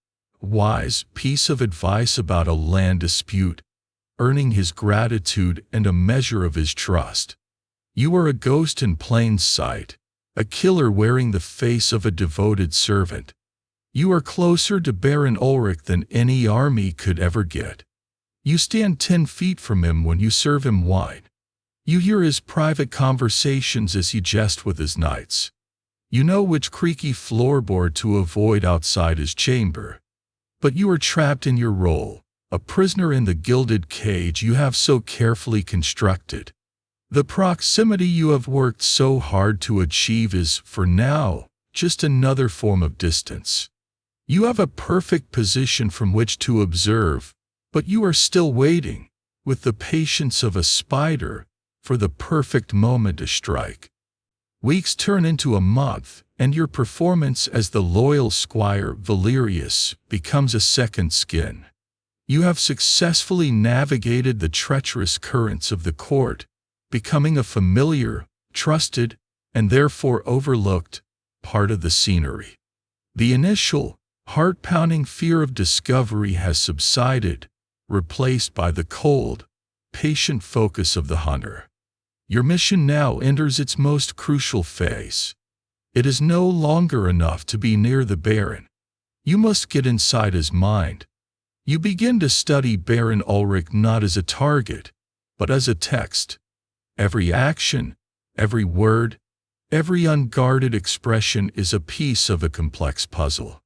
wise piece of advice about a land dispute, earning his gratitude and a measure of his trust. You are a ghost in plain sight, a killer wearing the face of a devoted servant. You are closer to Baron Ulrich than any army could ever get. You stand 10 feet from him when you serve him wine. You hear his private conversations as he jests with his knights. You know which creaky floorboard to avoid outside his chamber. But you are trapped in your role, a prisoner in the gilded cage you have so carefully constructed. The proximity you have worked so hard to achieve is, for now, just another form of distance. You have a perfect position from which to observe, but you are still waiting, with the patience of a spider, for the perfect moment to strike. Weeks turn into a month, and your performance as the loyal squire Valerius becomes a second skin. You have successfully navigated the treacherous currents of the court, becoming a familiar, trusted, and therefore overlooked part of the scenery. The initial, heart-pounding fear of discovery has subsided, replaced by the cold, patient focus of the hunter. Your mission now enters its most crucial phase. It is no longer enough to be near the Baron. You must get inside his mind. You begin to study Baron Ulrich not as a target, but as a text. Every action, every word, every unguarded expression is a piece of a complex puzzle.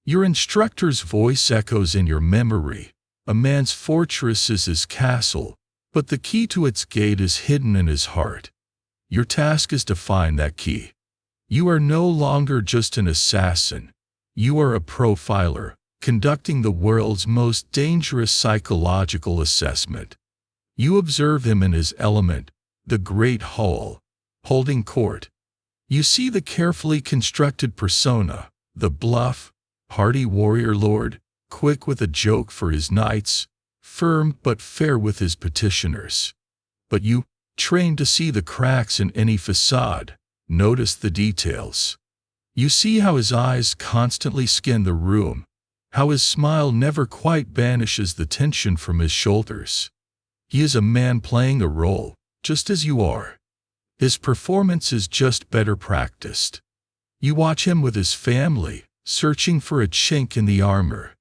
Your instructor's voice echoes in your memory. A man's fortress is his castle, but the key to its gate is hidden in his heart. Your task is to find that key. You are no longer just an assassin. You are a profiler, conducting the world's most dangerous psychological assessment. You observe him in his element, the great hall, holding court. You see the carefully constructed persona, the bluff, hardy warrior lord, quick with a joke for his knights, firm but fair with his petitioners. But you, trained to see the cracks in any facade, notice the details. You see how his eyes constantly scan the room, how his smile never quite banishes the tension from his shoulders. He is a man playing a role, just as you are. His performance is just better practiced. You watch him with his family, searching for a chink in the armor.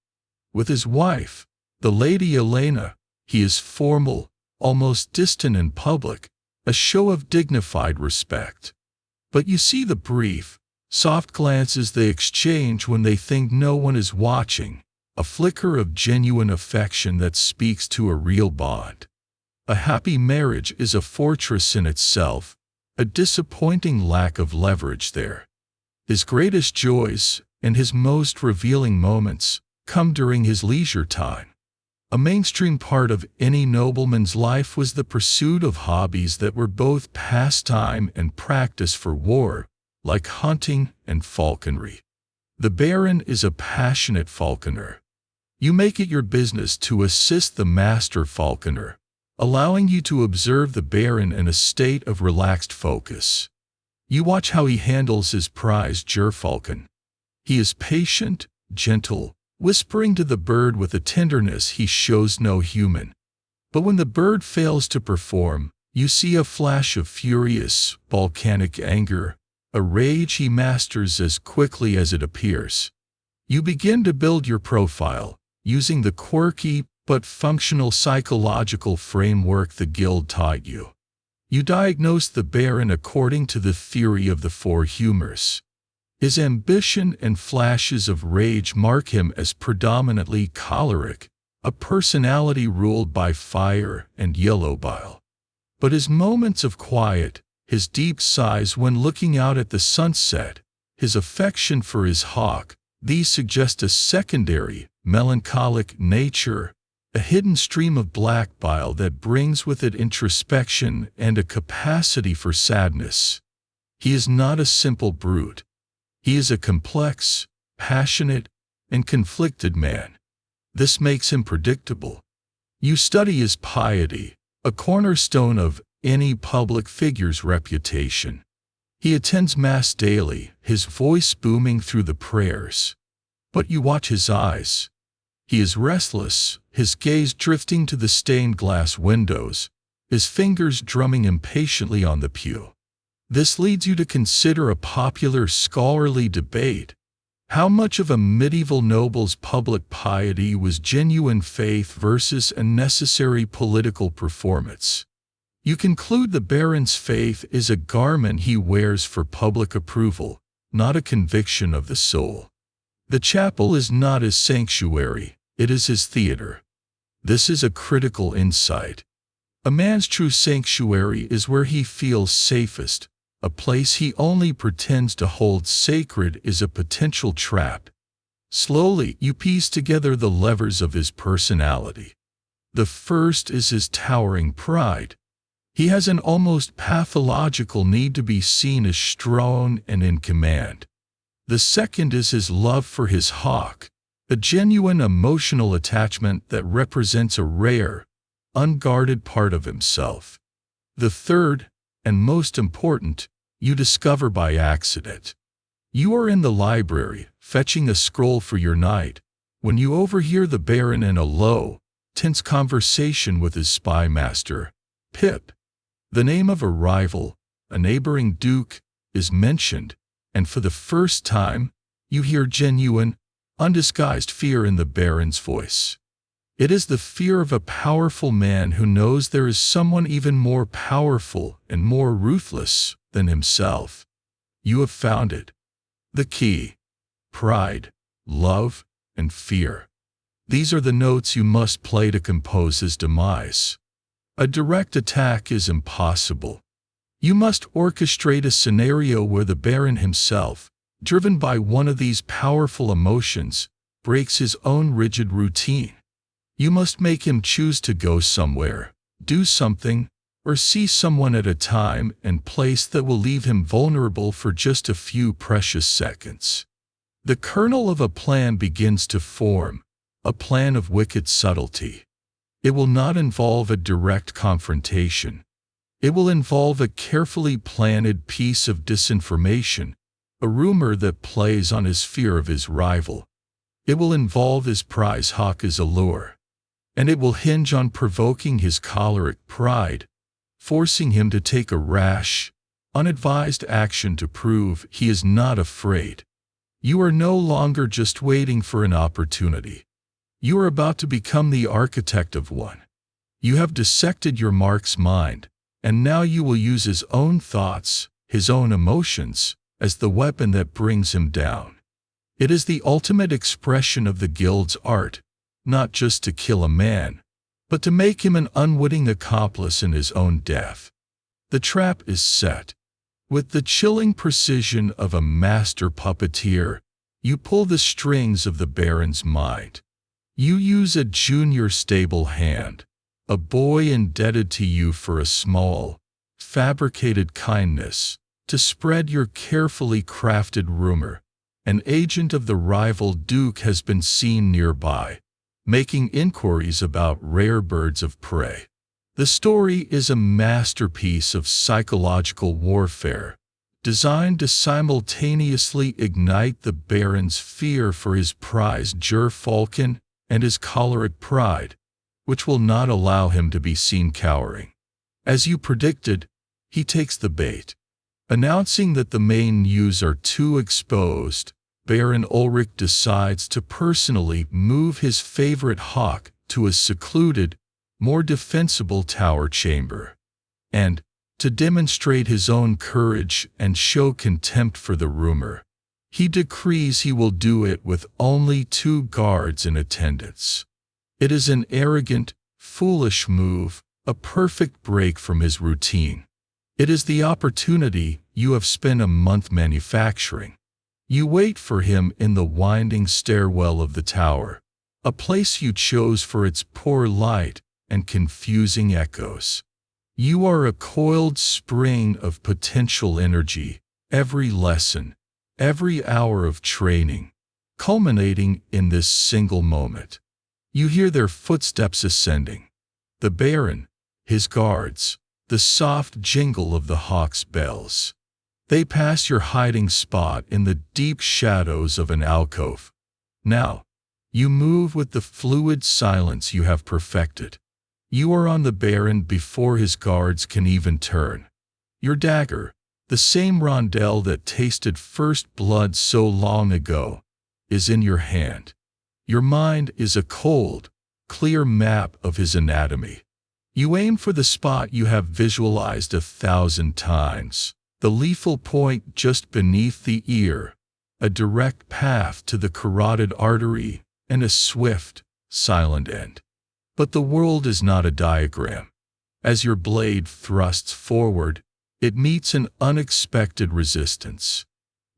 With his wife, the Lady Elena, he is formal, almost distant in public, a show of dignified respect. But you see the brief, soft glances they exchange when they think no one is watching, a flicker of genuine affection that speaks to a real bond. A happy marriage is a fortress in itself, a disappointing lack of leverage there. His greatest joys, and his most revealing moments, come during his leisure time. A mainstream part of any nobleman's life was the pursuit of hobbies that were both pastime and practice for war, like hunting and falconry. The Baron is a passionate falconer. You make it your business to assist the master falconer, allowing you to observe the Baron in a state of relaxed focus. You watch how he handles his prize gerfalcon. He is patient, gentle, whispering to the bird with a tenderness he shows no human. But when the bird fails to perform, you see a flash of furious, volcanic anger, a rage he masters as quickly as it appears. You begin to build your profile, using the quirky but functional psychological framework the guild taught you. You diagnose the Baron according to the theory of the four humors. His ambition and flashes of rage mark him as predominantly choleric, a personality ruled by fire and yellow bile. But his moments of quiet, his deep sighs when looking out at the sunset, his affection for his hawk, these suggest a secondary, melancholic nature, a hidden stream of black bile that brings with it introspection and a capacity for sadness. He is not a simple brute. He is a complex, passionate, and conflicted man. This makes him predictable. You study his piety, a cornerstone of any public figure's reputation. He attends Mass daily, his voice booming through the prayers. But you watch his eyes. He is restless, his gaze drifting to the stained glass windows, his fingers drumming impatiently on the pew. This leads you to consider a popular scholarly debate. How much of a medieval noble's public piety was genuine faith versus a necessary political performance? You conclude the baron's faith is a garment he wears for public approval, not a conviction of the soul. The chapel is not his sanctuary, it is his theater. This is a critical insight. A man's true sanctuary is where he feels safest. A place he only pretends to hold sacred is a potential trap. Slowly, you piece together the levers of his personality. The first is his towering pride. He has an almost pathological need to be seen as strong and in command. The second is his love for his hawk, a genuine emotional attachment that represents a rare, unguarded part of himself. The third, and most important, you discover by accident. You are in the library, fetching a scroll for your night, when you overhear the baron in a low, tense conversation with his spy master, Pip. The name of a rival, a neighboring duke, is mentioned, and for the first time, you hear genuine, undisguised fear in the baron's voice. It is the fear of a powerful man who knows there is someone even more powerful and more ruthless than himself. You have found it. The key. Pride, love, and fear. These are the notes you must play to compose his demise. A direct attack is impossible. You must orchestrate a scenario where the baron himself, driven by one of these powerful emotions, breaks his own rigid routine. You must make him choose to go somewhere, do something, or see someone at a time and place that will leave him vulnerable for just a few precious seconds. The kernel of a plan begins to form, a plan of wicked subtlety. It will not involve a direct confrontation. It will involve a carefully planted piece of disinformation, a rumor that plays on his fear of his rival. It will involve his prize hawk as a lure. And it will hinge on provoking his choleric pride, forcing him to take a rash, unadvised action to prove he is not afraid. You are no longer just waiting for an opportunity. You are about to become the architect of one. You have dissected your mark's mind, and now you will use his own thoughts, his own emotions, as the weapon that brings him down. It is the ultimate expression of the guild's art, not just to kill a man, but to make him an unwitting accomplice in his own death. The trap is set. With the chilling precision of a master puppeteer, you pull the strings of the baron's mind. You use a junior stable hand, a boy indebted to you for a small, fabricated kindness, to spread your carefully crafted rumor. An agent of the rival duke has been seen nearby, making inquiries about rare birds of prey. The story is a masterpiece of psychological warfare, designed to simultaneously ignite the baron's fear for his prize gerfalcon and his choleric pride, which will not allow him to be seen cowering. As you predicted, he takes the bait. Announcing that the main news are too exposed, Baron Ulrich decides to personally move his favorite hawk to a secluded, more defensible tower chamber. And, to demonstrate his own courage and show contempt for the rumor, he decrees he will do it with only 2 guards in attendance. It is an arrogant, foolish move, a perfect break from his routine. It is the opportunity you have spent a month manufacturing. You wait for him in the winding stairwell of the tower, a place you chose for its poor light and confusing echoes. You are a coiled spring of potential energy, every lesson, every hour of training, culminating in this single moment. You hear their footsteps ascending. The Baron, his guards, the soft jingle of the hawk's bells. They pass your hiding spot in the deep shadows of an alcove. Now, you move with the fluid silence you have perfected. You are on the Baron before his guards can even turn. Your dagger, the same rondelle that tasted first blood so long ago, is in your hand. Your mind is a cold, clear map of his anatomy. You aim for the spot you have visualized 1,000 times, the lethal point just beneath the ear, a direct path to the carotid artery, and a swift, silent end. But the world is not a diagram. As your blade thrusts forward, it meets an unexpected resistance.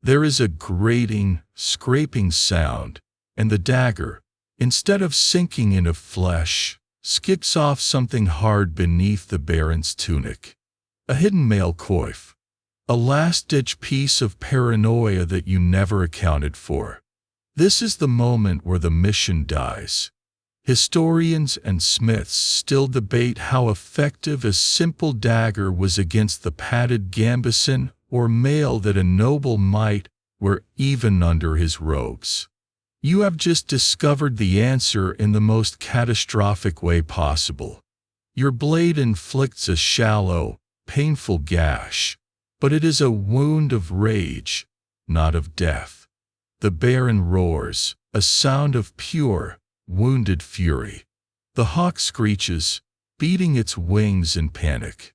There is a grating, scraping sound, and the dagger, instead of sinking into flesh, skips off something hard beneath the Baron's tunic. A hidden male coif. A last-ditch piece of paranoia that you never accounted for. This is the moment where the mission dies. Historians and smiths still debate how effective a simple dagger was against the padded gambeson or mail that a noble might wear even under his robes. You have just discovered the answer in the most catastrophic way possible. Your blade inflicts a shallow, painful gash, but it is a wound of rage, not of death. The Baron roars, a sound of pure, wounded fury. The hawk screeches, beating its wings in panic.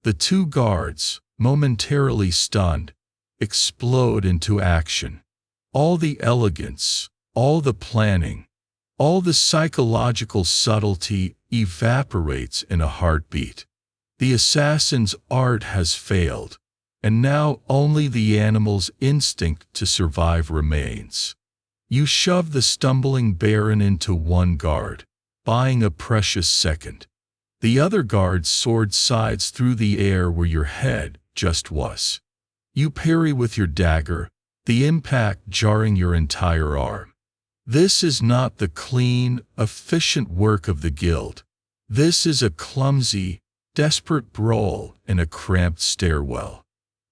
The two guards, momentarily stunned, explode into action. All the elegance, all the planning, all the psychological subtlety evaporates in a heartbeat. The assassin's art has failed, and now only the animal's instinct to survive remains. You shove the stumbling Baron into one guard, buying a precious second. The other guard's sword slides through the air where your head just was. You parry with your dagger, the impact jarring your entire arm. This is not the clean, efficient work of the guild. This is a clumsy, desperate brawl in a cramped stairwell.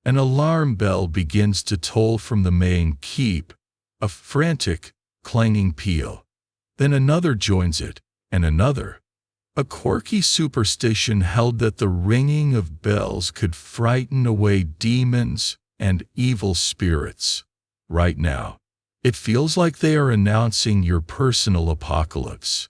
An alarm bell begins to toll from the main keep, a frantic, clanging peal. Then another joins it, and another. A quirky superstition held that the ringing of bells could frighten away demons and evil spirits. Right now, it feels like they are announcing your personal apocalypse.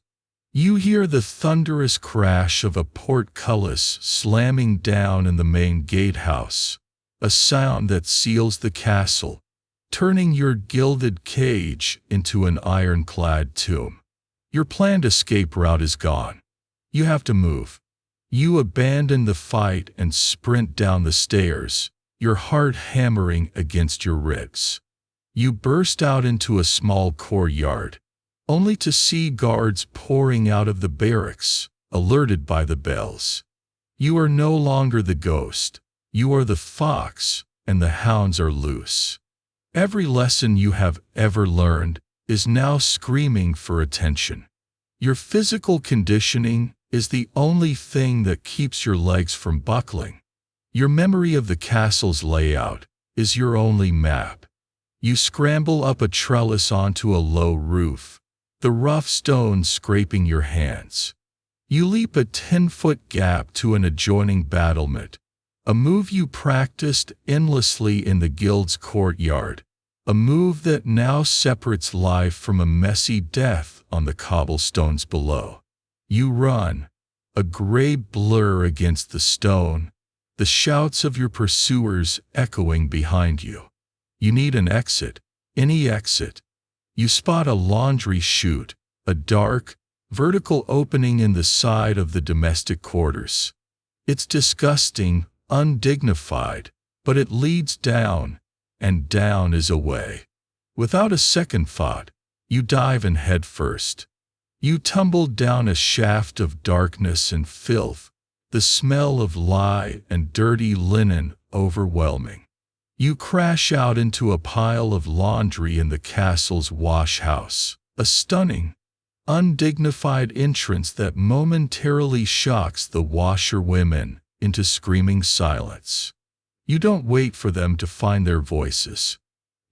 You hear the thunderous crash of a portcullis slamming down in the main gatehouse, a sound that seals the castle, turning your gilded cage into an ironclad tomb. Your planned escape route is gone. You have to move. You abandon the fight and sprint down the stairs, your heart hammering against your ribs. You burst out into a small courtyard, only to see guards pouring out of the barracks, alerted by the bells. You are no longer the ghost. You are the fox, and the hounds are loose. Every lesson you have ever learned is now screaming for attention. Your physical conditioning is the only thing that keeps your legs from buckling. Your memory of the castle's layout is your only map. You scramble up a trellis onto a low roof, the rough stones scraping your hands. You leap a 10-foot gap to an adjoining battlement, a move you practiced endlessly in the guild's courtyard, a move that now separates life from a messy death on the cobblestones below. You run, a gray blur against the stone, the shouts of your pursuers echoing behind you. You need an exit, any exit. You spot a laundry chute, a dark, vertical opening in the side of the domestic quarters. It's disgusting, undignified, but it leads down, and down is away. Without a second thought, you dive in head first. You tumble down a shaft of darkness and filth, the smell of lye and dirty linen overwhelming. You crash out into a pile of laundry in the castle's wash house, a stunning, undignified entrance that momentarily shocks the washerwomen into screaming silence. You don't wait for them to find their voices.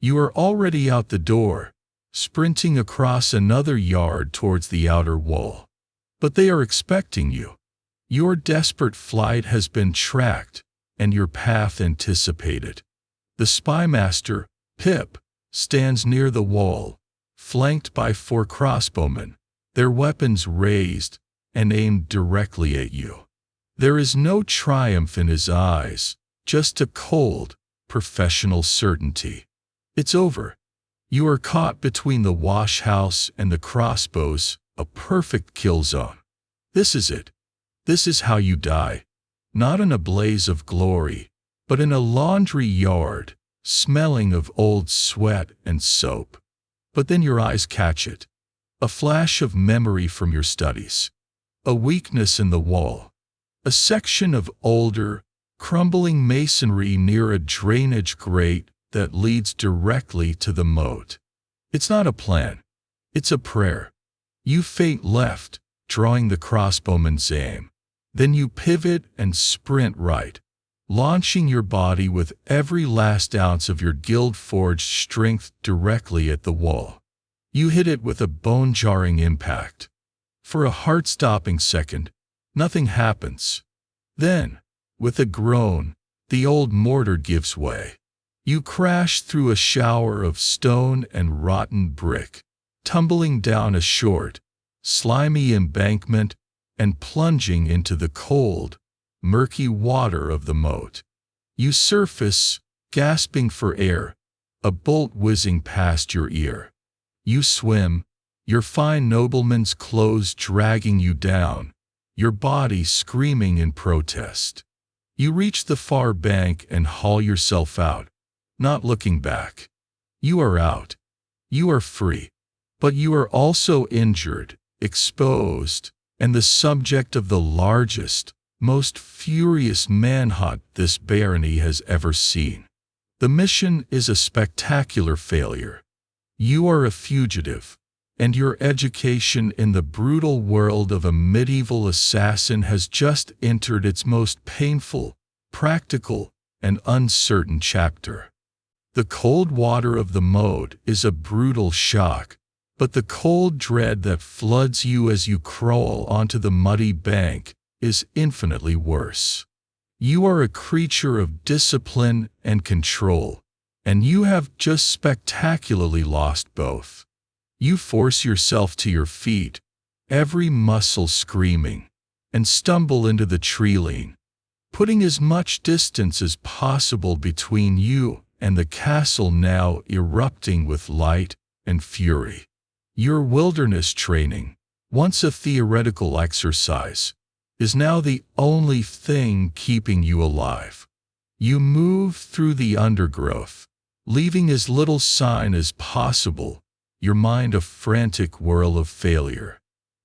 You are already out the door, sprinting across another yard towards the outer wall. But they are expecting you. Your desperate flight has been tracked, and your path anticipated. The spymaster, Pip, stands near the wall, flanked by 4 crossbowmen, their weapons raised and aimed directly at you. There is no triumph in his eyes, just a cold, professional certainty. It's over. You are caught between the wash house and the crossbows, a perfect kill zone. This is it. This is how you die. Not in a blaze of glory, but in a laundry yard, smelling of old sweat and soap. But then your eyes catch it. A flash of memory from your studies. A weakness in the wall. A section of older, crumbling masonry near a drainage grate that leads directly to the moat. It's not a plan. It's a prayer. You feint left, drawing the crossbowman's aim. Then you pivot and sprint right, launching your body with every last ounce of your guild-forged strength directly at the wall. You hit it with a bone-jarring impact. For a heart-stopping second, nothing happens. Then, with a groan, the old mortar gives way. You crash through a shower of stone and rotten brick, tumbling down a short, slimy embankment and plunging into the cold, murky water of the moat. You surface, gasping for air, a bolt whizzing past your ear. You swim, your fine nobleman's clothes dragging you down, your body screaming in protest. You reach the far bank and haul yourself out, not looking back. You are out. You are free. But you are also injured, exposed, and the subject of the largest, most furious manhunt this barony has ever seen. The mission is a spectacular failure. You are a fugitive, and your education in the brutal world of a medieval assassin has just entered its most painful, practical, and uncertain chapter. The cold water of the moat is a brutal shock, but the cold dread that floods you as you crawl onto the muddy bank is infinitely worse. You are a creature of discipline and control, and you have just spectacularly lost both. You force yourself to your feet, every muscle screaming, and stumble into the treeline, putting as much distance as possible between you and the castle now erupting with light and fury. Your wilderness training, once a theoretical exercise, is now the only thing keeping you alive. You move through the undergrowth, leaving as little sign as possible, your mind a frantic whirl of failure.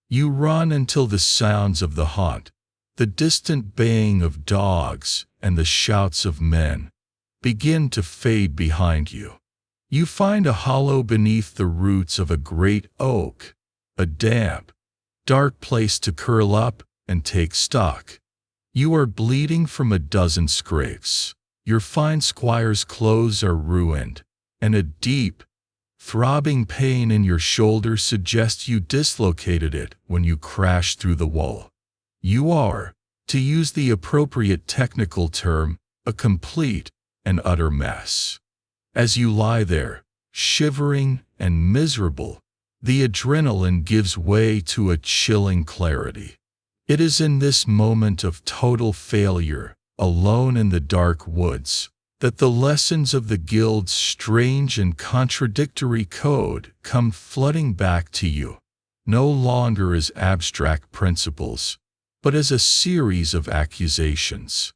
You run until the sounds of the haunt, the distant baying of dogs and the shouts of men, begin to fade behind you. You find a hollow beneath the roots of a great oak, a damp, dark place to curl up and take stock. You are bleeding from a dozen scrapes. Your fine squire's clothes are ruined, and a deep, throbbing pain in your shoulder suggests you dislocated it when you crashed through the wall. You are, to use the appropriate technical term, a complete and utter mess. As you lie there, shivering and miserable, the adrenaline gives way to a chilling clarity. It is in this moment of total failure, alone in the dark woods, that the lessons of the guild's strange and contradictory code come flooding back to you, no longer as abstract principles, but as a series of accusations.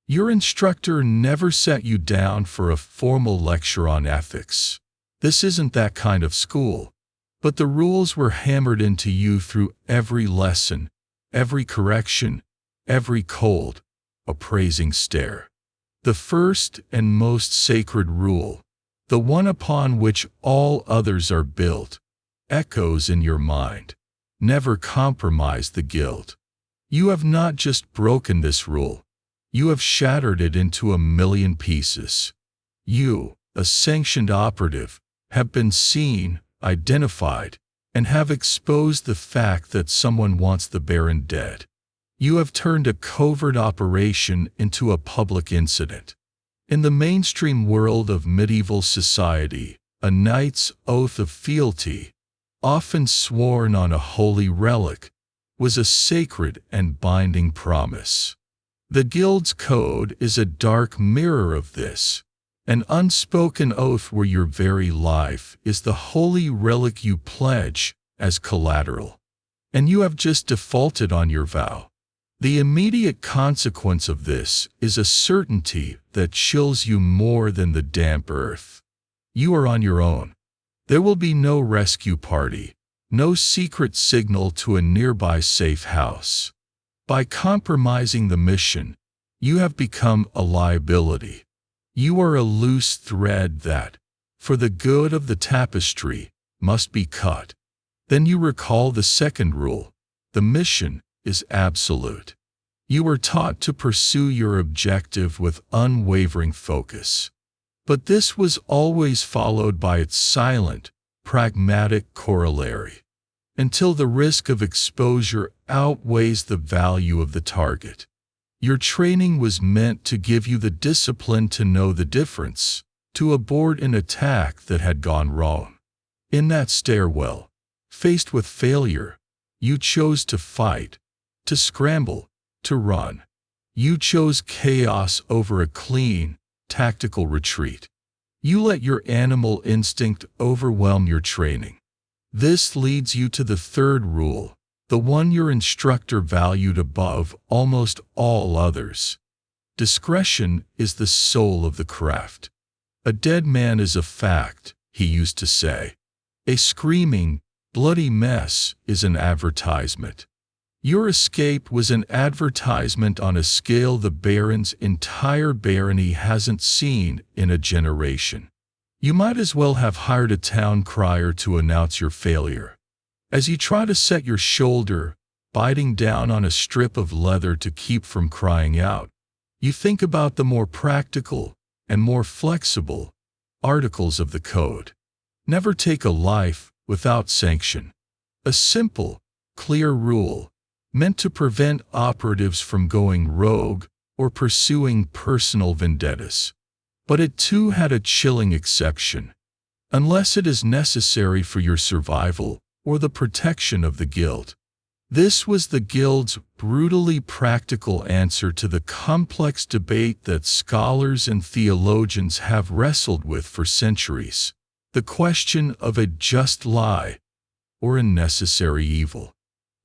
Your instructor never sat you down for a formal lecture on ethics. This isn't that kind of school. But the rules were hammered into you through every lesson, every correction, every cold, appraising stare. The first and most sacred rule, the one upon which all others are built, echoes in your mind. Never compromise the guild. You have not just broken this rule. You have shattered it into a million pieces. You, a sanctioned operative, have been seen, identified, and have exposed the fact that someone wants the Baron dead. You have turned a covert operation into a public incident. In the mainstream world of medieval society, a knight's oath of fealty, often sworn on a holy relic, was a sacred and binding promise. The Guild's code is a dark mirror of this. An unspoken oath where your very life is the holy relic you pledge as collateral. And you have just defaulted on your vow. The immediate consequence of this is a certainty that chills you more than the damp earth. You are on your own. There will be no rescue party, no secret signal to a nearby safe house. By compromising the mission, you have become a liability. You are a loose thread that, for the good of the tapestry, must be cut. Then you recall the second rule. The mission is absolute. You were taught to pursue your objective with unwavering focus. But this was always followed by its silent, pragmatic corollary. Until the risk of exposure outweighs the value of the target. Your training was meant to give you the discipline to know the difference, to abort an attack that had gone wrong. In that stairwell, faced with failure, you chose to fight, to scramble, to run. You chose chaos over a clean, tactical retreat. You let your animal instinct overwhelm your training. This leads you to the third rule, the one your instructor valued above almost all others. Discretion is the soul of the craft. A dead man is a fact, he used to say. A screaming, bloody mess is an advertisement. Your escape was an advertisement on a scale the Baron's entire barony hasn't seen in a generation. You might as well have hired a town crier to announce your failure. As you try to set your shoulder, biting down on a strip of leather to keep from crying out, you think about the more practical and more flexible articles of the code. Never take a life without sanction. A simple, clear rule meant to prevent operatives from going rogue or pursuing personal vendettas. But it too had a chilling exception. Unless it is necessary for your survival or the protection of the Guild. This was the Guild's brutally practical answer to the complex debate that scholars and theologians have wrestled with for centuries. The question of a just lie or a necessary evil.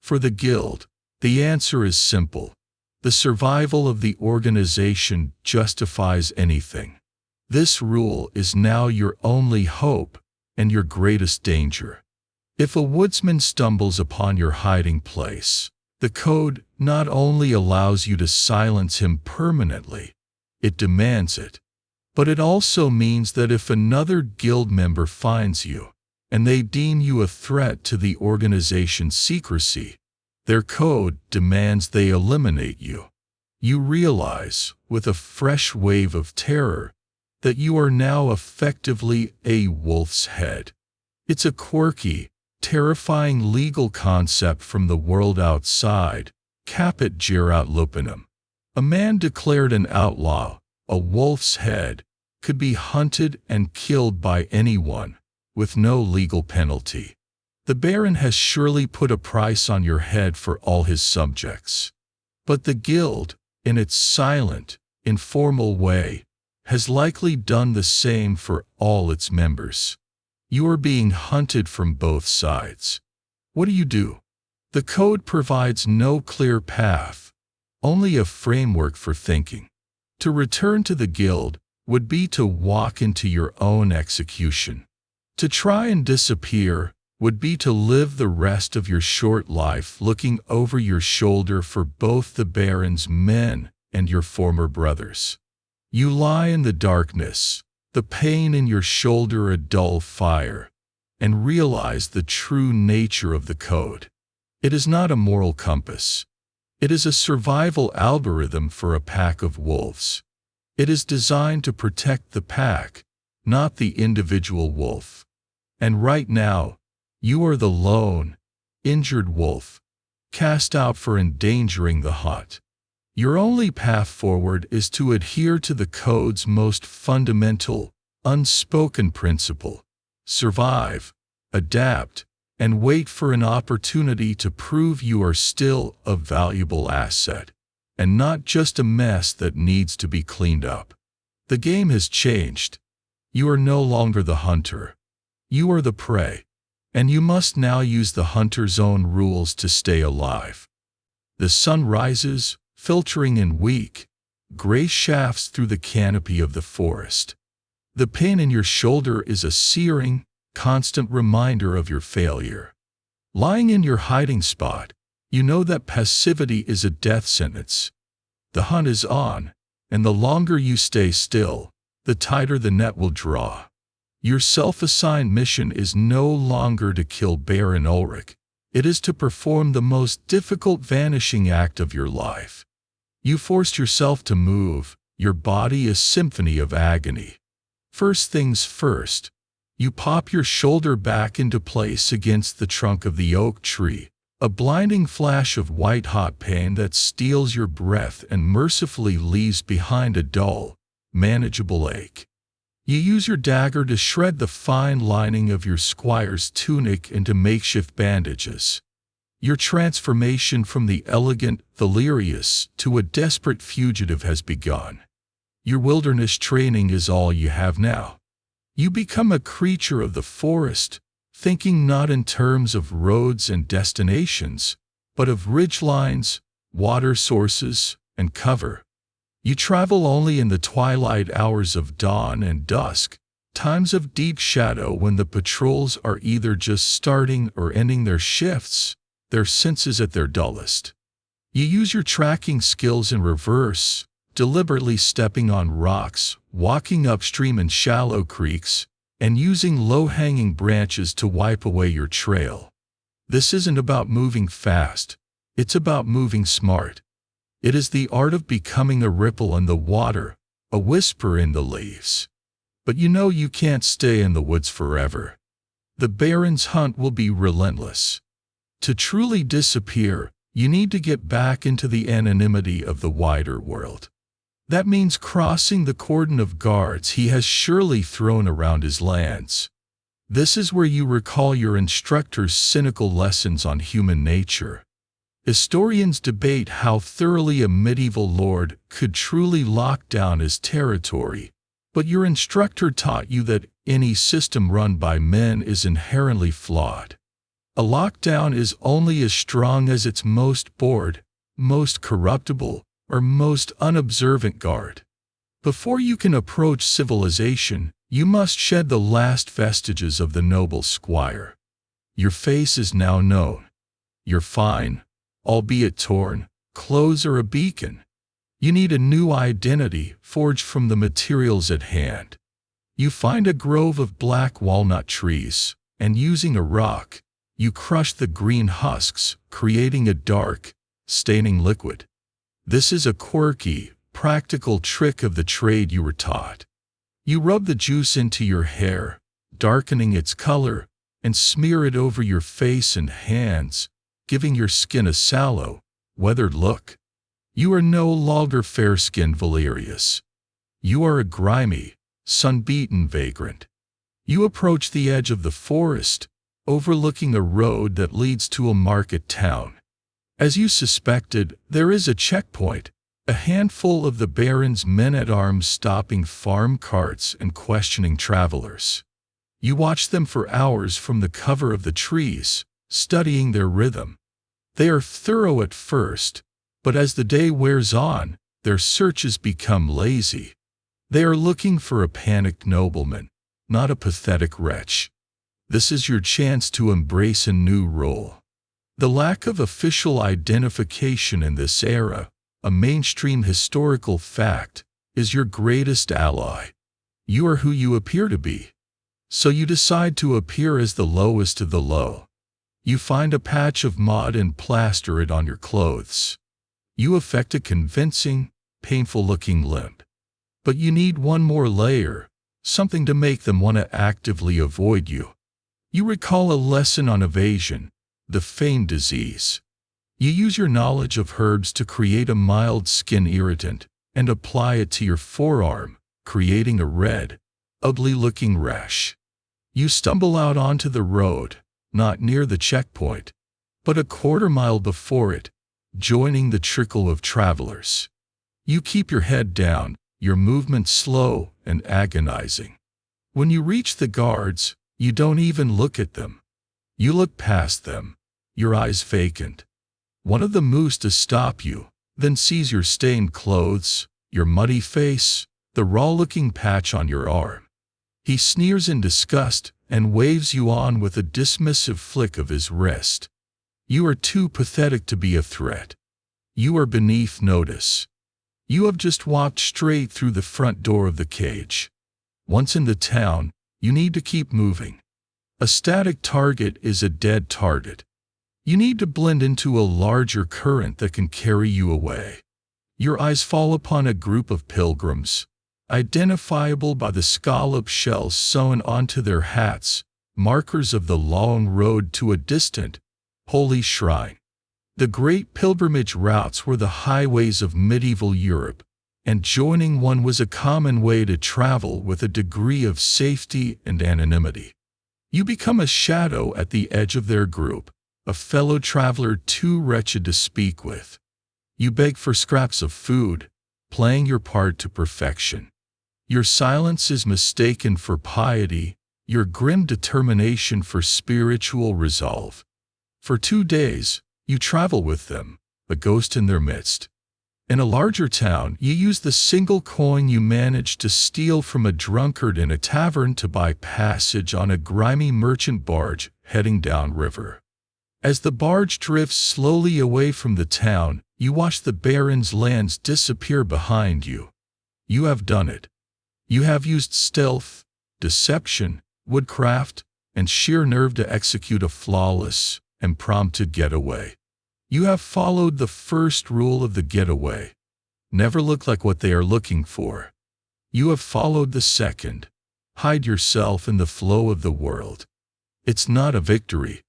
For the Guild, the answer is simple. The survival of the organization justifies anything. This rule is now your only hope and your greatest danger. If a woodsman stumbles upon your hiding place, the code not only allows you to silence him permanently, it demands it. But it also means that if another guild member finds you, and they deem you a threat to the organization's secrecy, their code demands they eliminate you. You realize, with a fresh wave of terror, that you are now effectively a wolf's head. It's a quirky, terrifying legal concept from the world outside, caput gerat lupinum. A man declared an outlaw, a wolf's head, could be hunted and killed by anyone, with no legal penalty. The Baron has surely put a price on your head for all his subjects. But the Guild, in its silent, informal way, has likely done the same for all its members. You are being hunted from both sides. What do? The code provides no clear path, only a framework for thinking. To return to the guild would be to walk into your own execution. To try and disappear would be to live the rest of your short life looking over your shoulder for both the Baron's men and your former brothers. You lie in the darkness, the pain in your shoulder a dull fire, and realize the true nature of the code. It is not a moral compass. It is a survival algorithm for a pack of wolves. It is designed to protect the pack, not the individual wolf. And right now, you are the lone, injured wolf, cast out for endangering the hunt. Your only path forward is to adhere to the code's most fundamental, unspoken principle: survive, adapt, and wait for an opportunity to prove you are still a valuable asset, and not just a mess that needs to be cleaned up. The game has changed. You are no longer the hunter. You are the prey, and you must now use the hunter's own rules to stay alive. The sun rises, filtering in weak, gray shafts through the canopy of the forest. The pain in your shoulder is a searing, constant reminder of your failure. Lying in your hiding spot, you know that passivity is a death sentence. The hunt is on, and the longer you stay still, the tighter the net will draw. Your self-assigned mission is no longer to kill Baron Ulrich. It is to perform the most difficult vanishing act of your life. You forced yourself to move, your body a symphony of agony. First things first, you pop your shoulder back into place against the trunk of the oak tree, a blinding flash of white-hot pain that steals your breath and mercifully leaves behind a dull, manageable ache. You use your dagger to shred the fine lining of your squire's tunic into makeshift bandages. Your transformation from the elegant Valerius to a desperate fugitive has begun. Your wilderness training is all you have now. You become a creature of the forest, thinking not in terms of roads and destinations, but of ridgelines, water sources, and cover. You travel only in the twilight hours of dawn and dusk, times of deep shadow when the patrols are either just starting or ending their shifts, their senses at their dullest. You use your tracking skills in reverse, deliberately stepping on rocks, walking upstream in shallow creeks, and using low-hanging branches to wipe away your trail. This isn't about moving fast, it's about moving smart. It is the art of becoming a ripple in the water, a whisper in the leaves. But you know you can't stay in the woods forever. The Baron's hunt will be relentless. To truly disappear, you need to get back into the anonymity of the wider world. That means crossing the cordon of guards he has surely thrown around his lands. This is where you recall your instructor's cynical lessons on human nature. Historians debate how thoroughly a medieval lord could truly lock down his territory, but your instructor taught you that any system run by men is inherently flawed. A lockdown is only as strong as its most bored, most corruptible, or most unobservant guard. Before you can approach civilization, you must shed the last vestiges of the noble squire. Your face is now known. Your fine, albeit torn, clothes are a beacon. You need a new identity forged from the materials at hand. You find a grove of black walnut trees, and using a rock, you crush the green husks, creating a dark, staining liquid. This is a quirky, practical trick of the trade you were taught. You rub the juice into your hair, darkening its color, and smear it over your face and hands, giving your skin a sallow, weathered look. You are no longer fair-skinned Valerius. You are a grimy, sun-beaten vagrant. You approach the edge of the forest, overlooking a road that leads to a market town. As you suspected, there is a checkpoint, a handful of the Baron's men-at-arms stopping farm carts and questioning travelers. You watch them for hours from the cover of the trees, studying their rhythm. They are thorough at first, but as the day wears on, their searches become lazy. They are looking for a panicked nobleman, not a pathetic wretch. This is your chance to embrace a new role. The lack of official identification in this era, a mainstream historical fact, is your greatest ally. You are who you appear to be. So you decide to appear as the lowest of the low. You find a patch of mud and plaster it on your clothes. You affect a convincing, painful-looking limp. But you need one more layer, something to make them want to actively avoid you. You recall a lesson on evasion, the feigned disease. You use your knowledge of herbs to create a mild skin irritant and apply it to your forearm, creating a red, ugly-looking rash. You stumble out onto the road, not near the checkpoint, but a quarter-mile before it, joining the trickle of travelers. You keep your head down, your movement slow and agonizing. When you reach the guards, you don't even look at them. You look past them, your eyes vacant. One of them moves to stop you, then sees your stained clothes, your muddy face, the raw-looking patch on your arm. He sneers in disgust and waves you on with a dismissive flick of his wrist. You are too pathetic to be a threat. You are beneath notice. You have just walked straight through the front door of the cage. Once in the town, you need to keep moving. A static target is a dead target. You need to blend into a larger current that can carry you away. Your eyes fall upon a group of pilgrims, identifiable by the scallop shells sewn onto their hats, markers of the long road to a distant, holy shrine. The great pilgrimage routes were the highways of medieval Europe, and joining one was a common way to travel with a degree of safety and anonymity. You become a shadow at the edge of their group, a fellow traveler too wretched to speak with. You beg for scraps of food, playing your part to perfection. Your silence is mistaken for piety, your grim determination for spiritual resolve. For 2 days, you travel with them, a ghost in their midst. In a larger town, you use the single coin you managed to steal from a drunkard in a tavern to buy passage on a grimy merchant barge heading downriver. As the barge drifts slowly away from the town, you watch the baron's lands disappear behind you. You have done it. You have used stealth, deception, woodcraft, and sheer nerve to execute a flawless and prompt getaway. You have followed the first rule of the getaway. Never look like what they are looking for. You have followed the second. Hide yourself in the flow of the world. It's not a victory.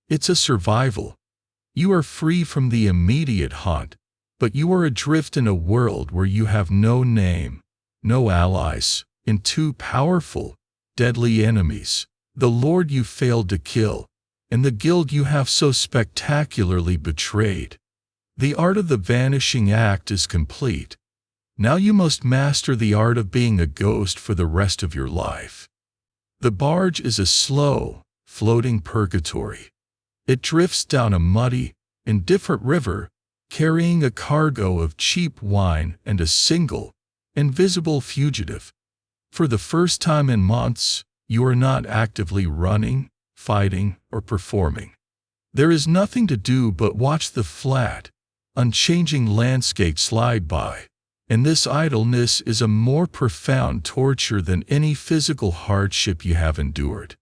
It's a survival. You are free from the immediate hunt, but you are adrift in a world where you have no name, no allies, and 2 powerful, deadly enemies, the Lord you failed to kill, and the guild you have so spectacularly betrayed. The art of the vanishing act is complete. Now you must master the art of being a ghost for the rest of your life. The barge is a slow, floating purgatory. It drifts down a muddy, indifferent river, carrying a cargo of cheap wine and a single, invisible fugitive. For the first time in months, you are not actively running, fighting, or performing. There is nothing to do but watch the flat, unchanging landscape slide by, and this idleness is a more profound torture than any physical hardship you have endured.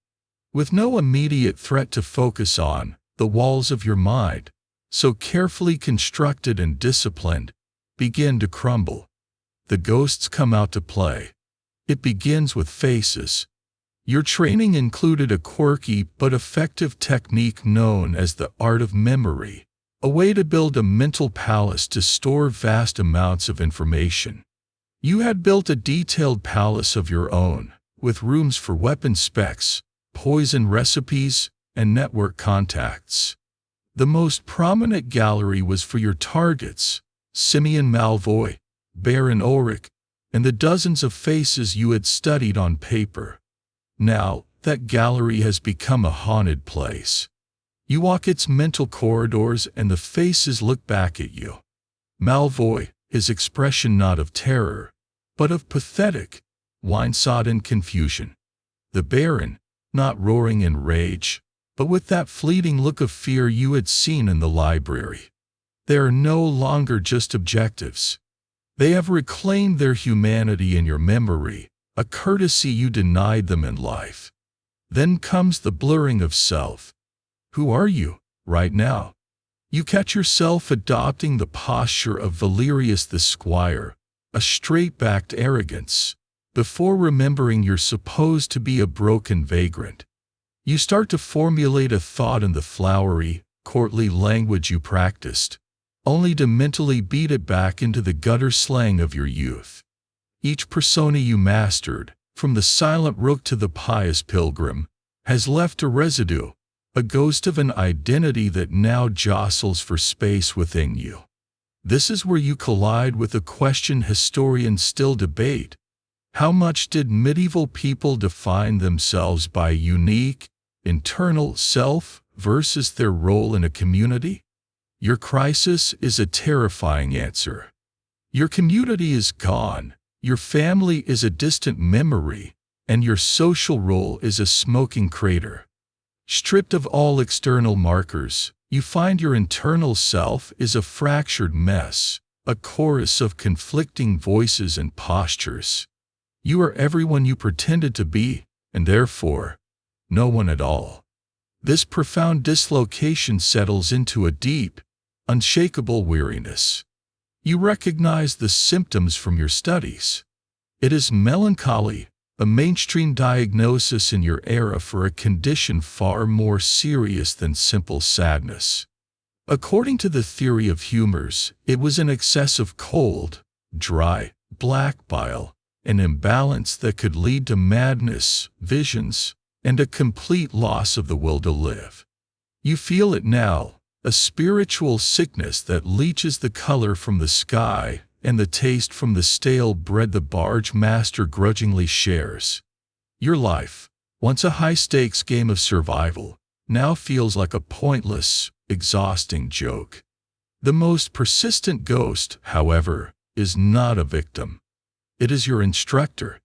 With no immediate threat to focus on, the walls of your mind, so carefully constructed and disciplined, begin to crumble. The ghosts come out to play. It begins with faces. Your training included a quirky but effective technique known as the art of memory, a way to build a mental palace to store vast amounts of information. You had built a detailed palace of your own, with rooms for weapon specs, poison recipes, and network contacts. The most prominent gallery was for your targets, Simeon Malvoy, Baron Ulrich, and the dozens of faces you had studied on paper. Now, that gallery has become a haunted place. You walk its mental corridors and the faces look back at you. Malvoy, his expression not of terror, but of pathetic, wine-sodden confusion. The Baron, not roaring in rage, but with that fleeting look of fear you had seen in the library. They are no longer just objectives. They have reclaimed their humanity in your memory, a courtesy you denied them in life. Then comes the blurring of self. Who are you, right now? You catch yourself adopting the posture of Valerius the Squire, a straight-backed arrogance, before remembering you're supposed to be a broken vagrant. You start to formulate a thought in the flowery, courtly language you practiced, only to mentally beat it back into the gutter slang of your youth. Each persona you mastered, from the silent rook to the pious pilgrim, has left a residue, a ghost of an identity that now jostles for space within you. This is where you collide with a question historians still debate. How much did medieval people define themselves by unique, internal self versus their role in a community? Your crisis is a terrifying answer. Your community is gone, your family is a distant memory, and your social role is a smoking crater. Stripped of all external markers, you find your internal self is a fractured mess, a chorus of conflicting voices and postures. You are everyone you pretended to be, and therefore, no one at all. This profound dislocation settles into a deep, unshakable weariness. You recognize the symptoms from your studies. It is melancholy, a mainstream diagnosis in your era for a condition far more serious than simple sadness. According to the theory of humors, it was an excess of cold, dry, black bile, an imbalance that could lead to madness, visions, and a complete loss of the will to live. You feel it now, a spiritual sickness that leaches the color from the sky and the taste from the stale bread the barge master grudgingly shares. Your life, once a high-stakes game of survival, now feels like a pointless, exhausting joke. The most persistent ghost, however, is not a victim. It is your instructor.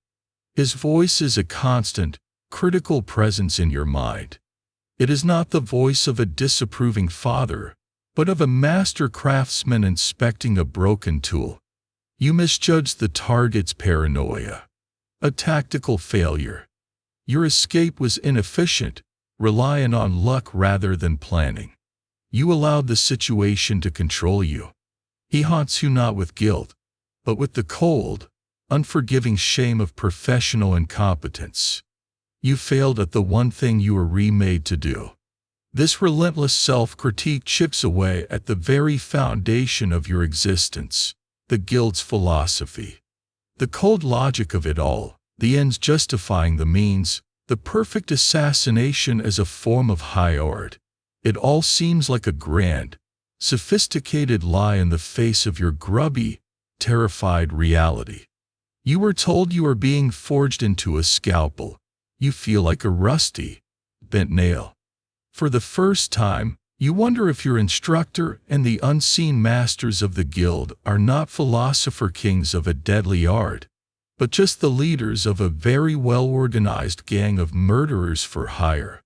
His voice is a constant, critical presence in your mind. It is not the voice of a disapproving father, but of a master craftsman inspecting a broken tool. You misjudged the target's paranoia. A tactical failure. Your escape was inefficient, relying on luck rather than planning. You allowed the situation to control you. He haunts you not with guilt, but with the cold, unforgiving shame of professional incompetence. You failed at the one thing you were remade to do. This relentless self-critique chips away at the very foundation of your existence, the guild's philosophy. The cold logic of it all, the ends justifying the means, the perfect assassination as a form of high art. It all seems like a grand, sophisticated lie in the face of your grubby, terrified reality. You were told you are being forged into a scalpel. You feel like a rusty, bent nail. For the first time, you wonder if your instructor and the unseen masters of the guild are not philosopher kings of a deadly art, but just the leaders of a very well-organized gang of murderers for hire.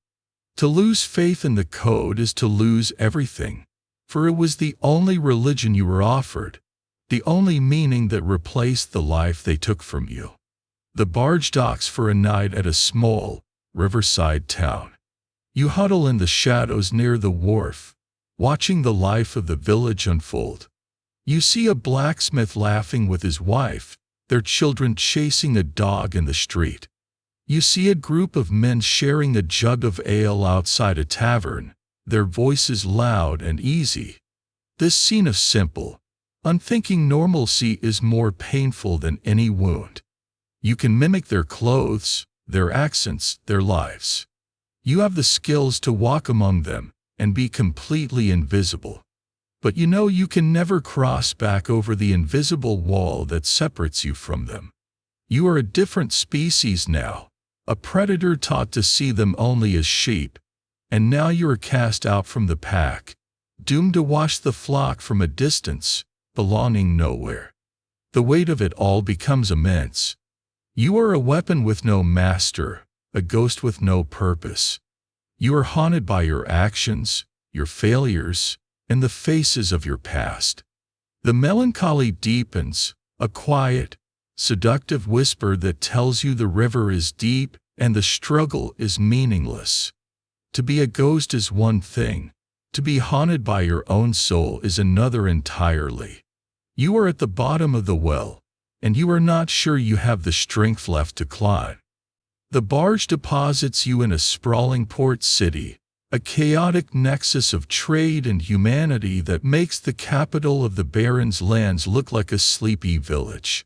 To lose faith in the code is to lose everything, for it was the only religion you were offered, the only meaning that replaced the life they took from you. The barge docks for a night at a small, riverside town. You huddle in the shadows near the wharf, watching the life of the village unfold. You see a blacksmith laughing with his wife, their children chasing a dog in the street. You see a group of men sharing a jug of ale outside a tavern, their voices loud and easy. This scene of simple, unthinking normalcy is more painful than any wound. You can mimic their clothes, their accents, their lives. You have the skills to walk among them and be completely invisible. But you know you can never cross back over the invisible wall that separates you from them. You are a different species now, a predator taught to see them only as sheep, and now you are cast out from the pack, doomed to watch the flock from a distance, belonging nowhere. The weight of it all becomes immense. You are a weapon with no master, a ghost with no purpose. You are haunted by your actions, your failures, and the faces of your past. The melancholy deepens, a quiet, seductive whisper that tells you the river is deep and the struggle is meaningless. To be a ghost is one thing. To be haunted by your own soul is another entirely. You are at the bottom of the well, and you are not sure you have the strength left to climb. The barge deposits you in a sprawling port city, a chaotic nexus of trade and humanity that makes the capital of the Baron's lands look like a sleepy village.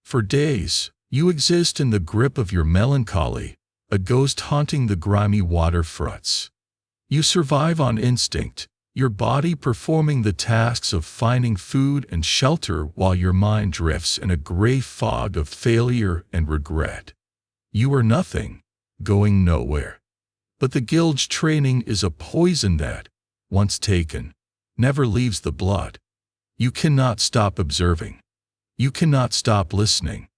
For days, you exist in the grip of your melancholy, a ghost haunting the grimy waterfronts. You survive on instinct, your body performing the tasks of finding food and shelter while your mind drifts in a gray fog of failure and regret. You are nothing, going nowhere. But the guild's training is a poison that, once taken, never leaves the blood. You cannot stop observing. You cannot stop listening.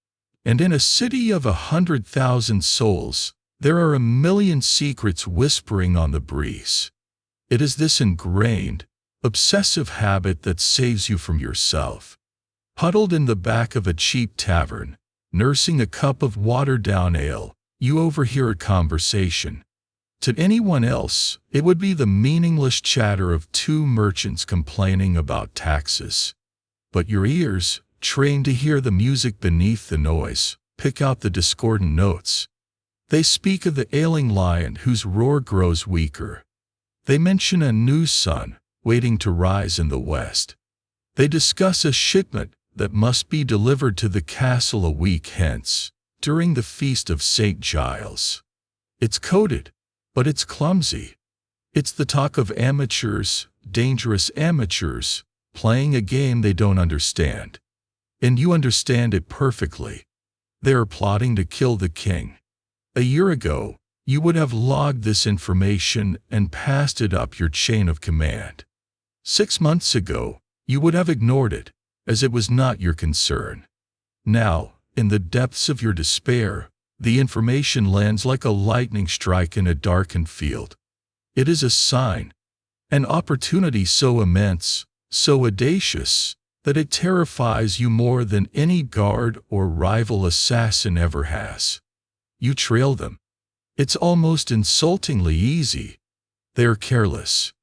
And in a city of 100,000 souls, there are 1,000,000 secrets whispering on the breeze. It is this ingrained, obsessive habit that saves you from yourself. Huddled in the back of a cheap tavern, nursing a cup of watered-down ale, you overhear a conversation. To anyone else, it would be the meaningless chatter of two merchants complaining about taxes. But your ears, trained to hear the music beneath the noise, pick out the discordant notes. They speak of the ailing lion whose roar grows weaker. They mention a new sun waiting to rise in the west. They discuss a shipment that must be delivered to the castle a week hence, during the feast of St. Giles. It's coded, but it's clumsy. It's the talk of amateurs, dangerous amateurs, playing a game they don't understand. And you understand it perfectly. They are plotting to kill the king. A year ago, you would have logged this information and passed it up your chain of command. 6 months ago, you would have ignored it, as it was not your concern. Now, in the depths of your despair, the information lands like a lightning strike in a darkened field. It is a sign, an opportunity so immense, so audacious, that it terrifies you more than any guard or rival assassin ever has. You trail them. It's almost insultingly easy. They are careless.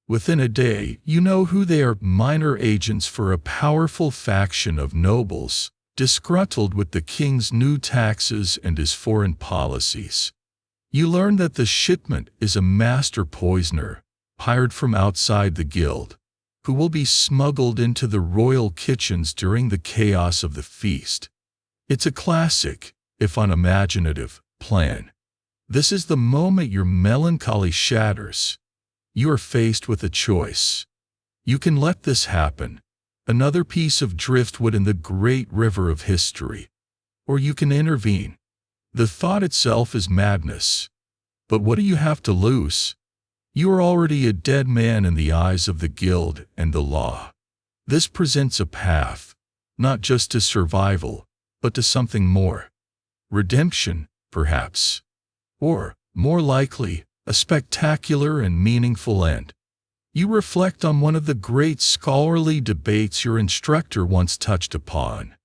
Within a day, you know who they are, minor agents for a powerful faction of nobles, disgruntled with the king's new taxes and his foreign policies. You learn that the shipment is a master poisoner, hired from outside the guild, who will be smuggled into the royal kitchens during the chaos of the feast. It's a classic, if unimaginative, plan. This is the moment your melancholy shatters. You are faced with a choice. You can let this happen, another piece of driftwood in the great river of history. Or you can intervene. The thought itself is madness. But what do you have to lose? You are already a dead man in the eyes of the guild and the law. This presents a path, not just to survival, but to something more. Redemption, perhaps. Or, more likely, a spectacular and meaningful end. You reflect on one of the great scholarly debates your instructor once touched upon.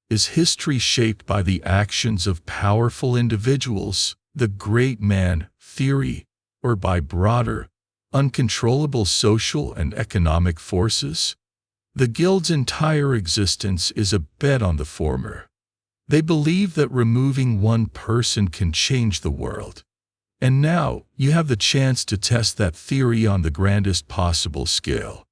Is history shaped by the actions of powerful individuals, the great man theory, or by broader, uncontrollable social and economic forces? The guild's entire existence is a bet on the former. They believe that removing one person can change the world. And now, you have the chance to test that theory on the grandest possible scale.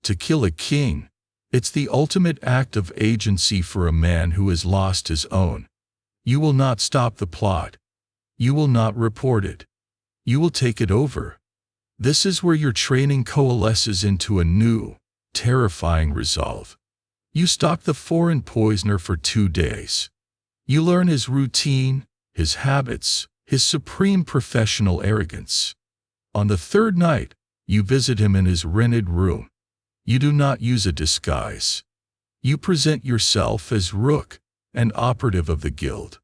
To kill a king, it's the ultimate act of agency for a man who has lost his own. You will not stop the plot. You will not report it. You will take it over. This is where your training coalesces into a new, terrifying resolve. You stalk the foreign poisoner for 2 days. You learn his routine, his habits, his supreme professional arrogance. On the 3rd night, you visit him in his rented room. You do not use a disguise. You present yourself as Rook, an operative of the guild.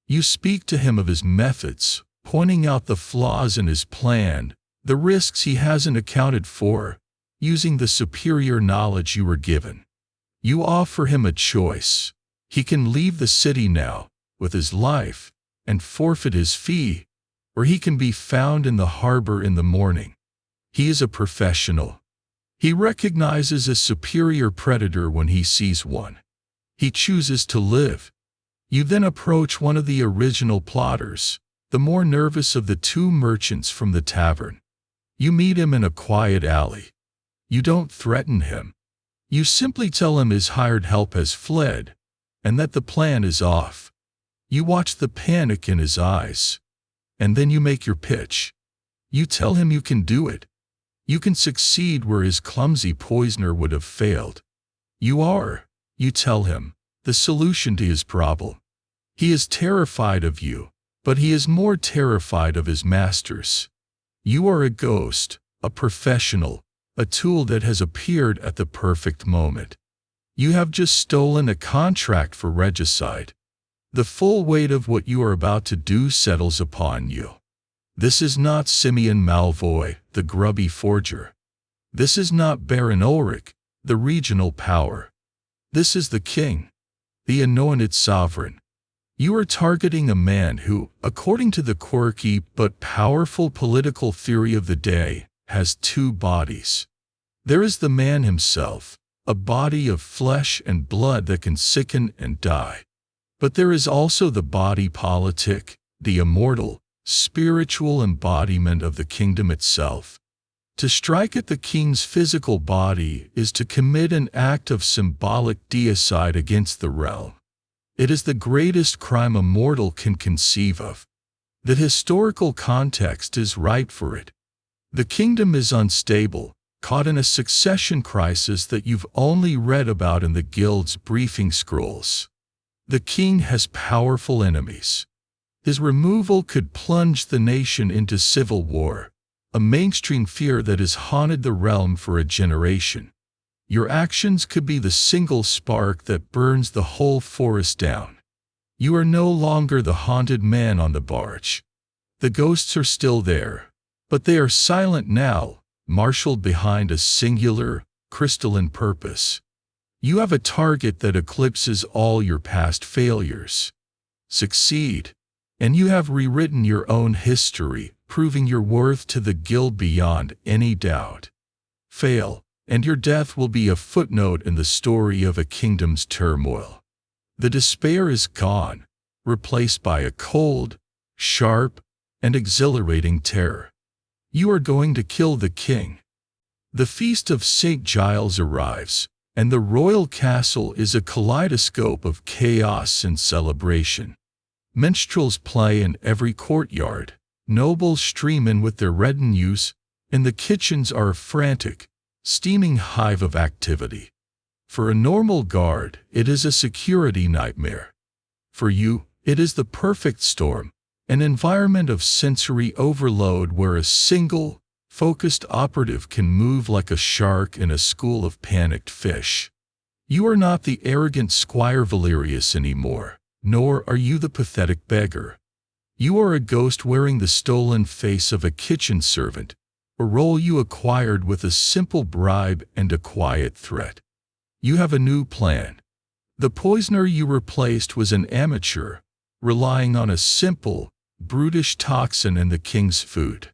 You speak to him of his methods, pointing out the flaws in his plan, the risks he hasn't accounted for, using the superior knowledge you were given. You offer him a choice. He can leave the city now, with his life, and forfeit his fee, or he can be found in the harbor in the morning. He is a professional. He recognizes a superior predator when he sees one. He chooses to live. You then approach one of the original plotters, the more nervous of the two merchants from the tavern. You meet him in a quiet alley. You don't threaten him. You simply tell him his hired help has fled, and that the plan is off. You watch the panic in his eyes. And then you make your pitch. You tell him you can do it. You can succeed where his clumsy poisoner would have failed. You tell him, the solution to his problem. He is terrified of you, but he is more terrified of his masters. You are a ghost, a professional, a tool that has appeared at the perfect moment. You have just stolen a contract for regicide. The full weight of what you are about to do settles upon you. This is not Simeon Malvoy, the grubby forger. This is not Baron Ulrich, the regional power. This is the king, the anointed sovereign. You are targeting a man who, according to the quirky but powerful political theory of the day, has two bodies. There is the man himself, a body of flesh and blood that can sicken and die. But there is also the body politic, the immortal, spiritual embodiment of the kingdom itself. To strike at the king's physical body is to commit an act of symbolic deicide against the realm. It is the greatest crime a mortal can conceive of. The historical context is right for it. The kingdom is unstable, caught in a succession crisis that you've only read about in the guild's briefing scrolls. The king has powerful enemies. His removal could plunge the nation into civil war, a mainstream fear that has haunted the realm for a generation. Your actions could be the single spark that burns the whole forest down. You are no longer the haunted man on the barge. The ghosts are still there, but they are silent now, marshaled behind a singular, crystalline purpose. You have a target that eclipses all your past failures. Succeed, and you have rewritten your own history, proving your worth to the guild beyond any doubt. Fail, and your death will be a footnote in the story of a kingdom's turmoil. The despair is gone, replaced by a cold, sharp, and exhilarating terror. You are going to kill the king. The feast of St. Giles arrives, and the royal castle is a kaleidoscope of chaos and celebration. Minstrels play in every courtyard, nobles stream in with their retinues, and the kitchens are a frantic, steaming hive of activity. For a normal guard, it is a security nightmare. For you, it is the perfect storm, an environment of sensory overload where a single, focused operative can move like a shark in a school of panicked fish. You are not the arrogant Squire Valerius anymore, nor are you the pathetic beggar. You are a ghost wearing the stolen face of a kitchen servant, a role you acquired with a simple bribe and a quiet threat. You have a new plan. The poisoner you replaced was an amateur, relying on a simple, brutish toxin in the king's food.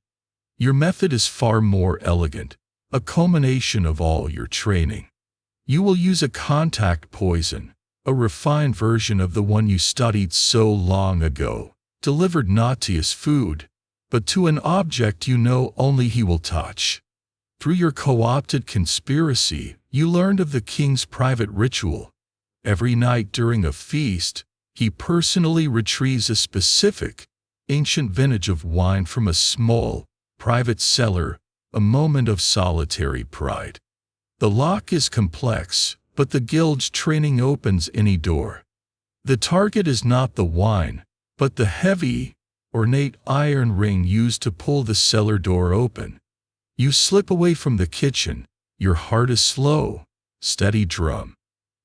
Your method is far more elegant, a culmination of all your training. You will use a contact poison, a refined version of the one you studied so long ago, delivered not to his food, but to an object you know only he will touch. Through your co-opted conspiracy, you learned of the king's private ritual. Every night during a feast, he personally retrieves a specific, ancient vintage of wine from a small, private cellar, a moment of solitary pride. The lock is complex, but the guild's training opens any door. The target is not the wine, but the heavy, ornate iron ring used to pull the cellar door open. You slip away from the kitchen, your heart a slow, steady drum.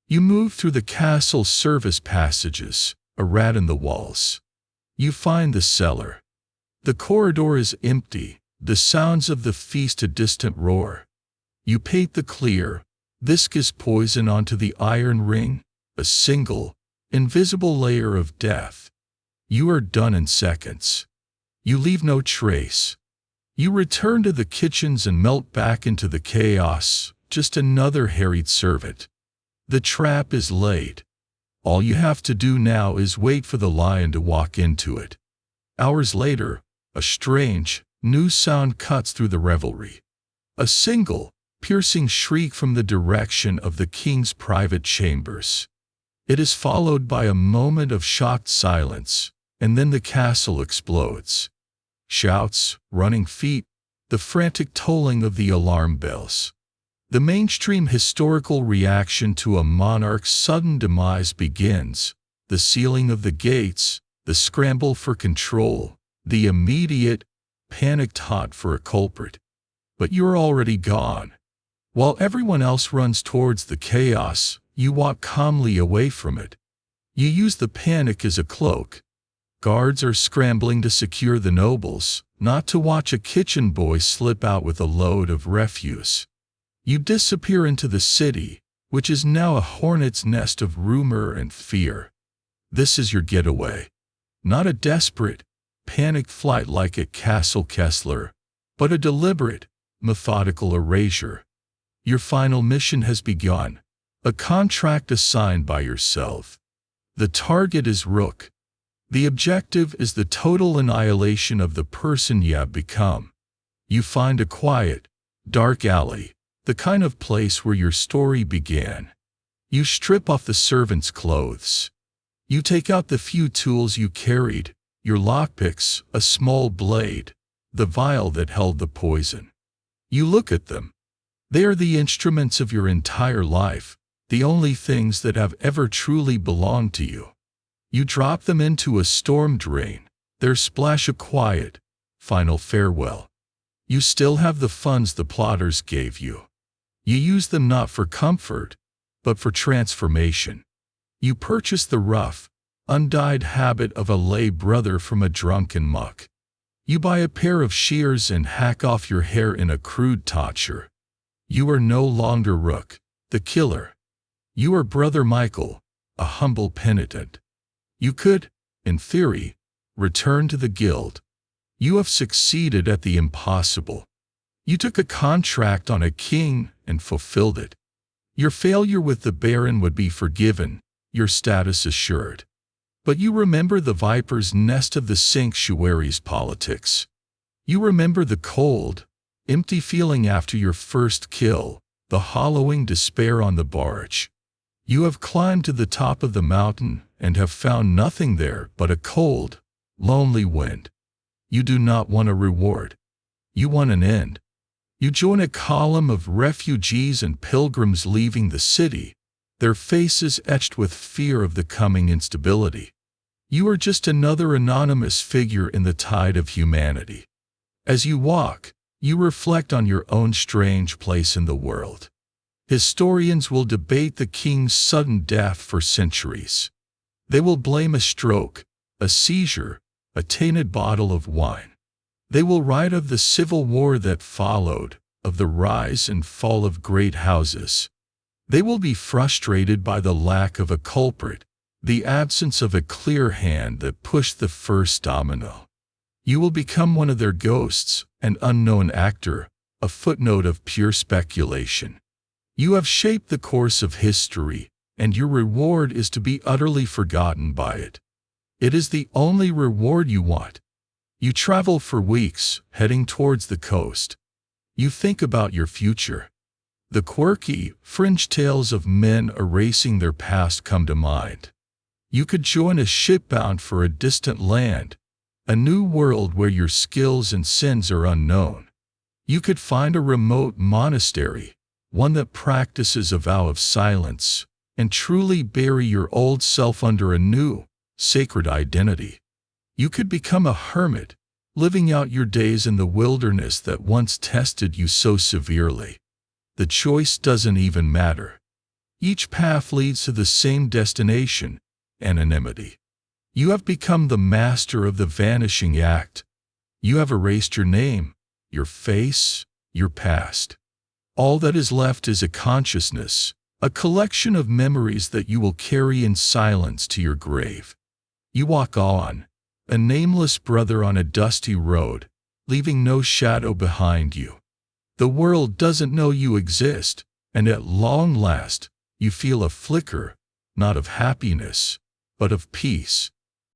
You move through the castle service passages, a rat in the walls. You find the cellar. The corridor is empty, the sounds of the feast a distant roar. You paint the clear, viscous poison onto the iron ring, a single, invisible layer of death. You are done in seconds. You leave no trace. You return to the kitchens and melt back into the chaos, just another harried servant. The trap is laid. All you have to do now is wait for the lion to walk into it. Hours later, a strange, new sound cuts through the revelry. A single, piercing shriek from the direction of the king's private chambers. It is followed by a moment of shocked silence, and then the castle explodes. Shouts, running feet, the frantic tolling of the alarm bells. The mainstream historical reaction to a monarch's sudden demise begins, the sealing of the gates, the scramble for control, the immediate, panicked hunt for a culprit. But you're already gone. While everyone else runs towards the chaos, you walk calmly away from it. You use the panic as a cloak. Guards are scrambling to secure the nobles, not to watch a kitchen boy slip out with a load of refuse. You disappear into the city, which is now a hornet's nest of rumor and fear. This is your getaway. Not a desperate, panicked flight like at Castle Kessler, but a deliberate, methodical erasure. Your final mission has begun, a contract assigned by yourself. The target is Rook. The objective is the total annihilation of the person you have become. You find a quiet, dark alley, the kind of place where your story began. You strip off the servant's clothes. You take out the few tools you carried, your lockpicks, a small blade, the vial that held the poison. You look at them. They are the instruments of your entire life, the only things that have ever truly belonged to you. You drop them into a storm drain, their splash a quiet, final farewell. You still have the funds the plotters gave you. You use them not for comfort, but for transformation. You purchase the rough, undyed habit of a lay brother from a drunken muck. You buy a pair of shears and hack off your hair in a crude torture. You are no longer Rook, the killer. You are Brother Michael, a humble penitent. You could, in theory, return to the guild. You have succeeded at the impossible. You took a contract on a king and fulfilled it. Your failure with the Baron would be forgiven, your status assured. But you remember the viper's nest of the sanctuary's politics. You remember the cold, empty feeling after your first kill, the hollowing despair on the barge. You have climbed to the top of the mountain and have found nothing there but a cold, lonely wind. You do not want a reward. You want an end. You join a column of refugees and pilgrims leaving the city, their faces etched with fear of the coming instability. You are just another anonymous figure in the tide of humanity. As you walk, you reflect on your own strange place in the world. Historians will debate the king's sudden death for centuries. They will blame a stroke, a seizure, a tainted bottle of wine. They will write of the civil war that followed, of the rise and fall of great houses. They will be frustrated by the lack of a culprit, the absence of a clear hand that pushed the first domino. You will become one of their ghosts, an unknown actor, a footnote of pure speculation. You have shaped the course of history, and your reward is to be utterly forgotten by it. It is the only reward you want. You travel for weeks, heading towards the coast. You think about your future. The quirky, fringe tales of men erasing their past come to mind. You could join a ship bound for a distant land, a new world where your skills and sins are unknown. You could find a remote monastery, one that practices a vow of silence, and truly bury your old self under a new, sacred identity. You could become a hermit, living out your days in the wilderness that once tested you so severely. The choice doesn't even matter. Each path leads to the same destination, anonymity. You have become the master of the vanishing act. You have erased your name, your face, your past. All that is left is a consciousness, a collection of memories that you will carry in silence to your grave. You walk on, a nameless brother on a dusty road, leaving no shadow behind you. The world doesn't know you exist, and at long last, you feel a flicker, not of happiness, but of peace.